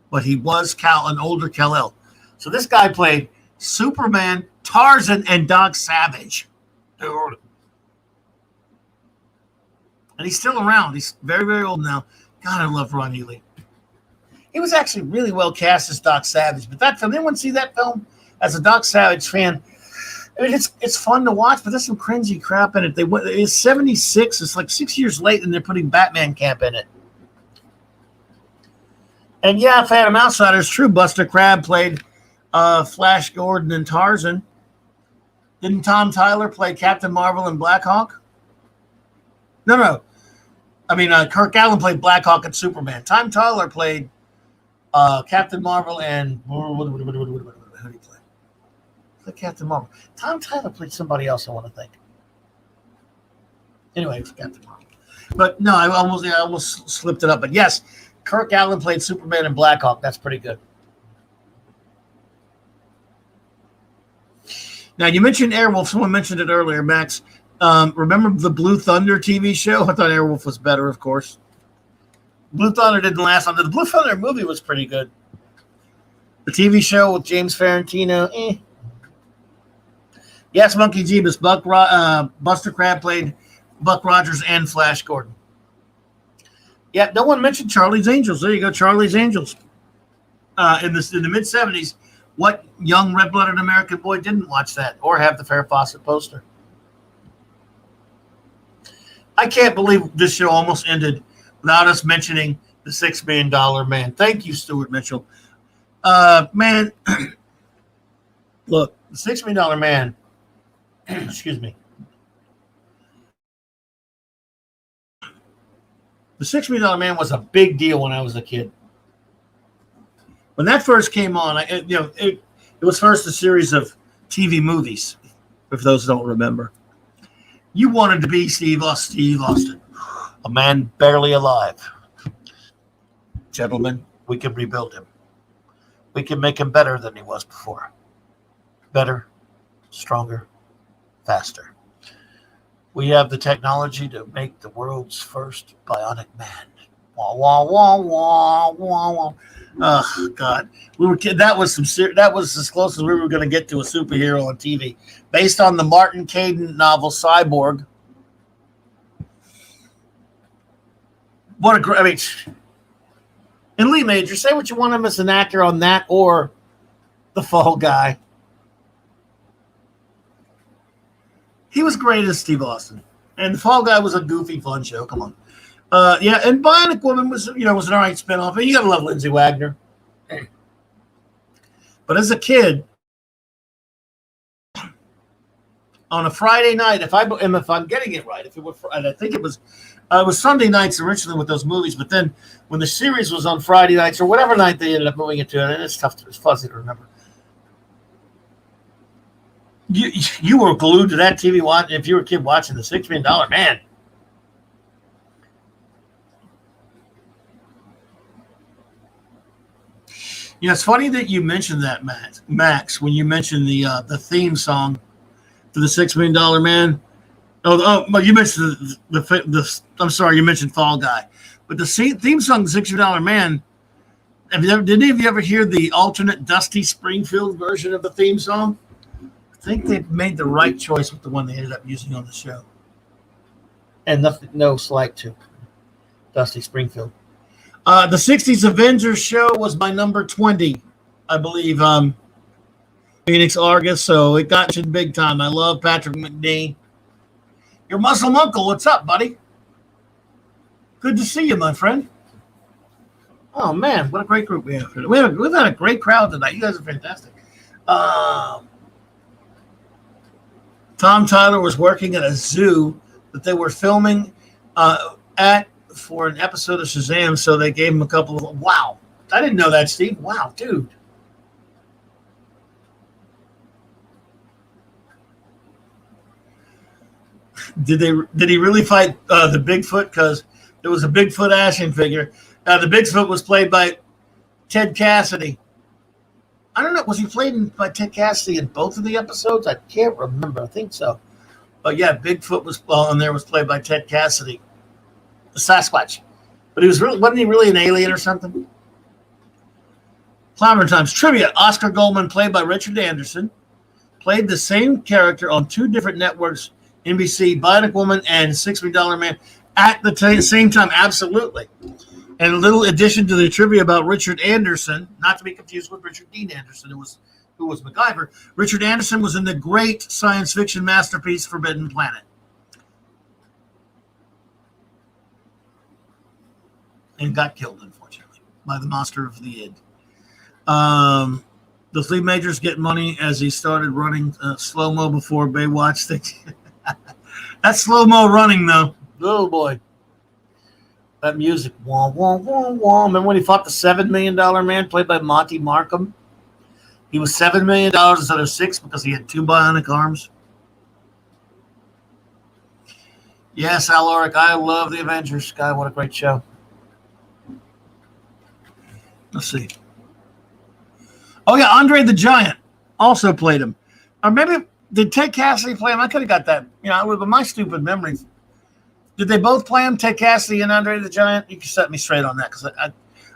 But he was an older Kal-El. So this guy played Superman, Tarzan, and Doc Savage. Dude. And he's still around. He's very, very old now. God, I love Ron Ely. He was actually really well cast as Doc Savage. But that film, anyone see that film? As a Doc Savage fan, I mean, it's fun to watch, but there's some cringy crap in it. It's 76. It's like 6 years late, and they're putting Batman Camp in it. And yeah, Phantom Outsider is true. Buster Crabbe played Flash Gordon and Tarzan. Didn't Tom Tyler play Captain Marvel and Black Hawk? No. I mean, Kirk Allen played Black Hawk and Superman. Tom Tyler played Captain Marvel and who did he play? Captain Marvel. Tom Tyler played somebody else, I want to think. Anyway, it's Captain Marvel. But no, I almost slipped it up. But yes, Kirk Allen played Superman and Black Hawk. That's pretty good. Now, you mentioned Airwolf. Someone mentioned it earlier, Max. Remember the Blue Thunder TV show? I thought Airwolf was better, of course. Blue Thunder didn't last long. The Blue Thunder movie was pretty good. The TV show with James Ferrantino, Yes, Monkey Jeebus. Buster Crabbe played Buck Rogers and Flash Gordon. Yeah, no one mentioned Charlie's Angels. There you go, Charlie's Angels. In the mid-'70s, what young red-blooded American boy didn't watch that or have the Farrah Fawcett poster? I can't believe this show almost ended without us mentioning the $6 Million Man. Thank you, Stuart Mitchell. Man, look, the $6 Million Man, excuse me. The $6 Million Man was a big deal when I was a kid. When that first came on, It was first a series of TV movies, if those don't remember. You wanted to be Steve Austin, a man barely alive. Gentlemen, we can rebuild him. We can make him better than he was before. Better, stronger, faster. We have the technology to make the world's first bionic man. Wah, wah, wah, wah, wah, wah. Oh, God. We were kidding. That was as close as we were going to get to a superhero on TV. Based on the Martin Caden novel Cyborg. What a great, I mean, and Lee Major, say what you want him as an actor on that or The Fall Guy. He was great as Steve Austin. And The Fall Guy was a goofy, fun show. Come on. Yeah, and Bionic Woman was an all right spinoff. You gotta love Lindsay Wagner. But as a kid, on a Friday night, if I'm getting it right, and I think it was Sunday nights originally with those movies, but then when the series was on Friday nights or whatever night they ended up moving it to, and it's fuzzy to remember. You were glued to that TV watch if you were a kid watching the $6 Million Man. You know, it's funny that you mentioned that, Max, when you mentioned the theme song to the $6 Million Man. Well, you mentioned I'm sorry, you mentioned Fall Guy, but the theme song, the $6 Million Man. Did any of you ever hear the alternate Dusty Springfield version of the theme song? I think they made the right choice with the one they ended up using on the show. And no slight to Dusty Springfield. The 60s Avengers show was my number 20, I believe. Phoenix Argus, so it got you big time. I love Patrick McNee. Your Muscle Uncle, what's up, buddy? Good to see you, my friend. Oh, man, what a great group we have here. We've had a great crowd tonight. You guys are fantastic. Tom Tyler was working at a zoo that they were filming for an episode of Shazam, so they gave him a couple of... Wow. I didn't know that, Steve. Wow, dude. Did he really fight the Bigfoot? Because there was a Bigfoot action figure. The Bigfoot was played by Ted Cassidy. I don't know. Was he played by Ted Cassidy in both of the episodes? I can't remember. I think so. But yeah, Bigfoot was played by Ted Cassidy, the Sasquatch. But wasn't he really an alien or something? Clobberin Times trivia. Oscar Goldman, played by Richard Anderson, played the same character on two different networks, NBC, Bionic Woman and $6 Million Man, at the same time. Absolutely. And a little addition to the trivia about Richard Anderson, not to be confused with Richard Dean Anderson, who was MacGyver. Richard Anderson was in the great science fiction masterpiece Forbidden Planet. And got killed, unfortunately, by the monster of the id. The Lee Majors get money as he started running slow-mo before Baywatch. That's slow-mo running, though. Oh, boy. That music. Wah, wah, wah, wah. Remember when he fought the $7 Million Man, played by Monty Markham? He was $7 million instead of $6 because he had two bionic arms. Yes, Aloric, I love the Avengers. God, what a great show. Let's see. Oh, yeah, Andre the Giant also played him. Or maybe, did Ted Cassidy play him? I could have got that. With my stupid memory. Did they both play him, Ted Cassidy and Andre the Giant? You can set me straight on that, because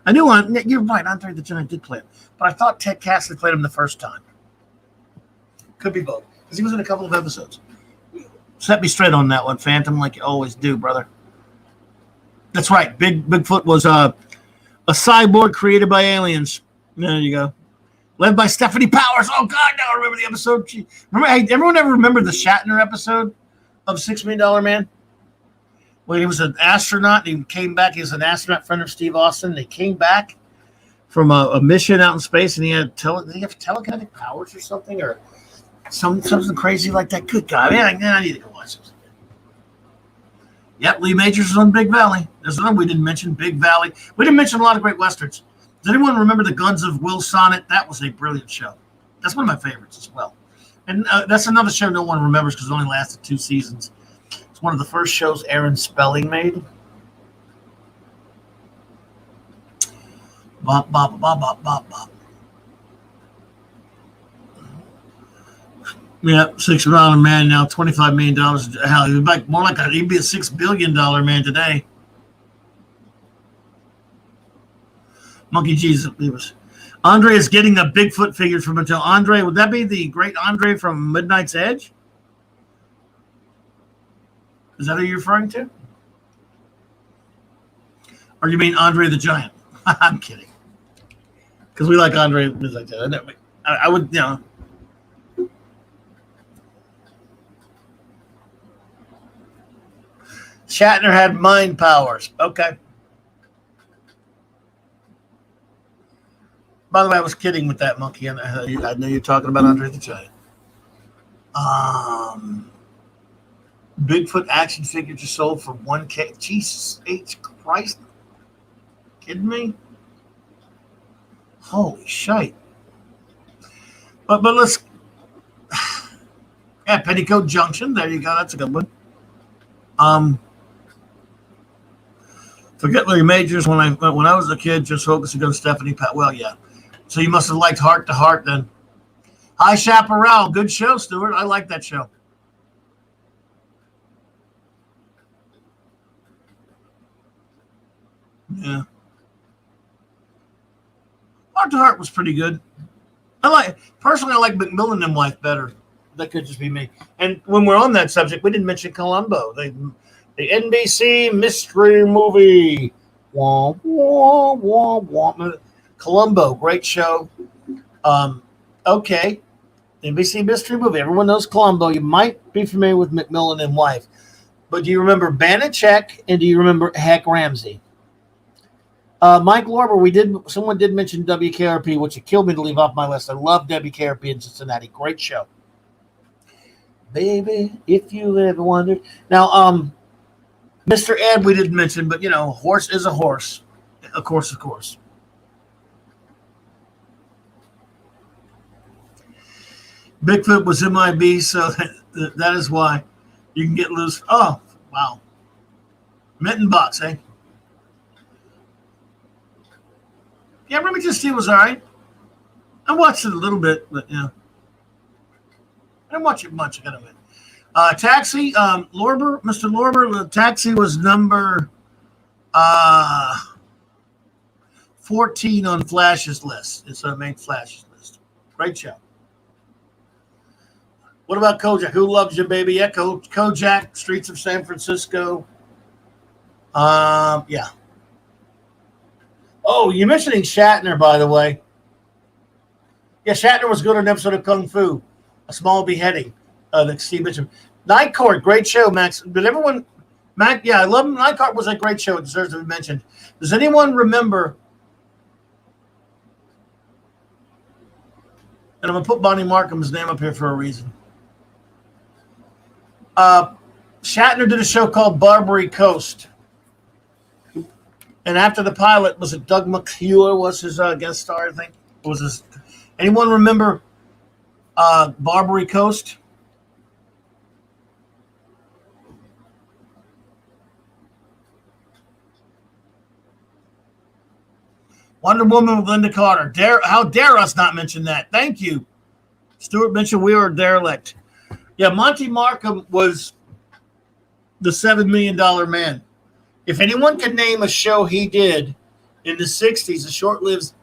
I knew you're right, Andre the Giant did play him. But I thought Ted Cassidy played him the first time. Could be both, because he was in a couple of episodes. Set me straight on that one, Phantom, like you always do, brother. That's right. Bigfoot was a cyborg created by aliens. There you go. Led by Stephanie Powers. Oh, God, now I remember the episode. Everyone ever remember the Shatner episode of $6 Million Man? When he was an astronaut, he came back. He was an astronaut friend of Steve Austin. They came back from a mission out in space, and he had did he have telekinetic powers or something, or something crazy like that? Good God, man, I need to go watch this. Yep, Lee Majors is on Big Valley. There's another we didn't mention, Big Valley. We didn't mention a lot of great westerns. Does anyone remember The Guns of Will Sonnet? That was a brilliant show. That's one of my favorites as well. And that's another show no one remembers because it only lasted 2 seasons. It's one of the first shows Aaron Spelling made. Bop, bop, bop, bop, bop, bop. Yeah, $6 million man now, $25 million. Hell, he'd be more like he'd be a $6 billion man today. Monkey Jesus, he was. Andre is getting a Bigfoot figure from Mattel. Andre, would that be the great Andre from Midnight's Edge? Is that who you're referring to? Or you mean Andre the Giant? I'm kidding. Because we like Andre like that. I would, you know. Shatner had mind powers. Okay. By the way, I was kidding with that monkey. I know you're talking about Andre the Giant. Bigfoot action figure just sold for $1K. Jesus H. Christ. Kidding me? Holy shite. But let's. Yeah, Petticoat Junction. There you go. That's a good one. Forget Larry Majors. When I was a kid, just focusing on Stephanie Pat. Well, yeah. So you must have liked Heart to Heart then. Hi, Chaparral. Good show, Stuart. I like that show. Yeah. Heart to Heart was pretty good. I like McMillan and Wife better. That could just be me. And when we're on that subject, we didn't mention Columbo. The NBC mystery movie. Wah, wah, wah, wah. Columbo, great show. Okay. NBC mystery movie. Everyone knows Columbo. You might be familiar with McMillan and Wife. But do you remember Banachek and do you remember Hack Ramsey? Mike Lorber, someone did mention WKRP, which it killed me to leave off my list. I love WKRP in Cincinnati. Great show. Baby, if you ever wondered. Now, Mr. Ed we didn't mention, but you know, horse is a horse. Of course. Bigfoot was MIB, so that is why you can get loose. Oh, wow. Mitten Box, eh? Yeah, Remington Steele was all right. I watched it a little bit, but yeah. I didn't watch it much. I got to admit. Taxi, Lorber, Mr. Lorber, Taxi was number 14 on Flash's list. It's a main Flash's list. Great show. What about Kojak? Who loves you, baby? Yeah, Kojak, Streets of San Francisco. Yeah. Oh, you're mentioning Shatner, by the way. Yeah, Shatner was good on an episode of Kung Fu, A Small Beheading. That Steve mentioned. Night Court, great show, Max. Did everyone, Mac? Yeah, I love him. Night Court was a great show. It deserves to be mentioned. Does anyone remember? And I'm gonna put Bonnie Markham's name up here for a reason. Shatner did a show called Barbary Coast. And after the pilot, was it Doug McClure was his guest star, I think? Anyone remember Barbary Coast? Wonder Woman with Linda Carter. How dare us not mention that? Thank you. Stuart mentioned we were a derelict. Yeah, Monty Markham was the $7 million man. If anyone can name a show he did in the 60s, a short-lived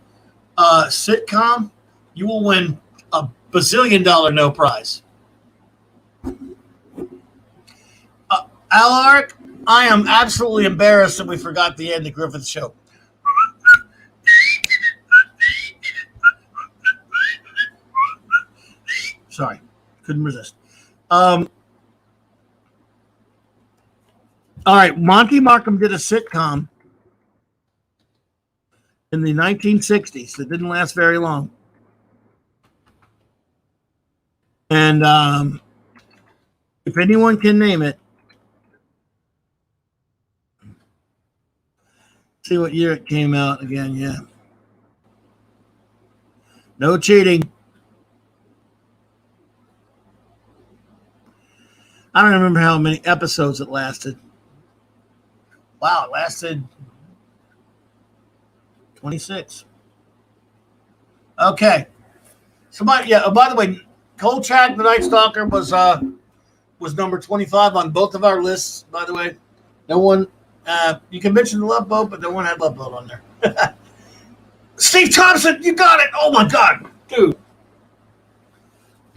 sitcom, you will win a bazillion dollar no prize. Alaric, I am absolutely embarrassed that we forgot the Andy Griffith Show. Sorry, couldn't resist. All right, Monty Markham did a sitcom in the 1960s. It didn't last very long. And if anyone can name it, see what year it came out again. Yeah. No cheating. I don't remember how many episodes it lasted. Wow, it lasted 26. Okay. So, by the way, Kolchak the Night Stalker was number 25 on both of our lists, by the way. No one, you can mention the Love Boat, but no one had Love Boat on there. Steve Thompson, you got it. Oh, my God. Dude.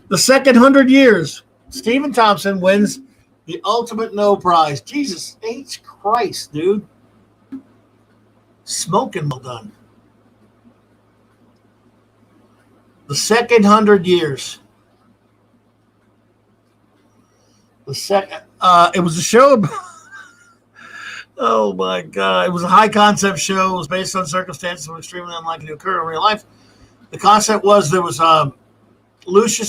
The second 100 years, Stephen Thompson wins the Ultimate No Prize. Jesus H. Christ, dude. Smoking well done. The second 100 years. It was a show. Oh my God! It was a high concept show. It was based on circumstances that were extremely unlikely to occur in real life. The concept was there was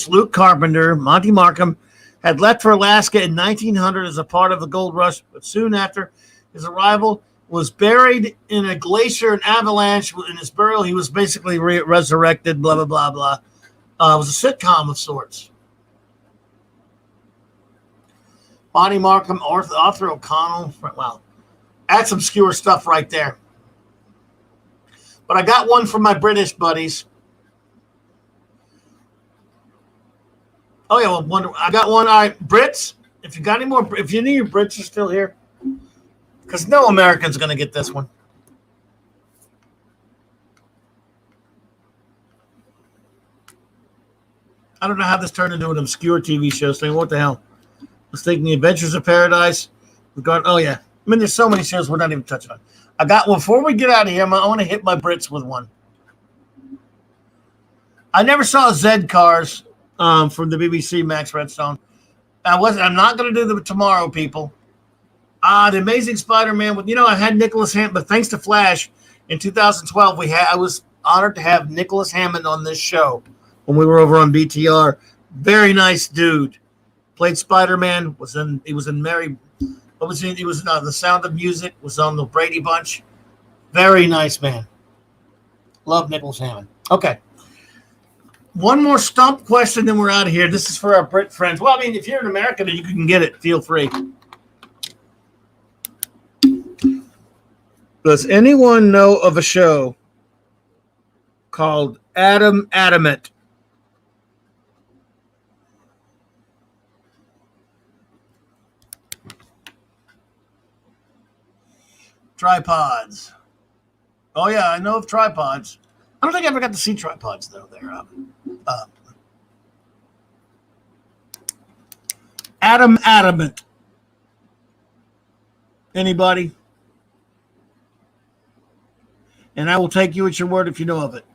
Luke Carpenter, Monty Markham, had left for Alaska in 1900 as a part of the gold rush, but soon after his arrival was buried in a glacier and avalanche. In his burial, he was basically resurrected. Blah blah blah blah. It was a sitcom of sorts. Bonnie Markham, Arthur O'Connell. Wow. That's obscure stuff right there. But I got one from my British buddies. Oh, yeah. Well, I got one. All right. Brits, if you got any more, if any of your Brits are still here, because no American's going to get this one. I don't know how this turned into an obscure TV show thing. What the hell? I was thinking The Adventures of Paradise. Oh, yeah. I mean, there's so many shows we're not even touching on. I got one. Before we get out of here, I want to hit my Brits with one. I never saw Zed Cars from the BBC Max Redstone. I'm not going to do them tomorrow, people. The Amazing Spider-Man. I had Nicholas Hammond, but thanks to Flash in 2012, I was honored to have Nicholas Hammond on this show when we were over on BTR. Very nice dude. Played Spider-Man. He was in Mary. What was he? He was The Sound of Music. Was on the Brady Bunch. Very nice man. Love Nicholas Hammond. Okay. One more stump question, then we're out of here. This is for our Brit friends. Well, I mean, if you're an American and you can get it, feel free. Does anyone know of a show called Adam Adamant? Tripods. Oh, yeah, I know of tripods. I don't think I ever got to see tripods, though. They're Adam Adamant. Anybody? And I will take you at your word if you know of it.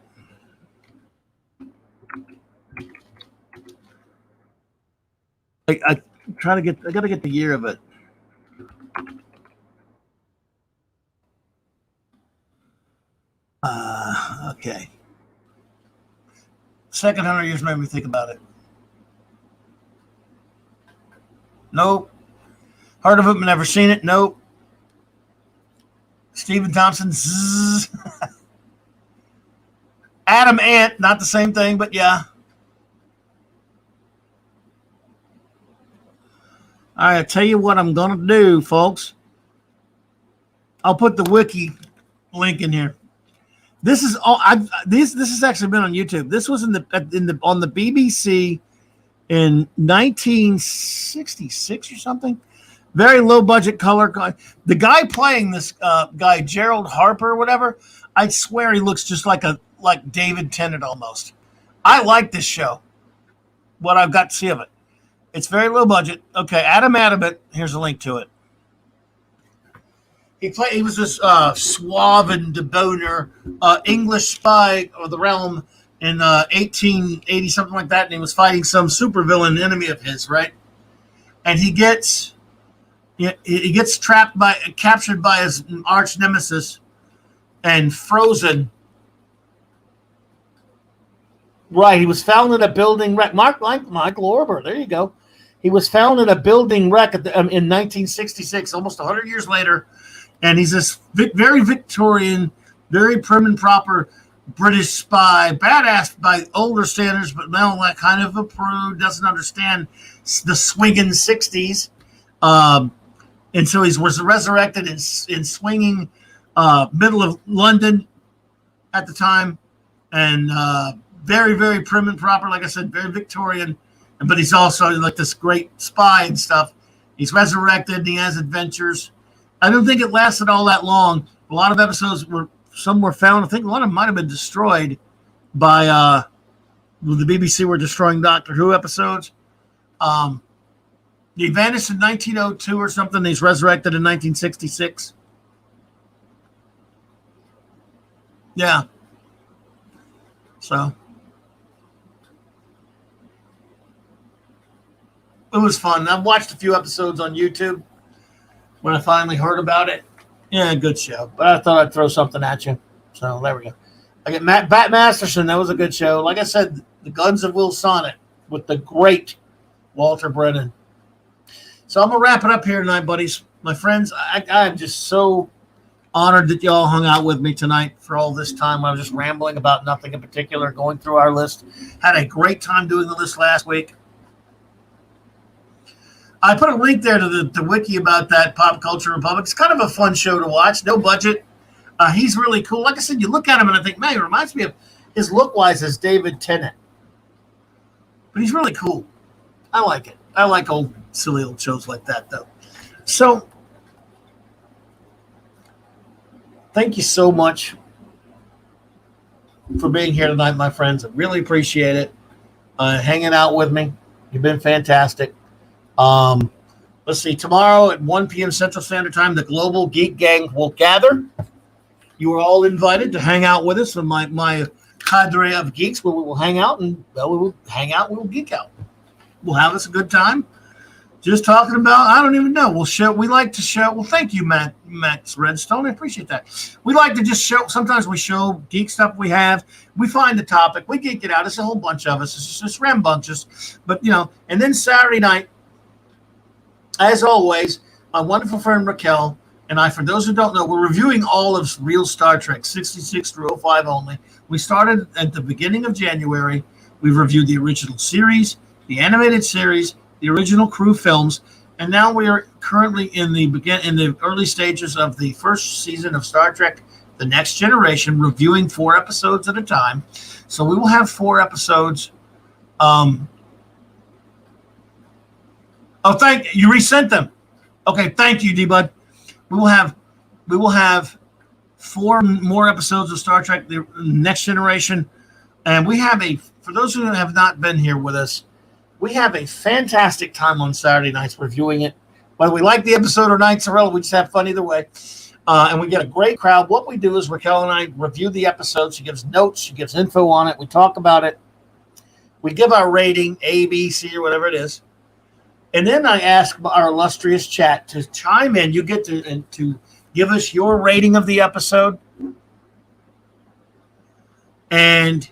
I got to get the year of it. Okay. Second 100 years made me think about it. Nope. Heard of it, but never seen it. Nope. Stephen Thompson. Adam Ant, not the same thing, but yeah. All right, I'll tell you what I'm going to do, folks. I'll put the wiki link in here. This is all. This has actually been on YouTube. This was on the BBC in 1966 or something. Very low budget color. The guy playing this guy, Gerald Harper or whatever, I swear he looks just like David Tennant almost. I like this show. What I've got to see of it. It's very low budget. Okay, Adam Adamant. Here's a link to it. He was this suave and debonair English spy of the realm in 1880, something like that, and he was fighting some supervillain enemy of his, right? And he gets captured by his arch nemesis and frozen. Right, he was found in a building wreck. Michael Orber, there you go. He was found in a building wreck in 1966, almost 100 years later. And he's this very Victorian, very prim and proper British spy, badass by older standards, but now like kind of a prude, doesn't understand the swinging 60s. And so he was resurrected in swinging middle of London at the time, and very, very prim and proper. Like I said, very Victorian, but he's also like this great spy and stuff. He's resurrected and he has adventures. I don't think it lasted all that long. A lot of episodes some were found. I think a lot of them might have been destroyed by the BBC were destroying Doctor Who episodes. He vanished in 1902 or something. He's resurrected in 1966. Yeah. So it was fun. I've watched a few episodes on YouTube when I finally heard about it. Yeah, good show. But I thought I'd throw something at you. So there we go. I get Bat Masterson. That was a good show. Like I said, The Guns of Will Sonnet with the great Walter Brennan. So I'm going to wrap it up here tonight, buddies. My friends, I'm just so honored that y'all hung out with me tonight for all this time. I was just rambling about nothing in particular, going through our list. Had a great time doing the list last week. I put a link there to the wiki about that Pop Culture Republic. It's kind of a fun show to watch. No budget. He's really cool. Like I said, you look at him and I think, man, he reminds me of his look-wise as David Tennant. But he's really cool. I like it. I like silly old shows like that, though. So, thank you so much for being here tonight, my friends. I really appreciate it. Hanging out with me. You've been fantastic. Let's see. Tomorrow at 1 p.m. Central Standard Time, the Global Geek Gang will gather. You are all invited to hang out with us and my cadre of geeks, where we will hang out and we will hang out. We will geek out. We'll have us a good time. Just talking about, I don't even know. We like to show. Well, thank you, Max Redstone. I appreciate that. We like to just show. Sometimes we show geek stuff we have. We find the topic. We geek it out. It's a whole bunch of us. It's just rambunctious. But, and then Saturday night, as always, my wonderful friend Raquel and I, for those who don't know, we're reviewing all of real Star Trek, 66 through 05 only. We started at the beginning of January. We've reviewed the original series, the animated series, the original crew films, and now we are currently in the early stages of the first season of Star Trek: The Next Generation, reviewing 4 episodes at a time. So we will have 4 episodes. Thank you. You resent them. Okay, thank you, D-Bud. We will have 4 more episodes of Star Trek: The Next Generation, and we have for those who have not been here with us, we have a fantastic time on Saturday nights reviewing it. Whether we like the episode or not, it's irrelevant. We just have fun either way. And we get a great crowd. What we do is Raquel and I review the episode. She gives notes. She gives info on it. We talk about it. We give our rating, A, B, C, or whatever it is. And then I ask our illustrious chat to chime in. You get to give us your rating of the episode. And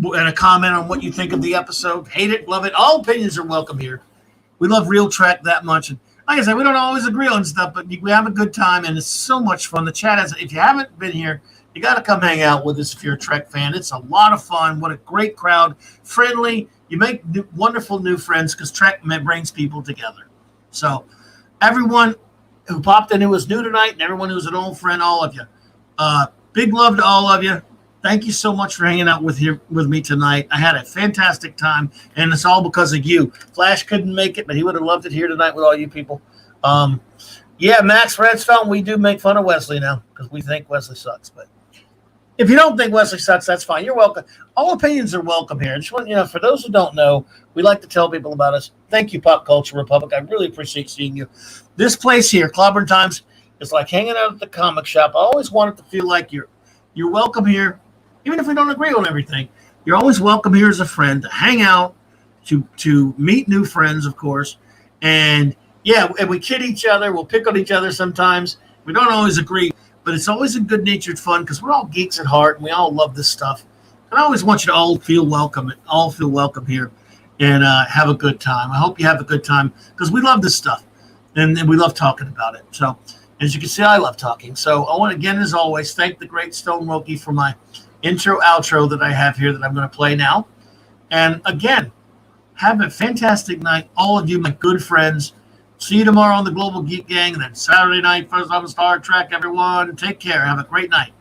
a comment on what you think of the episode. Hate it, love it. All opinions are welcome here. We love Real Trek that much. And like I said, we don't always agree on stuff, but we have a good time, and it's so much fun. The chat if you haven't been here, you got to come hang out with us if you're a Trek fan. It's a lot of fun. What a great crowd. Friendly. You make wonderful new friends because Trek brings people together. So everyone who popped in who was new tonight and everyone who's an old friend, all of you, big love to all of you. Thank you so much for hanging out with me tonight. I had a fantastic time, and it's all because of you. Flash couldn't make it, but he would have loved it here tonight with all you people. Yeah, Max Redstone, we do make fun of Wesley now because we think Wesley sucks. But if you don't think Wesley sucks, that's fine. You're welcome. All opinions are welcome here. I just want, for those who don't know, we like to tell people about us. Thank you, Pop Culture Republic. I really appreciate seeing you. This place here, Clobberin Times, is like hanging out at the comic shop. I always want it to feel like you're welcome here. Even if we don't agree on everything, you're always welcome here as a friend to hang out, to meet new friends, of course. And yeah, and we kid each other. We'll pick on each other sometimes. We don't always agree, but it's always a good-natured fun because we're all geeks at heart and we all love this stuff. And I always want you to all feel welcome here and have a good time. I hope you have a good time because we love this stuff and we love talking about it. So as you can see, I love talking. So I want to, again, as always, thank the great Stone Wokey for my intro, outro that I have here that I'm going to play now. And again, Have a fantastic night, all of you, my good friends. See you tomorrow on the Global Geek Gang, and then Saturday night, first on Star Trek, everyone. Take care. Have a great night.